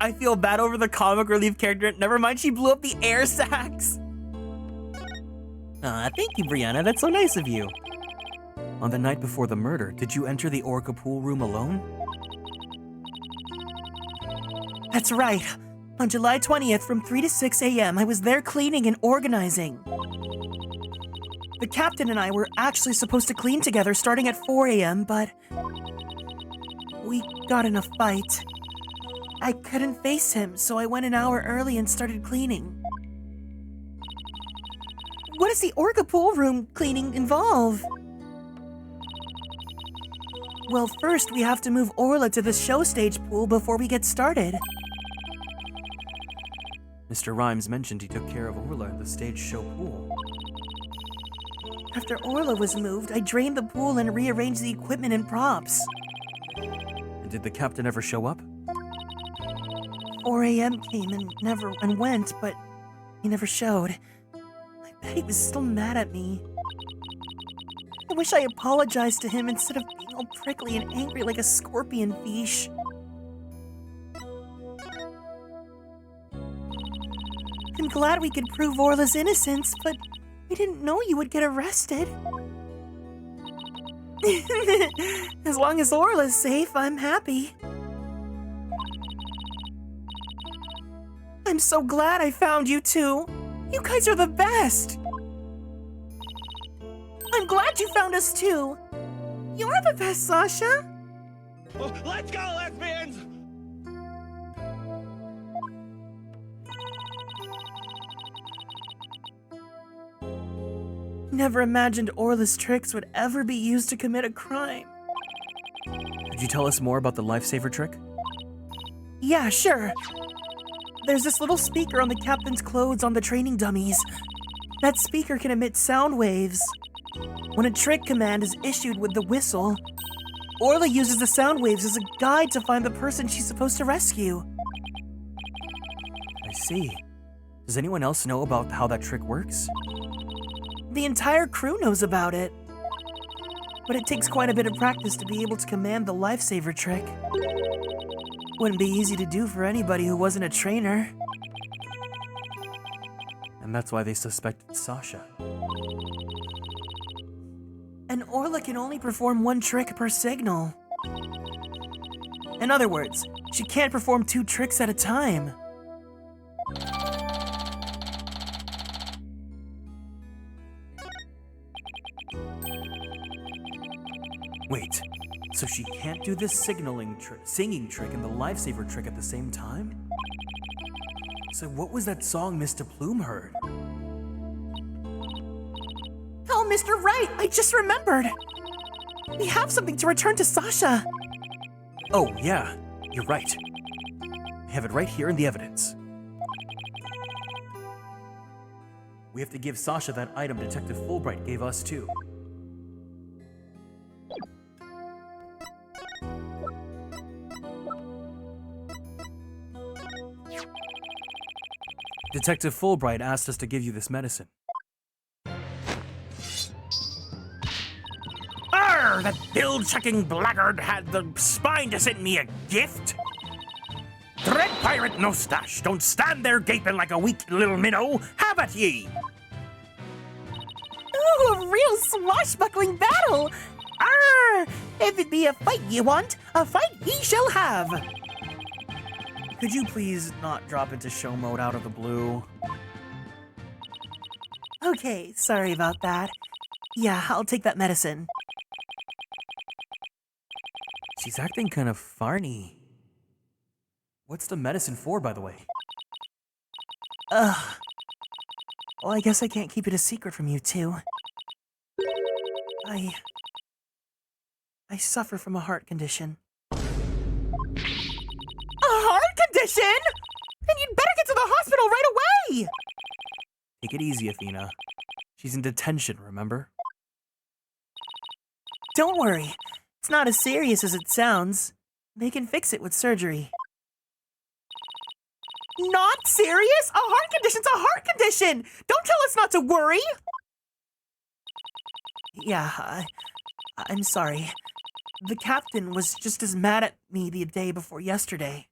I feel bad over the comic relief character. Never mind, she blew up the air sacs. Thank you, Brianna. That's so nice of you. On the night before the murder, did you enter the Orca pool room alone? That's right. On July 20th from 3 to 6 a.m., I was there cleaning and organizing. The captain and I were actually supposed to clean together starting at 4 a.m., but we got in a fight. I couldn't face him, so I went an hour early and started cleaning. What does the Orca pool room cleaning involve? Well, first we have to move Orla to the show stage pool before we get started. Mr. Rhymes mentioned he took care of Orla at the stage show pool. After Orla was moved, I drained the pool and rearranged the equipment and props. And did the captain ever show up? 4 a.m. came and went, but he never showed. I bet he was still mad at me. I wish I apologized to him instead of being all prickly and angry like a scorpion fish. I'm glad we could prove Orla's innocence, but we didn't know you would get arrested. As long as Orla's safe, I'm happy. I'm so glad I found you two. You guys are the best. I'm glad you found us too. You're the best, Sasha. Let's go, lesbians! Never imagined Orla's tricks would ever be used to commit a crime. Could you tell us more about the lifesaver trick? Yeah, sure. There's this little speaker on the captain's clothes on the training dummies. That speaker can emit sound waves. When a trick command is issued with the whistle, Orla uses the sound waves as a guide to find the person she's supposed to rescue. I see. Does anyone else know about how that trick works? The entire crew knows about it. But it takes quite a bit of practice to be able to command the lifesaver trick. Wouldn't be easy to do for anybody who wasn't a trainer. And that's why they suspected Sasha. And Orla can only perform one trick per signal. In other words, she can't perform 2 tricks at a time. Wait, so she can't do the singing trick and the lifesaver trick at the same time? So what was that song Mr. Plume heard? Oh, Mr. Right, I just remembered. We have something to return to Sasha. Oh, yeah, you're right. I have it right here in the evidence. We have to give Sasha that item Detective Fulbright gave us too. Detective Fulbright asked us to give you this medicine. Arr! That bill-checking blackguard had the spine to send me a gift? Dread pirate Nostache, don't stand there gaping like a weak little minnow. Have at ye! Ooh, a real swashbuckling battle! Arr! If it be a fight ye want, a fight ye shall have! Could you please not drop into show mode out of the blue? Okay, sorry about that. Yeah, I'll take that medicine. She's acting kind of farny. What's the medicine for, by the way? Ugh. Well, I guess I can't keep it a secret from you two. I suffer from a heart condition. A heart condition? Then you'd better get to the hospital right away! Take it easy, Athena. She's in detention, remember? Don't worry. It's not as serious as it sounds. They can fix it with surgery. Not serious? A heart condition's a heart condition! Don't tell us not to worry! Yeah, I'm sorry. The captain was just as mad at me the day before yesterday.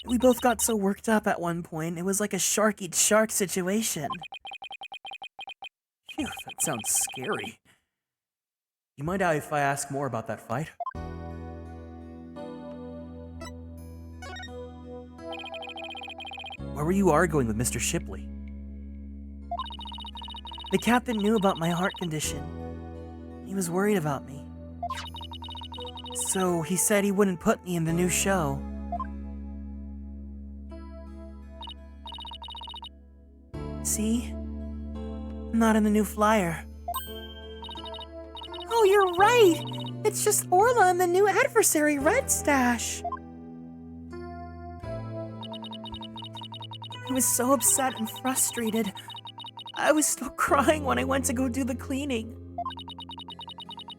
We both got so worked up at one point, it was like a shark eats shark situation. Phew, that sounds scary. You mind if I ask more about that fight? Why were you arguing with Mr. Shipley? The captain knew about my heart condition. He was worried about me. So he said he wouldn't put me in the new show. See? I'm not in the new flyer. Oh, you're right! It's just Orla and the new adversary, Red Stash. I was so upset and frustrated. I was still crying when I went to go do the cleaning.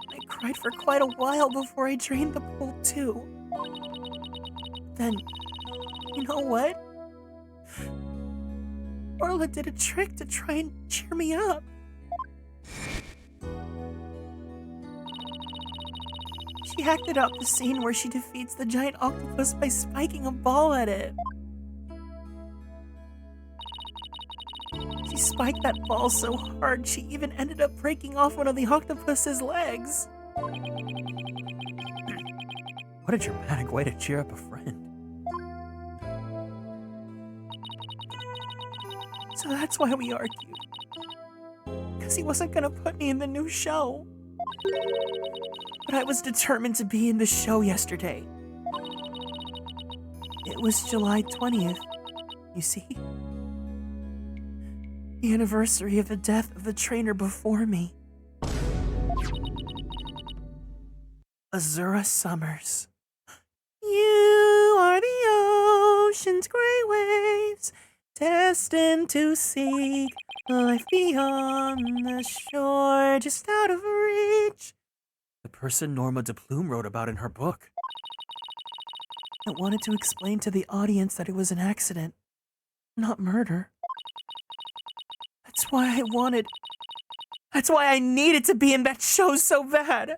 I cried for quite a while before I drained the pool too. Then, you know what? Orla did a trick to try and cheer me up. She acted out the scene where she defeats the giant octopus by spiking a ball at it. She spiked that ball so hard, she even ended up breaking off one of the octopus's legs. What a dramatic way to cheer up a friend. So that's why we argued. Because he wasn't gonna put me in the new show. But I was determined to be in the show yesterday. It was July 20th, you see? The anniversary of the death of the trainer before me. Azura Summers. You are the ocean's gray waves, destined to seek life beyond the shore, just out of reach. The person Norma de Plume wrote about in her book. I wanted to explain to the audience that it was an accident, not murder. That's why I needed to be in that show so bad.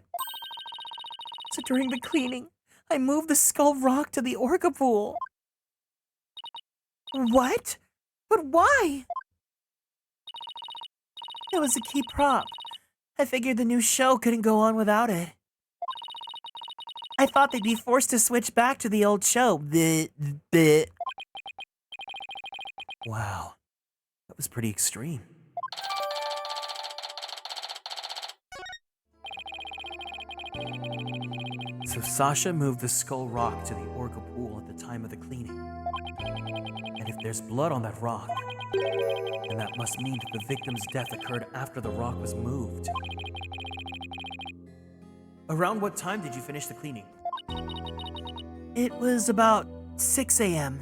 So during the cleaning, I moved the skull rock to the orca pool. What? But why? It was a key prop. I figured the new show couldn't go on without it. I thought they'd be forced to switch back to the old show. Wow, that was pretty extreme. So Sasha moved the skull rock to the orca pool at the time of the cleaning. And if there's blood on that rock, then that must mean that the victim's death occurred after the rock was moved. Around what time did you finish the cleaning? It was about 6 a.m.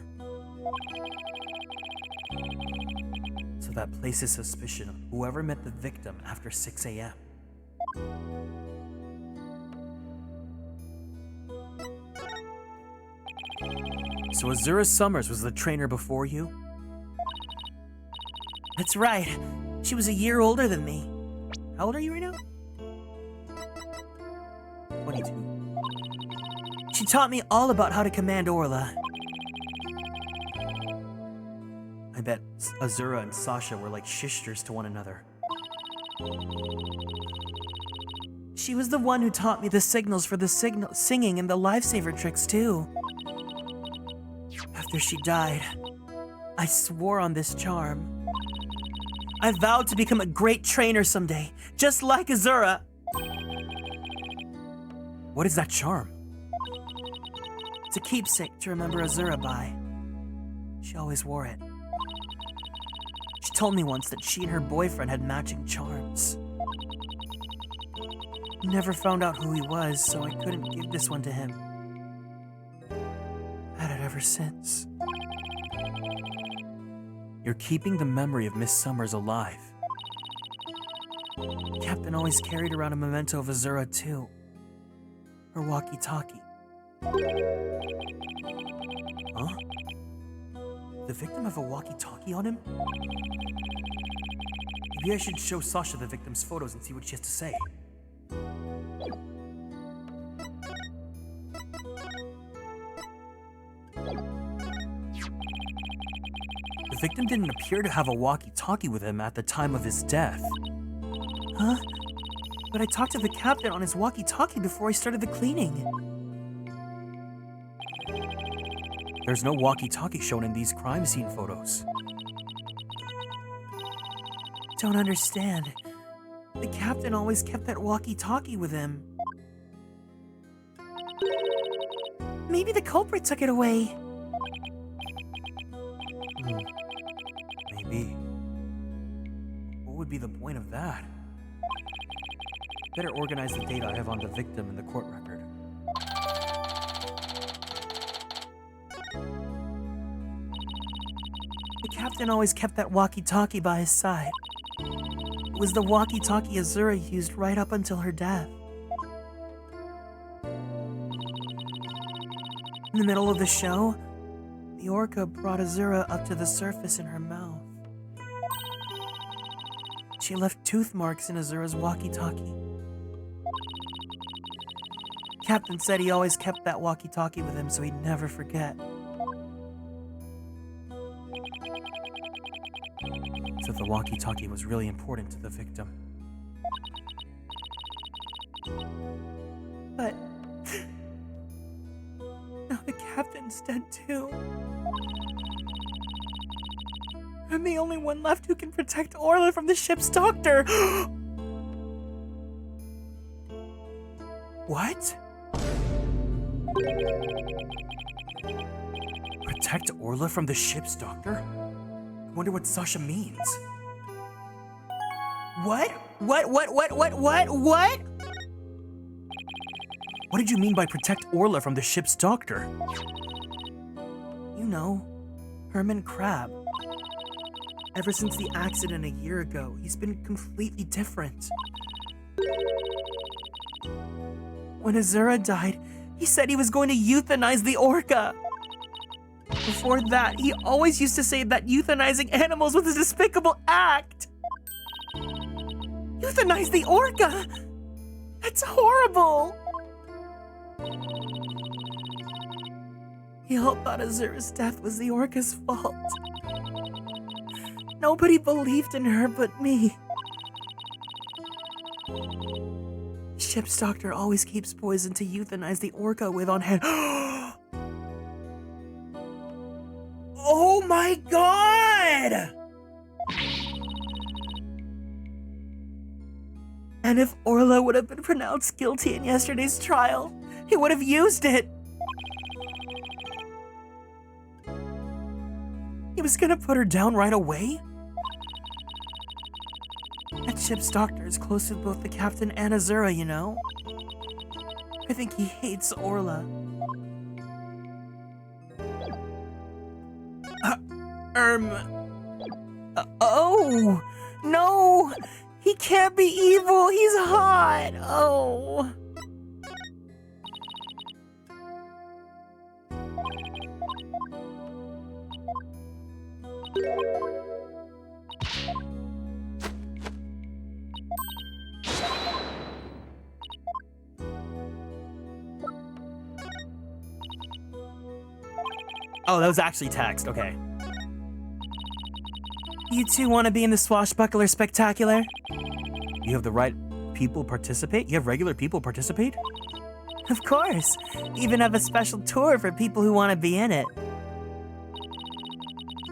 So that places suspicion on whoever met the victim after 6 a.m. So Azura Summers was the trainer before you? That's right. She was a year older than me. How old are you right now? 22. She taught me all about how to command Orla. I bet Azura and Sasha were like sisters to one another. She was the one who taught me the signals for the singing and the lifesaver tricks too. After she died, I swore on this charm. I vowed to become a great trainer someday, just like Azura. What is that charm? It's a keepsake to remember Azura by. She always wore it. She told me once that she and her boyfriend had matching charms. Never found out who he was, so I couldn't give this one to him. Had it ever since. You're keeping the memory of Miss Summers alive. Captain always carried around a memento of Azura too. Her walkie-talkie. Huh? The victim have a walkie-talkie on him? Maybe I should show Sasha the victim's photos and see what she has to say. The victim didn't appear to have a walkie-talkie with him at the time of his death. Huh? But I talked to the captain on his walkie-talkie before I started the cleaning. There's no walkie-talkie shown in these crime scene photos. Don't understand. The captain always kept that walkie-talkie with him. Maybe the culprit took it away. Maybe. What would be the point of that? Better organize the data I have on the victim in the court record. The captain always kept that walkie-talkie by his side. It was the walkie-talkie Azura used right up until her death. In the middle of the show, the orca brought Azura up to the surface in her mouth. She left tooth marks in Azura's walkie-talkie. Captain said he always kept that walkie-talkie with him so he'd never forget. So the walkie-talkie was really important to the victim. But now the captain's dead too. I'm the only one left who can protect Orla from the ship's doctor. What? Protect Orla from the ship's doctor? I wonder what Sasha means. What? What? What did you mean by protect Orla from the ship's doctor? You know, Herman Crab. Ever since the accident a year ago, he's been completely different. When Azura died, he said he was going to euthanize the orca. Before that, he always used to say that euthanizing animals was a despicable act. Euthanize the orca? That's horrible. He all thought Azura's death was the orca's fault. Nobody believed in her but me. Ship's doctor always keeps poison to euthanize the orca with on hand. Oh my god! And if Orla would have been pronounced guilty in yesterday's trial, he would have used it. He was gonna put her down right away? That ship's doctor is close with both the captain and Azura, you know? I think he hates Orla. Oh! No! He can't be evil! He's hot! Oh! Oh, that was actually text, okay. You two want to be in the Swashbuckler Spectacular? You have the right people participate? You have regular people participate? Of course. Even have a special tour for people who want to be in it.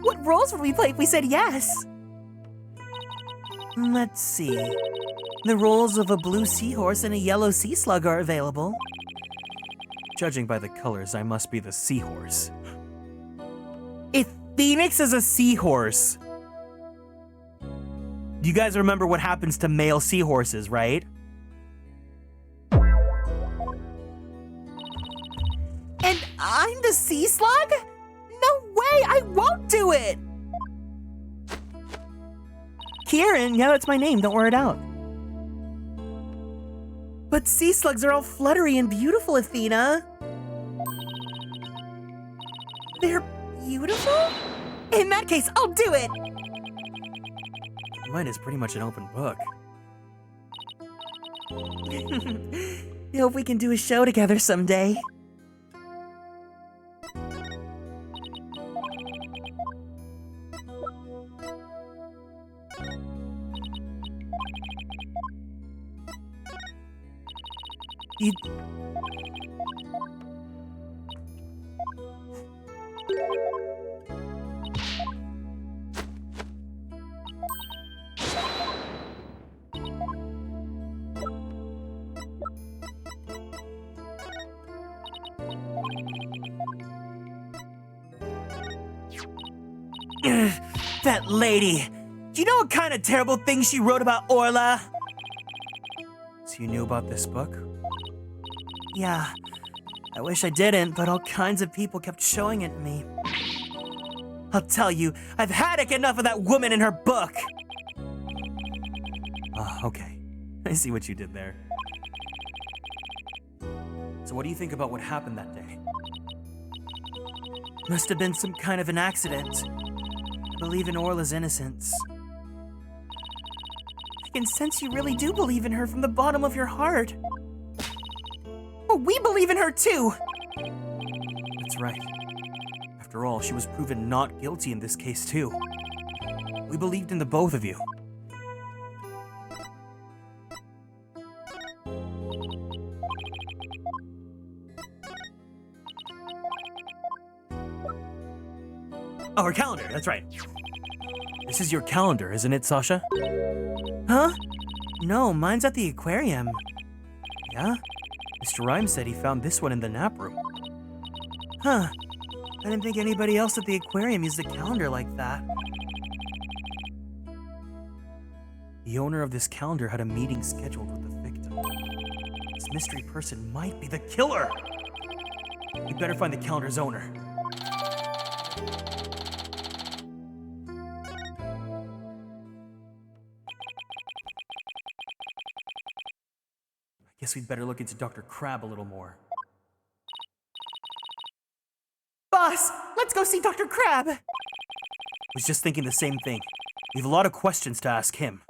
What roles would we play if we said yes? Let's see. The roles of a blue seahorse and a yellow sea slug are available. Judging by the colors, I must be the seahorse. If Phoenix is a seahorse. You guys remember what happens to male seahorses, right? And I'm the sea slug? No way, I won't do it! Kieran, yeah, that's my name, don't wear it out. But sea slugs are all fluttery and beautiful, Athena. They're beautiful? In that case, I'll do it! Mine is pretty much an open book. I hope we can do a show together someday. You... That lady. Do you know what kind of terrible things she wrote about Orla? So you knew about this book? Yeah. I wish I didn't, but all kinds of people kept showing it to me. I'll tell you, I've had enough of that woman and her book. Okay. I see what you did there. So what do you think about what happened that day? Must have been some kind of an accident. I believe in Orla's innocence. I can sense you really do believe in her from the bottom of your heart. Oh, we believe in her too! That's right. After all, she was proven not guilty in this case too. We believed in the both of you. Oh, her calendar, that's right. This is your calendar, isn't it, Sasha? Huh? No, mine's at the aquarium. Yeah? Mr. Rhymes said he found this one in the nap room. Huh. I didn't think anybody else at the aquarium used a calendar like that. The owner of this calendar had a meeting scheduled with the victim. This mystery person might be the killer! We better find the calendar's owner. Guess we'd better look into Dr. Crab a little more. Boss, let's go see Dr. Crab! Was just thinking the same thing. We have a lot of questions to ask him.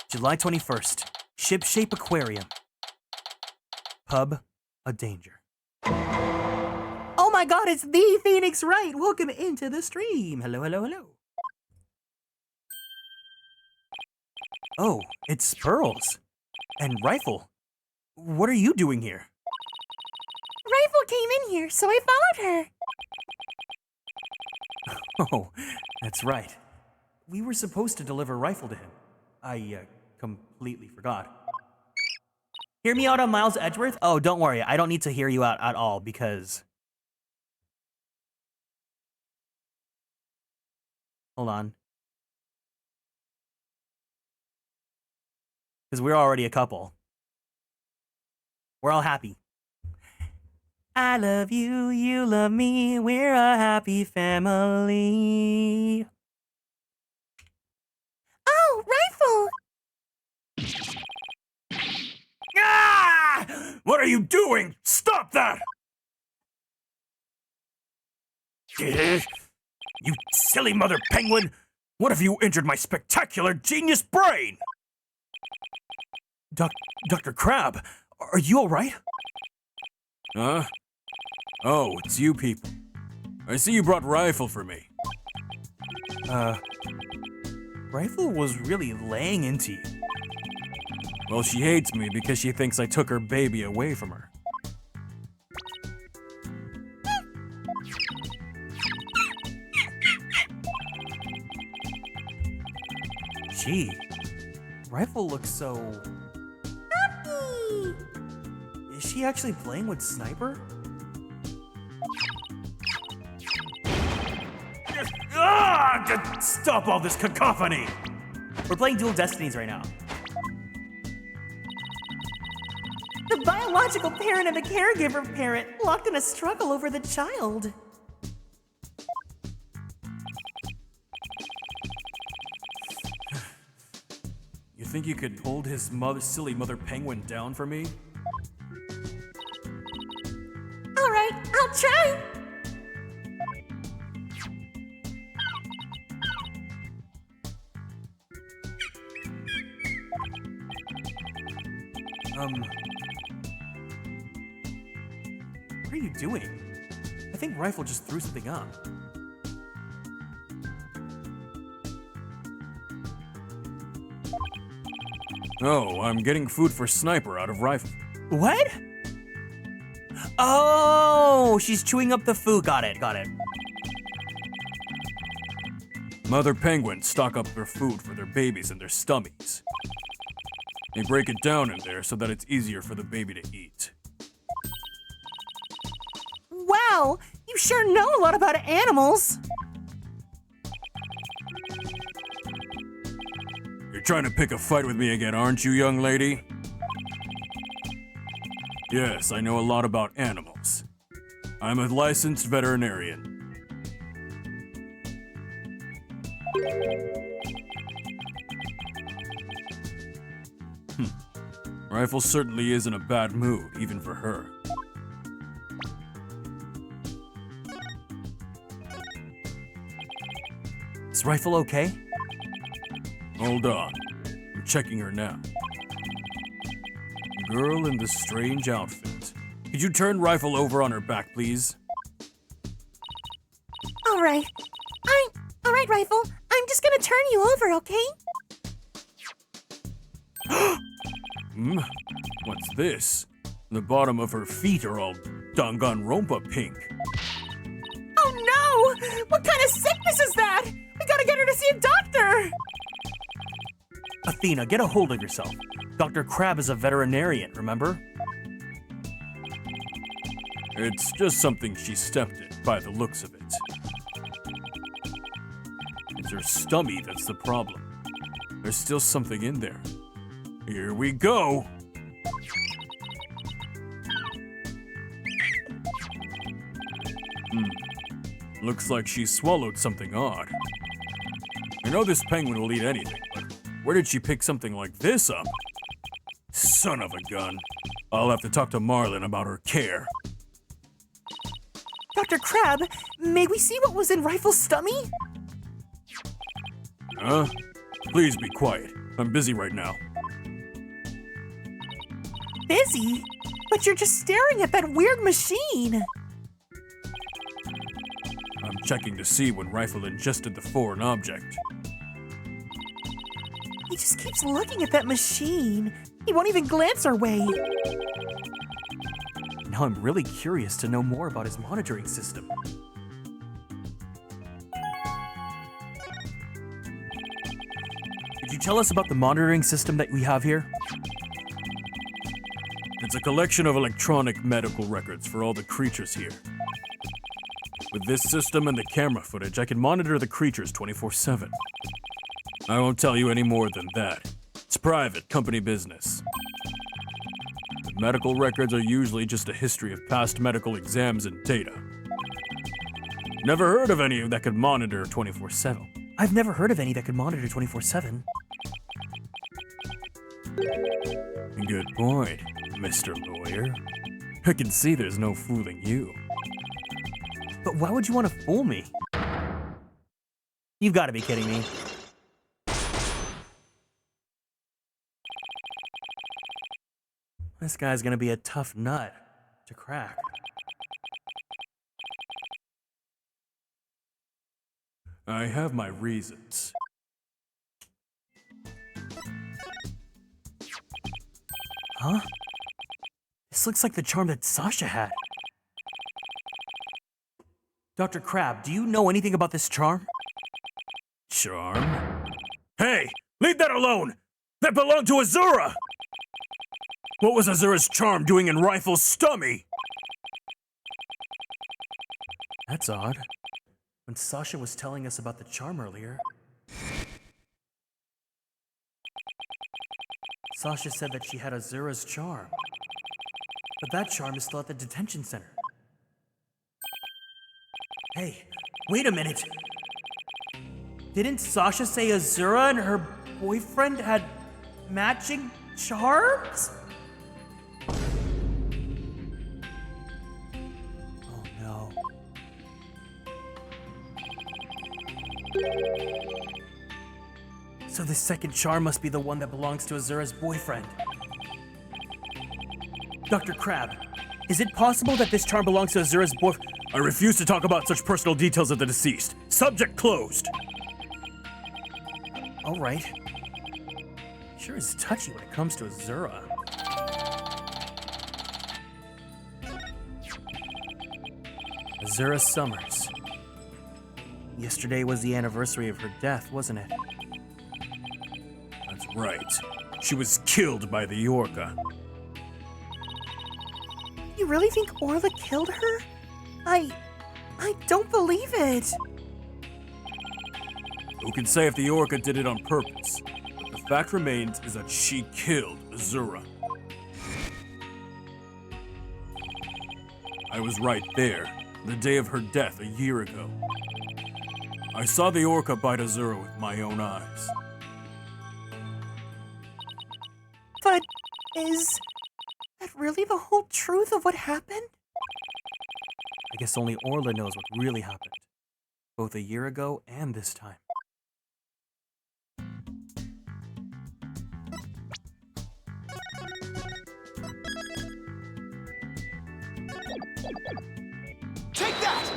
July 21st, Shipshape Aquarium. Pub, a danger. Oh my god, it's the Phoenix Wright! Welcome into the stream! Hello, hello, hello. Oh, it's Pearls. And Rifle. What are you doing here? Rifle came in here, so I followed her. Oh, that's right. We were supposed to deliver Rifle to him. I, completely forgot. Hear me out on Miles Edgeworth? Oh, don't worry. I don't need to hear you out at all, because... Hold on. Because we're already a couple. We're all happy. I love you, you love me, we're a happy family. Oh, Rifle! Ah! What are you doing? Stop that! You silly mother penguin! What have you injured my spectacular genius brain? Dr. Crab, are you alright? Huh? Oh, it's you people. I see you brought Rifle for me. Rifle was really laying into you. Well, she hates me because she thinks I took her baby away from her. Gee, Rifle looks so... Happy! Is she actually playing with Sniper? Ah! Stop all this cacophony! We're playing Dual Destinies right now. The biological parent and the caregiver parent locked in a struggle over the child. You think you could hold his silly mother penguin down for me? All right, I'll try. What are you doing? I think Rifle just threw something up. Oh, I'm getting food for Sniper out of Rifle. What? Oh, she's chewing up the food. Got it, got it. Mother penguins stock up their food for their babies in their stomachs. They break it down in there so that it's easier for the baby to eat. Wow, you sure know a lot about animals. You're trying to pick a fight with me again, aren't you, young lady? Yes, I know a lot about animals. I'm a licensed veterinarian. Rifle certainly is in a bad mood, even for her. Is Rifle okay? Hold on. I'm checking her now. Girl in the strange outfit. Could you turn Rifle over on her back, please? All right, Rifle. I'm just gonna turn you over, okay? What's this? The bottom of her feet are all Danganronpa pink. Oh no! What kind of sickness is that? We gotta get her to see a doctor! Athena, get a hold of yourself. Dr. Crab is a veterinarian, remember? It's just something she stepped in, by the looks of it. It's her stomach that's the problem. There's still something in there. Here we go! Looks like she swallowed something odd. I know this penguin will eat anything, but where did she pick something like this up? Son of a gun. I'll have to talk to Marlin about her care. Dr. Crab, may we see what was in Rifle's stomach? Huh? Please be quiet. I'm busy right now. Busy? But you're just staring at that weird machine. I'm checking to see when Rifle ingested the foreign object. He just keeps looking at that machine. He won't even glance our way. Now I'm really curious to know more about his monitoring system. Could you tell us about the monitoring system that we have here? It's a collection of electronic medical records for all the creatures here. With this system and the camera footage, I can monitor the creatures 24/7. I won't tell you any more than that. It's private, company business. The medical records are usually just a history of past medical exams and data. Never heard of any that could monitor 24/7. I've never heard of any that could monitor 24/7. Good point, Mr. Lawyer. I can see there's no fooling you. But why would you want to fool me? You've got to be kidding me. This guy's gonna be a tough nut to crack. I have my reasons. Huh? This looks like the charm that Sasha had. Dr. Crab, do you know anything about this charm? Charm? Hey! Leave that alone! That belonged to Azura! What was Azura's charm doing in Rifle's stomach? That's odd. When Sasha was telling us about the charm earlier, Sasha said that she had Azura's charm. But that charm is still at the detention center. Hey, wait a minute! Didn't Sasha say Azura and her boyfriend had matching charms? Oh no. So the second charm must be the one that belongs to Azura's boyfriend. Dr. Crab, is it possible that this charm belongs to Azura's boyfriend? I refuse to talk about such personal details of the deceased. Subject closed. All right. Sure is touchy when it comes to Azura. Azura Summers. Yesterday was the anniversary of her death, wasn't it? That's right. She was killed by the Orca. You really think Orla killed her? I don't believe it. Who can say if the Orca did it on purpose? But the fact remains is that she killed Azura. I was right there, the day of her death a year ago. I saw the Orca bite Azura with my own eyes. But is that really the whole truth of what happened? I guess only Orla knows what really happened, both a year ago and this time. Take that!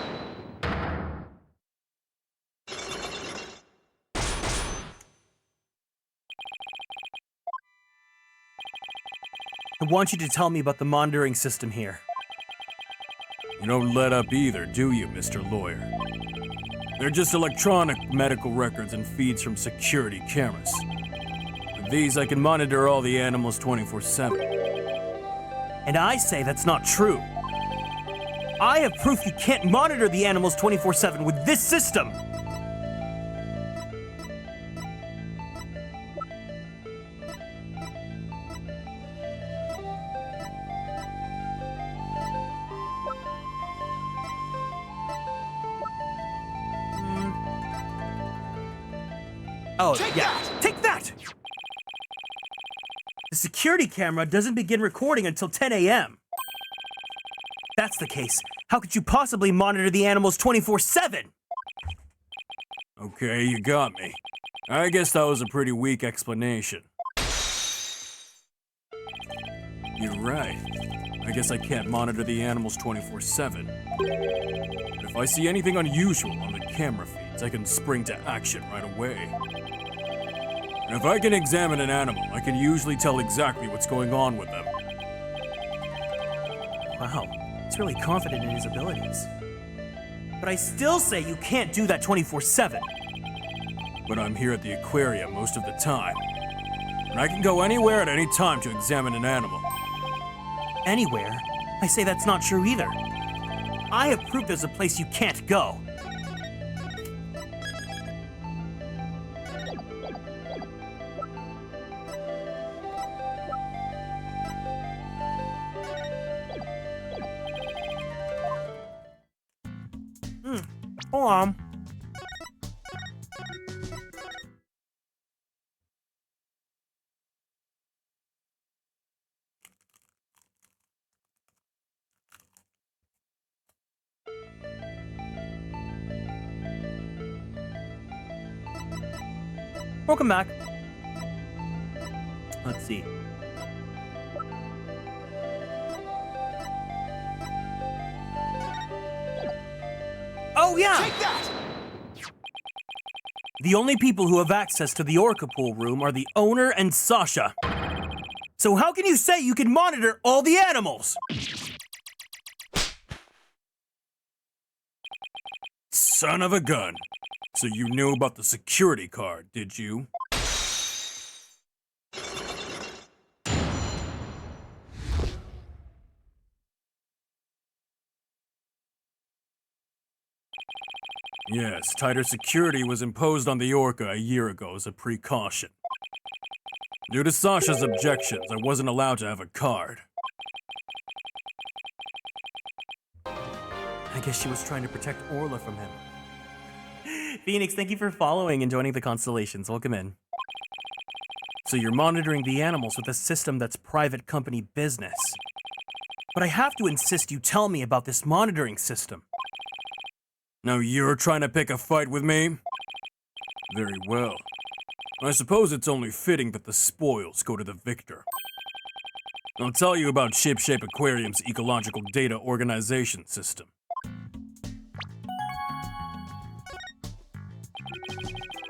I want you to tell me about the monitoring system here. You don't let up either, do you, Mr. Lawyer? They're just electronic medical records and feeds from security cameras. With these, I can monitor all the animals 24/7. And I say that's not true. I have proof you can't monitor the animals 24/7 with this system. Oh, yeah. Take that! The security camera doesn't begin recording until 10 a.m. That's the case. How could you possibly monitor the animals 24/7? Okay, you got me. I guess that was a pretty weak explanation. You're right. I guess I can't monitor the animals 24/7. But if I see anything unusual on the camera feeds, I can spring to action right away. And if I can examine an animal, I can usually tell exactly what's going on with them. Wow, he's really confident in his abilities. But I still say you can't do that 24/7. But I'm here at the aquarium most of the time. And I can go anywhere at any time to examine an animal. Anywhere? I say that's not true either. I have proof there's a place you can't go. Hold on. Welcome back. Let's see. Oh yeah! Take that! The only people who have access to the Orca pool room are the owner and Sasha. So how can you say you can monitor all the animals? Son of a gun. So you knew about the security card, did you? Yes, tighter security was imposed on the Orca a year ago as a precaution. Due to Sasha's objections, I wasn't allowed to have a card. I guess she was trying to protect Orla from him. Phoenix, thank you for following and joining the Konstellations. Welcome in. So you're monitoring the animals with a system that's private company business. But I have to insist you tell me about this monitoring system. Now you're trying to pick a fight with me? Very well. I suppose it's only fitting that the spoils go to the victor. I'll tell you about Shipshape Aquarium's ecological data organization system.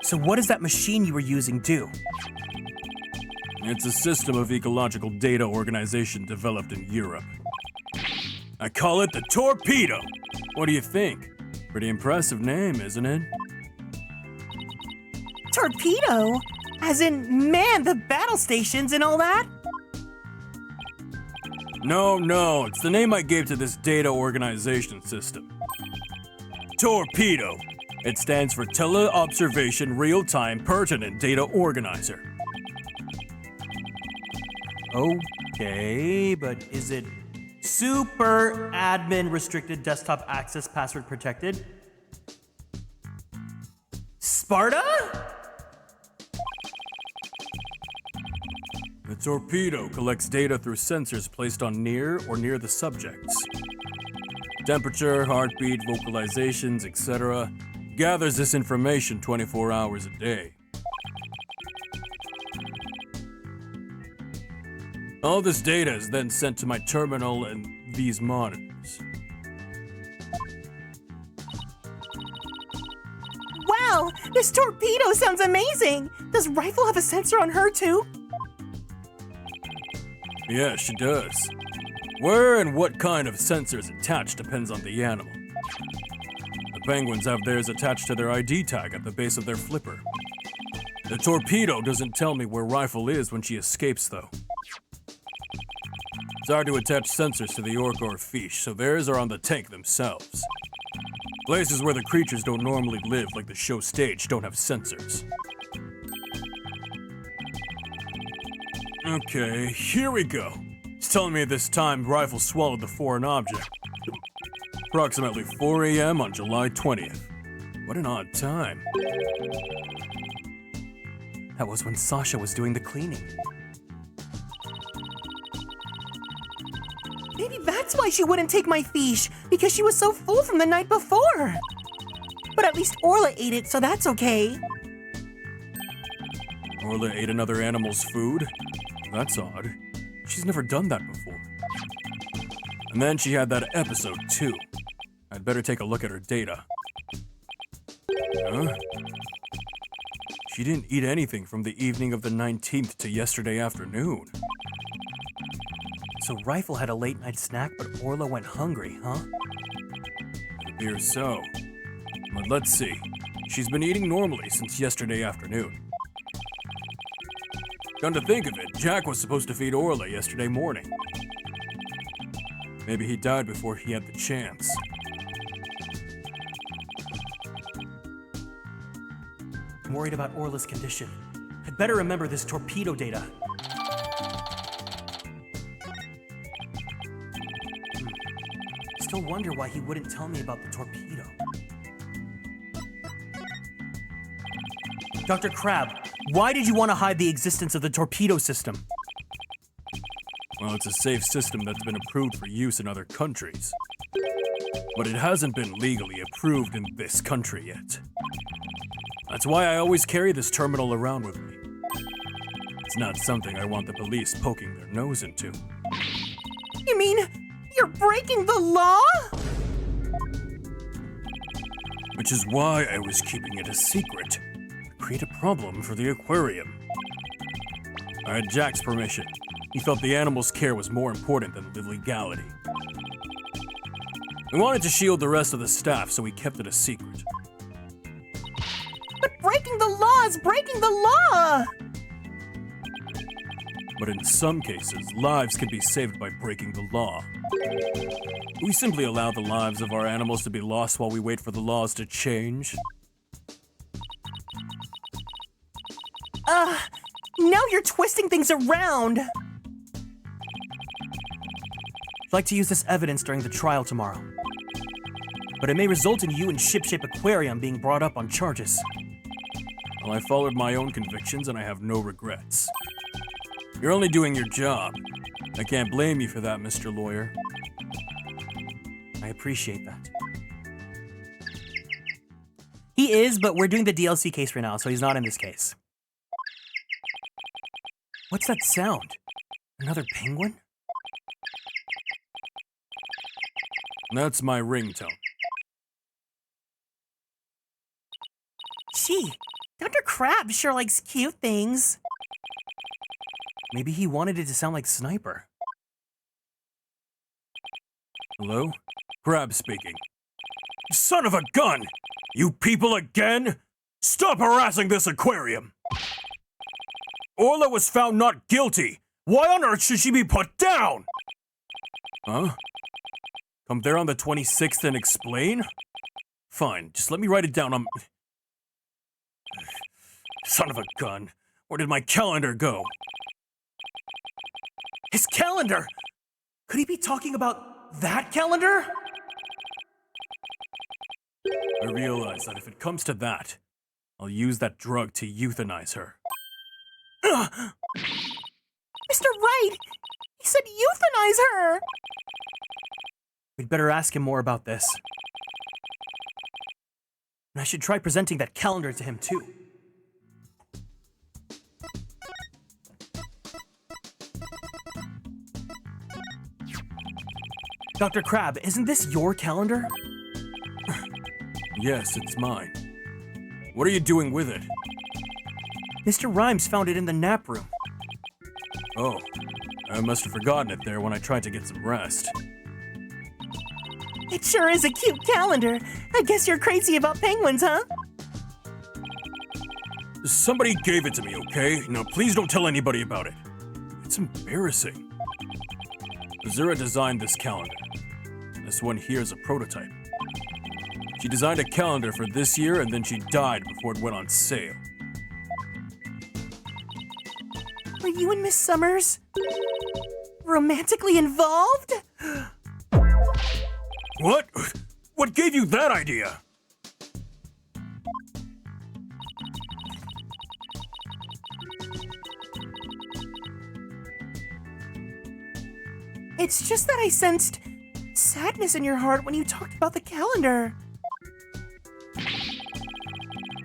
So what does that machine you were using do? It's a system of ecological data organization developed in Europe. I call it the Torpedo! What do you think? Pretty impressive name, isn't it? Torpedo? As in, man, the battle stations and all that? No, it's the name I gave to this data organization system. Torpedo. It stands for Tele-Observation Real-Time Pertinent Data Organizer. Okay, but is it super admin restricted desktop access password protected? Sparta? The torpedo collects data through sensors placed on near or near the subjects. Temperature, heartbeat, vocalizations, etc. Gathers this information 24 hours a day. All this data is then sent to my terminal and these monitors. Wow, this torpedo sounds amazing! Does Rifle have a sensor on her too? Yeah, she does. Where and what kind of sensors attached depends on the animal. The penguins have theirs attached to their ID tag at the base of their flipper. The torpedo doesn't tell me where Rifle is when she escapes, though. It's hard to attach sensors to the orca or fish, so theirs are on the tank themselves. Places where the creatures don't normally live, like the show stage, don't have sensors. Okay, here we go. It's telling me this time Rifle swallowed the foreign object. Approximately 4 a.m. on July 20th. What an odd time. That was when Sasha was doing the cleaning. Maybe that's why she wouldn't take my fish, because she was so full from the night before. But at least Orla ate it, so that's okay. Orla ate another animal's food? That's odd. She's never done that before. And then she had that episode, too. I'd better take a look at her data. Huh? She didn't eat anything from the evening of the 19th to yesterday afternoon. So Rifle had a late night snack, but Orla went hungry, huh? It appears so. But let's see. She's been eating normally since yesterday afternoon. Come to think of it, Jack was supposed to feed Orla yesterday morning. Maybe he died before he had the chance. I'm worried about Orla's condition. I'd better remember this torpedo data. Still wonder why he wouldn't tell me about the torpedo. Dr. Crab, why did you want to hide the existence of the torpedo system? Well, it's a safe system that's been approved for use in other countries. But it hasn't been legally approved in this country yet. That's why I always carry this terminal around with me. It's not something I want the police poking their nose into. You mean you're breaking the law? Which is why I was keeping it a secret. To create a problem for the aquarium. I had Jack's permission. He felt the animal's care was more important than the legality. We wanted to shield the rest of the staff, so we kept it a secret. But breaking the law is breaking the law! But in some cases, lives can be saved by breaking the law. We simply allow the lives of our animals to be lost while we wait for the laws to change. Now you're twisting things around. I'd like to use this evidence during the trial tomorrow. But it may result in you and Shipshape Aquarium being brought up on charges. Well, I followed my own convictions and I have no regrets. You're only doing your job. I can't blame you for that, Mr. Lawyer. I appreciate that. He is, but we're doing the DLC case right now, so he's not in this case. What's that sound? Another penguin? That's my ringtone. Gee, Dr. Crab sure likes cute things. Maybe he wanted it to sound like Sniper. Hello? Crab speaking. Son of a gun! You people again? Stop harassing this aquarium! Orla was found not guilty. Why on earth should she be put down? Huh? Come there on the 26th and explain? Fine, just let me write it down on... Son of a gun. Where did my calendar go? His calendar! Could he be talking about that calendar? I realize that if it comes to that, I'll use that drug to euthanize her. Mr. Wright! He said euthanize her! We'd better ask him more about this. And I should try presenting that calendar to him, too. Dr. Crab, isn't this your calendar? Yes, it's mine. What are you doing with it? Mr. Rhymes found it in the nap room. Oh, I must have forgotten it there when I tried to get some rest. It sure is a cute calendar. I guess you're crazy about penguins, huh? Somebody gave it to me, okay? Now please don't tell anybody about it. It's embarrassing. Azura designed this calendar. This one here is a prototype. She designed a calendar for this year and then she died before it went on sale. Were you and Miss Summers romantically involved? What? What gave you that idea? It's just that I sensed sadness in your heart when you talked about the calendar.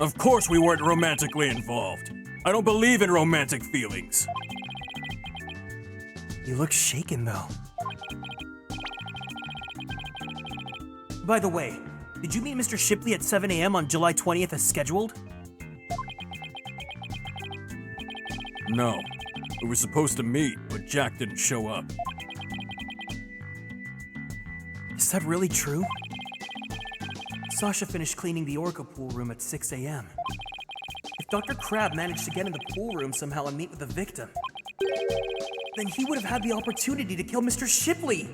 Of course we weren't romantically involved. I don't believe in romantic feelings. You look shaken, though. By the way, did you meet Mr. Shipley at 7 a.m. on July 20th as scheduled? No. We were supposed to meet, but Jack didn't show up. Is that really true? Sasha finished cleaning the Orca pool room at 6 a.m. If Dr. Crab managed to get in the pool room somehow and meet with the victim, then he would have had the opportunity to kill Mr. Shipley.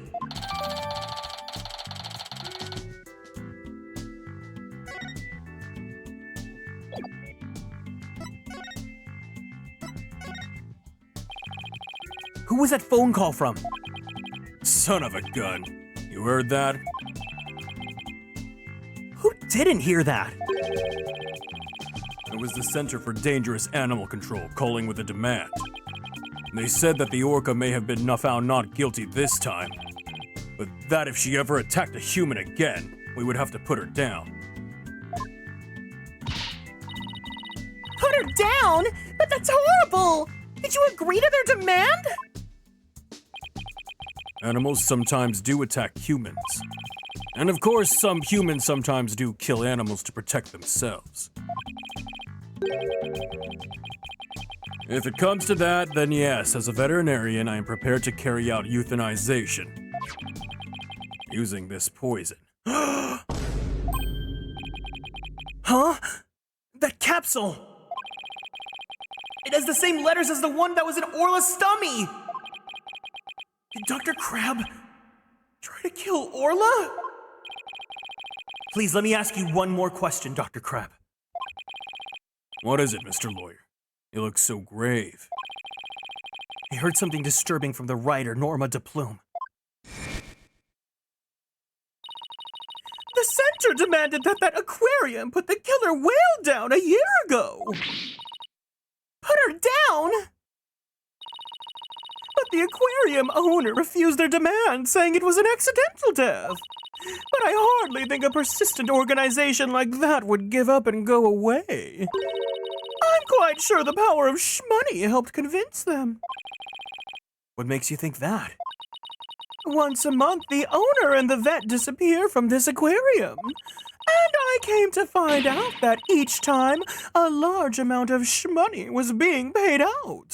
Who was that phone call from? Son of a gun. You heard that? Who didn't hear that? It was the Center for Dangerous Animal Control calling with a demand. They said that the orca may have been found not guilty this time, but that if she ever attacked a human again, we would have to put her down. Put her down? But that's horrible! Did you agree to their demand? Animals sometimes do attack humans. And of course, some humans sometimes do kill animals to protect themselves. If it comes to that, then yes, as a veterinarian, I am prepared to carry out euthanization. Using this poison. Huh? That capsule! It has the same letters as the one that was in Orla's stomach! Did Dr. Crab try to kill Orla? Please, let me ask you one more question, Dr. Crab. What is it, Mr. Lawyer? You look so grave. I heard something disturbing from the writer, Norma DePlume. The center demanded that aquarium put the killer whale down a year ago. Put her down? But the aquarium owner refused their demand, saying it was an accidental death. But I hardly think a persistent organization like that would give up and go away. I'm quite sure the power of shmoney helped convince them. What makes you think that? Once a month, the owner and the vet disappear from this aquarium. And I came to find out that each time, a large amount of shmoney was being paid out.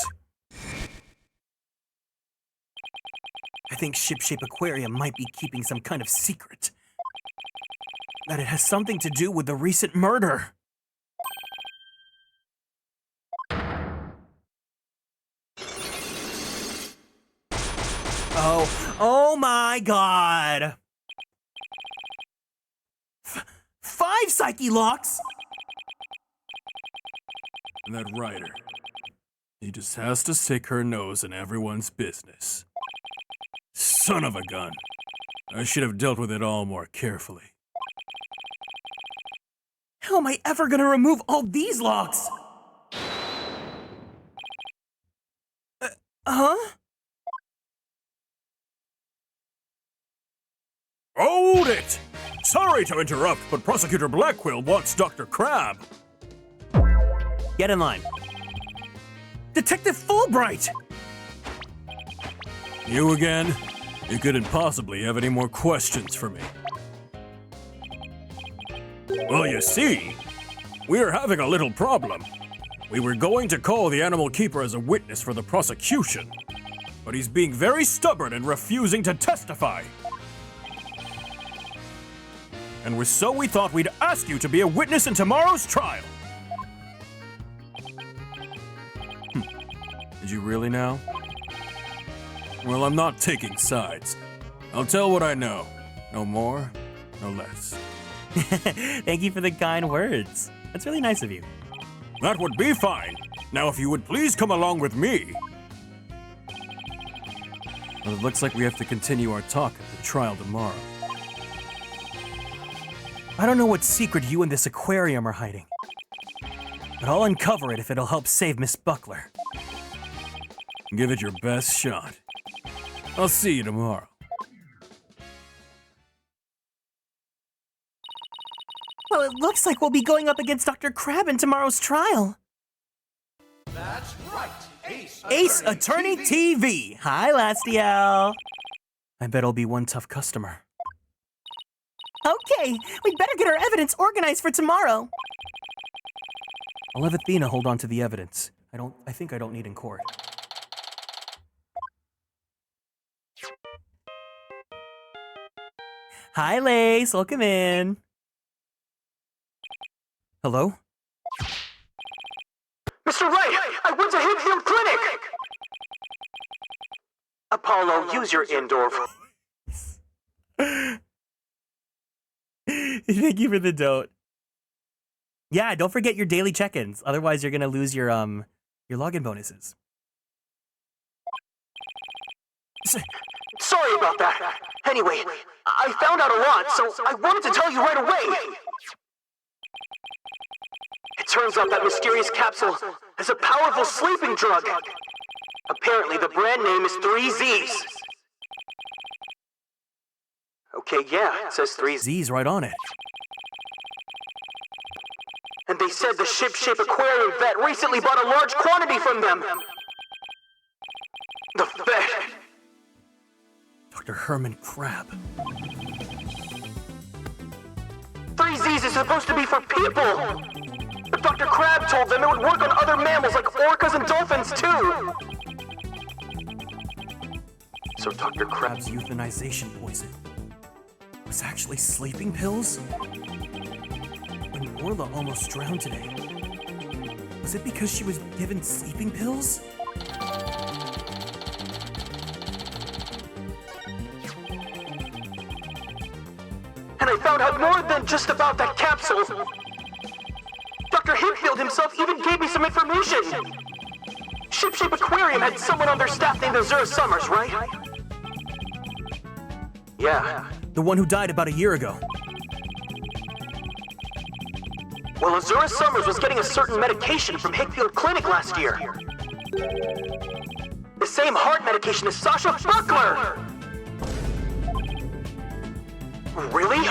I think Ship-Shape Aquarium might be keeping some kind of secret. That it has something to do with the recent murder. Oh my god! 5 psyche locks? And that writer, he just has to stick her nose in everyone's business. Son of a gun. I should have dealt with it all more carefully. How am I ever gonna remove all these locks? Huh? Hold it! Sorry to interrupt, but Prosecutor Blackquill wants Dr. Crab. Get in line. Detective Fulbright! You again? You couldn't possibly have any more questions for me. Well, you see, we're having a little problem. We were going to call the animal keeper as a witness for the prosecution, but he's being very stubborn and refusing to testify. And so we thought we'd ask you to be a witness in tomorrow's trial. Did you really now? Well, I'm not taking sides. I'll tell what I know. No more, no less. Thank you for the kind words. That's really nice of you. That would be fine. Now, if you would please come along with me. Well, it looks like we have to continue our talk at the trial tomorrow. I don't know what secret you and this aquarium are hiding, but I'll uncover it if it'll help save Miss Buckler. Give it your best shot. I'll see you tomorrow. Well, it looks like we'll be going up against Dr. Crab in tomorrow's trial. That's right. Ace Attorney TV. Hi, Lastiel. I bet I'll be one tough customer. Okay, we'd better get our evidence organized for tomorrow. I'll have Athena hold on to the evidence. I think I don't need in court. Hi, Lace. Welcome in. Hello? Mr. Wright, I went to Hempfield Clinic! Apollo, use your indoor... Thank you for the dote. Yeah, don't forget your daily check-ins. Otherwise, you're gonna lose your login bonuses. Sorry about that. Anyway, I found out a lot, so I wanted to tell you right away. It turns out that mysterious capsule is a powerful sleeping drug. Apparently, the brand name is 3Zs. Okay, yeah, it says 3Zs. Z's right on it. And they said the ship-shape aquarium vet recently bought a large quantity from them. The vet. Dr. Herman Crab. 3Zs is supposed to be for people. But Dr. Crab told them it would work on other mammals like orcas and dolphins too. So Dr. Crab's euthanization poison was actually sleeping pills? When Orla almost drowned today, was it because she was given sleeping pills? And I found out more than just about that capsule. Dr. Hempfield himself even gave me some information. Ship-Shape Aquarium had someone on their staff named Azura Summers, right? Yeah. The one who died about a year ago. Well, Azura Summers was getting a certain medication from Hickfield Clinic last year. The same heart medication as Sasha Buckler! Really?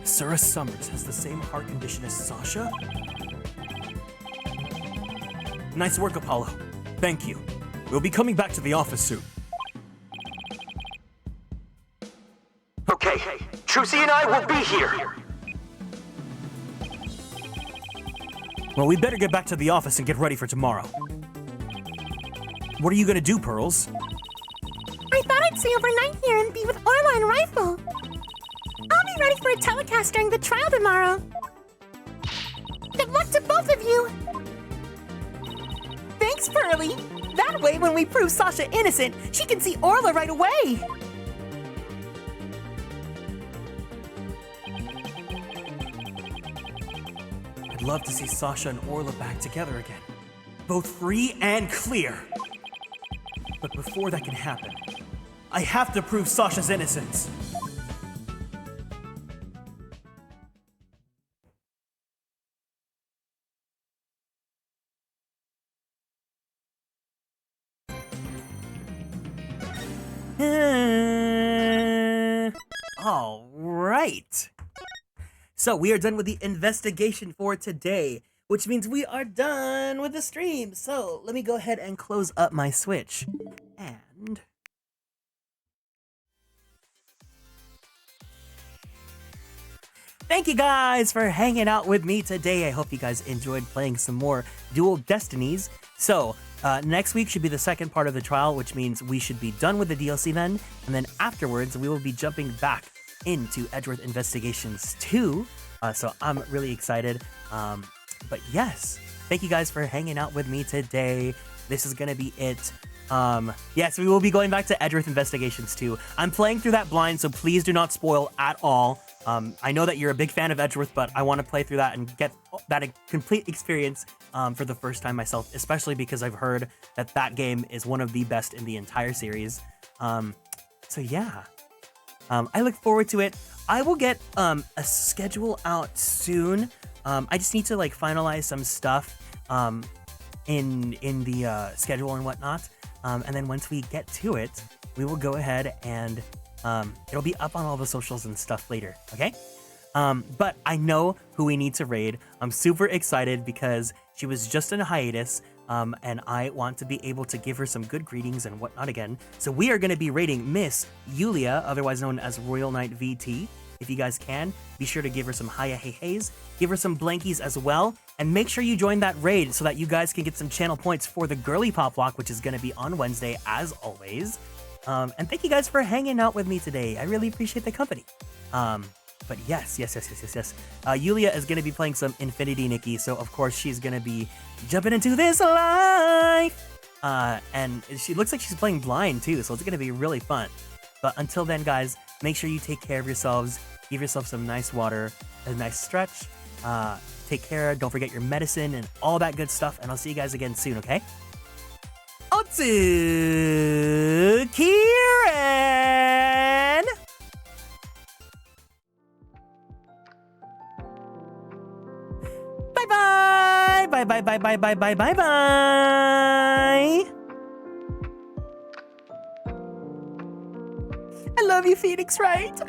Azura Summers has the same heart condition as Sasha? Nice work, Apollo. Thank you. We'll be coming back to the office soon. Okay, Trucy and I will be here. Well, we better get back to the office and get ready for tomorrow. What are you gonna do, Pearls? I thought I'd stay overnight here and be with Orla and Rifle. I'll be ready for a telecast during the trial tomorrow. Good luck to both of you. Thank Thanks, Pearly. That way, when we prove Sasha innocent, she can see Orla right away. I'd love to see Sasha and Orla back together again. Both free and clear. But before that can happen, I have to prove Sasha's innocence. All right. So we are done with the investigation for today, which means we are done with the stream. So let me go ahead and close up my Switch. And thank you guys for hanging out with me today. I hope you guys enjoyed playing some more Dual Destinies. So next week should be the second part of the trial, which means we should be done with the DLC then. And then afterwards, we will be jumping back into Edgeworth Investigations 2. So I'm really excited. But yes, thank you guys for hanging out with me today. This is going to be it. Yes, we will be going back to Edgeworth Investigations 2. I'm playing through that blind, so please do not spoil at all. I know that you're a big fan of Edgeworth, but I want to play through that and get that complete experience for the first time myself, especially because I've heard that that game is one of the best in the entire series. So yeah, I look forward to it. I will get a schedule out soon. I just need to like finalize some stuff in the schedule and whatnot. And then once we get to it, we will go ahead and it'll be up on all the socials and stuff later, okay? But I know who we need to raid. I'm super excited because she was just in a hiatus, and I want to be able to give her some good greetings and whatnot again. So we are going to be raiding Miss Yulia, otherwise known as Royal Knight VT. If you guys can, be sure to give her some hiya hey heys, give her some blankies as well, and make sure you join that raid so that you guys can get some channel points for the girly pop walk, which is going to be on Wednesday as always. And thank you guys for hanging out with me today. I really appreciate the company. But yes. Yulia is going to be playing some Infinity Nikki, so of course she's going to be jumping into this life. And she looks like she's playing blind too, so it's going to be really fun. But until then, guys, make sure you take care of yourselves. Give yourself some nice water, a nice stretch. Take care. Don't forget your medicine and all that good stuff. And I'll see you guys again soon, okay? Otsu Kieran! Bye-bye! Bye-bye! I love you, Phoenix Wright.